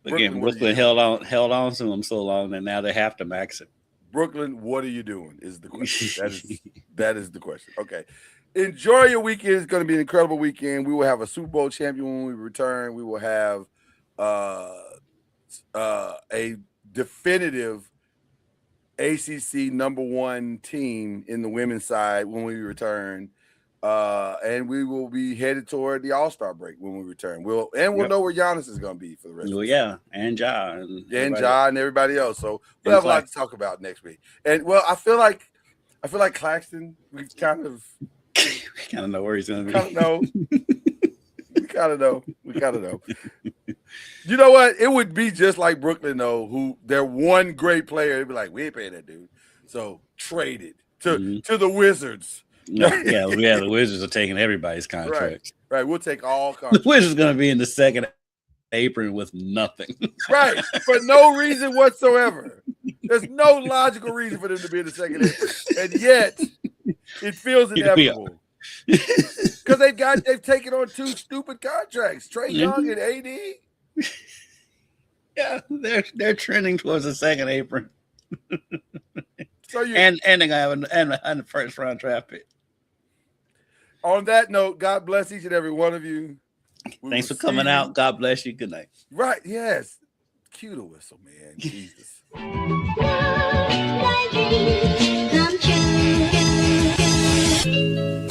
Speaker 2: again, Brooklyn held on to him so long that now they have to max it.
Speaker 1: Brooklyn, what are you doing? Is the question. That is the question. Okay. Enjoy your weekend. It's going to be an incredible weekend. We will have a Super Bowl champion when we return. We will have a definitive ACC #1 team in the women's side when we return. And we will be headed toward the All-Star break when we return. We'll know where Giannis is going to be for the rest of the season.
Speaker 2: And Ja.
Speaker 1: And everybody else. So we'll have a lot to talk about next week. And well, I feel like Claxton, we kind of
Speaker 2: know where he's going to be.
Speaker 1: We kind of know. You know what? It would be just like Brooklyn, though, who their one great player, they'd be like, we ain't paying that dude. So trade it to the Wizards.
Speaker 2: The Wizards are taking everybody's contracts.
Speaker 1: Right. We'll take all contracts.
Speaker 2: The Wizards are going to be in the second apron with nothing.
Speaker 1: Right. For no reason whatsoever. There's no logical reason for them to be in the second apron. And yet, it feels inevitable. Because they've taken on 2 stupid contracts. Trae Young and AD.
Speaker 2: Yeah, they're trending towards the second apron.
Speaker 1: So you
Speaker 2: and they're gonna have a first round draft pick.
Speaker 1: On that note, God bless each and every one of you.
Speaker 2: Thanks for coming out. God bless you. Good night.
Speaker 1: Right? Yes. Cue the whistle, man. Jesus.
Speaker 4: My dreams come true.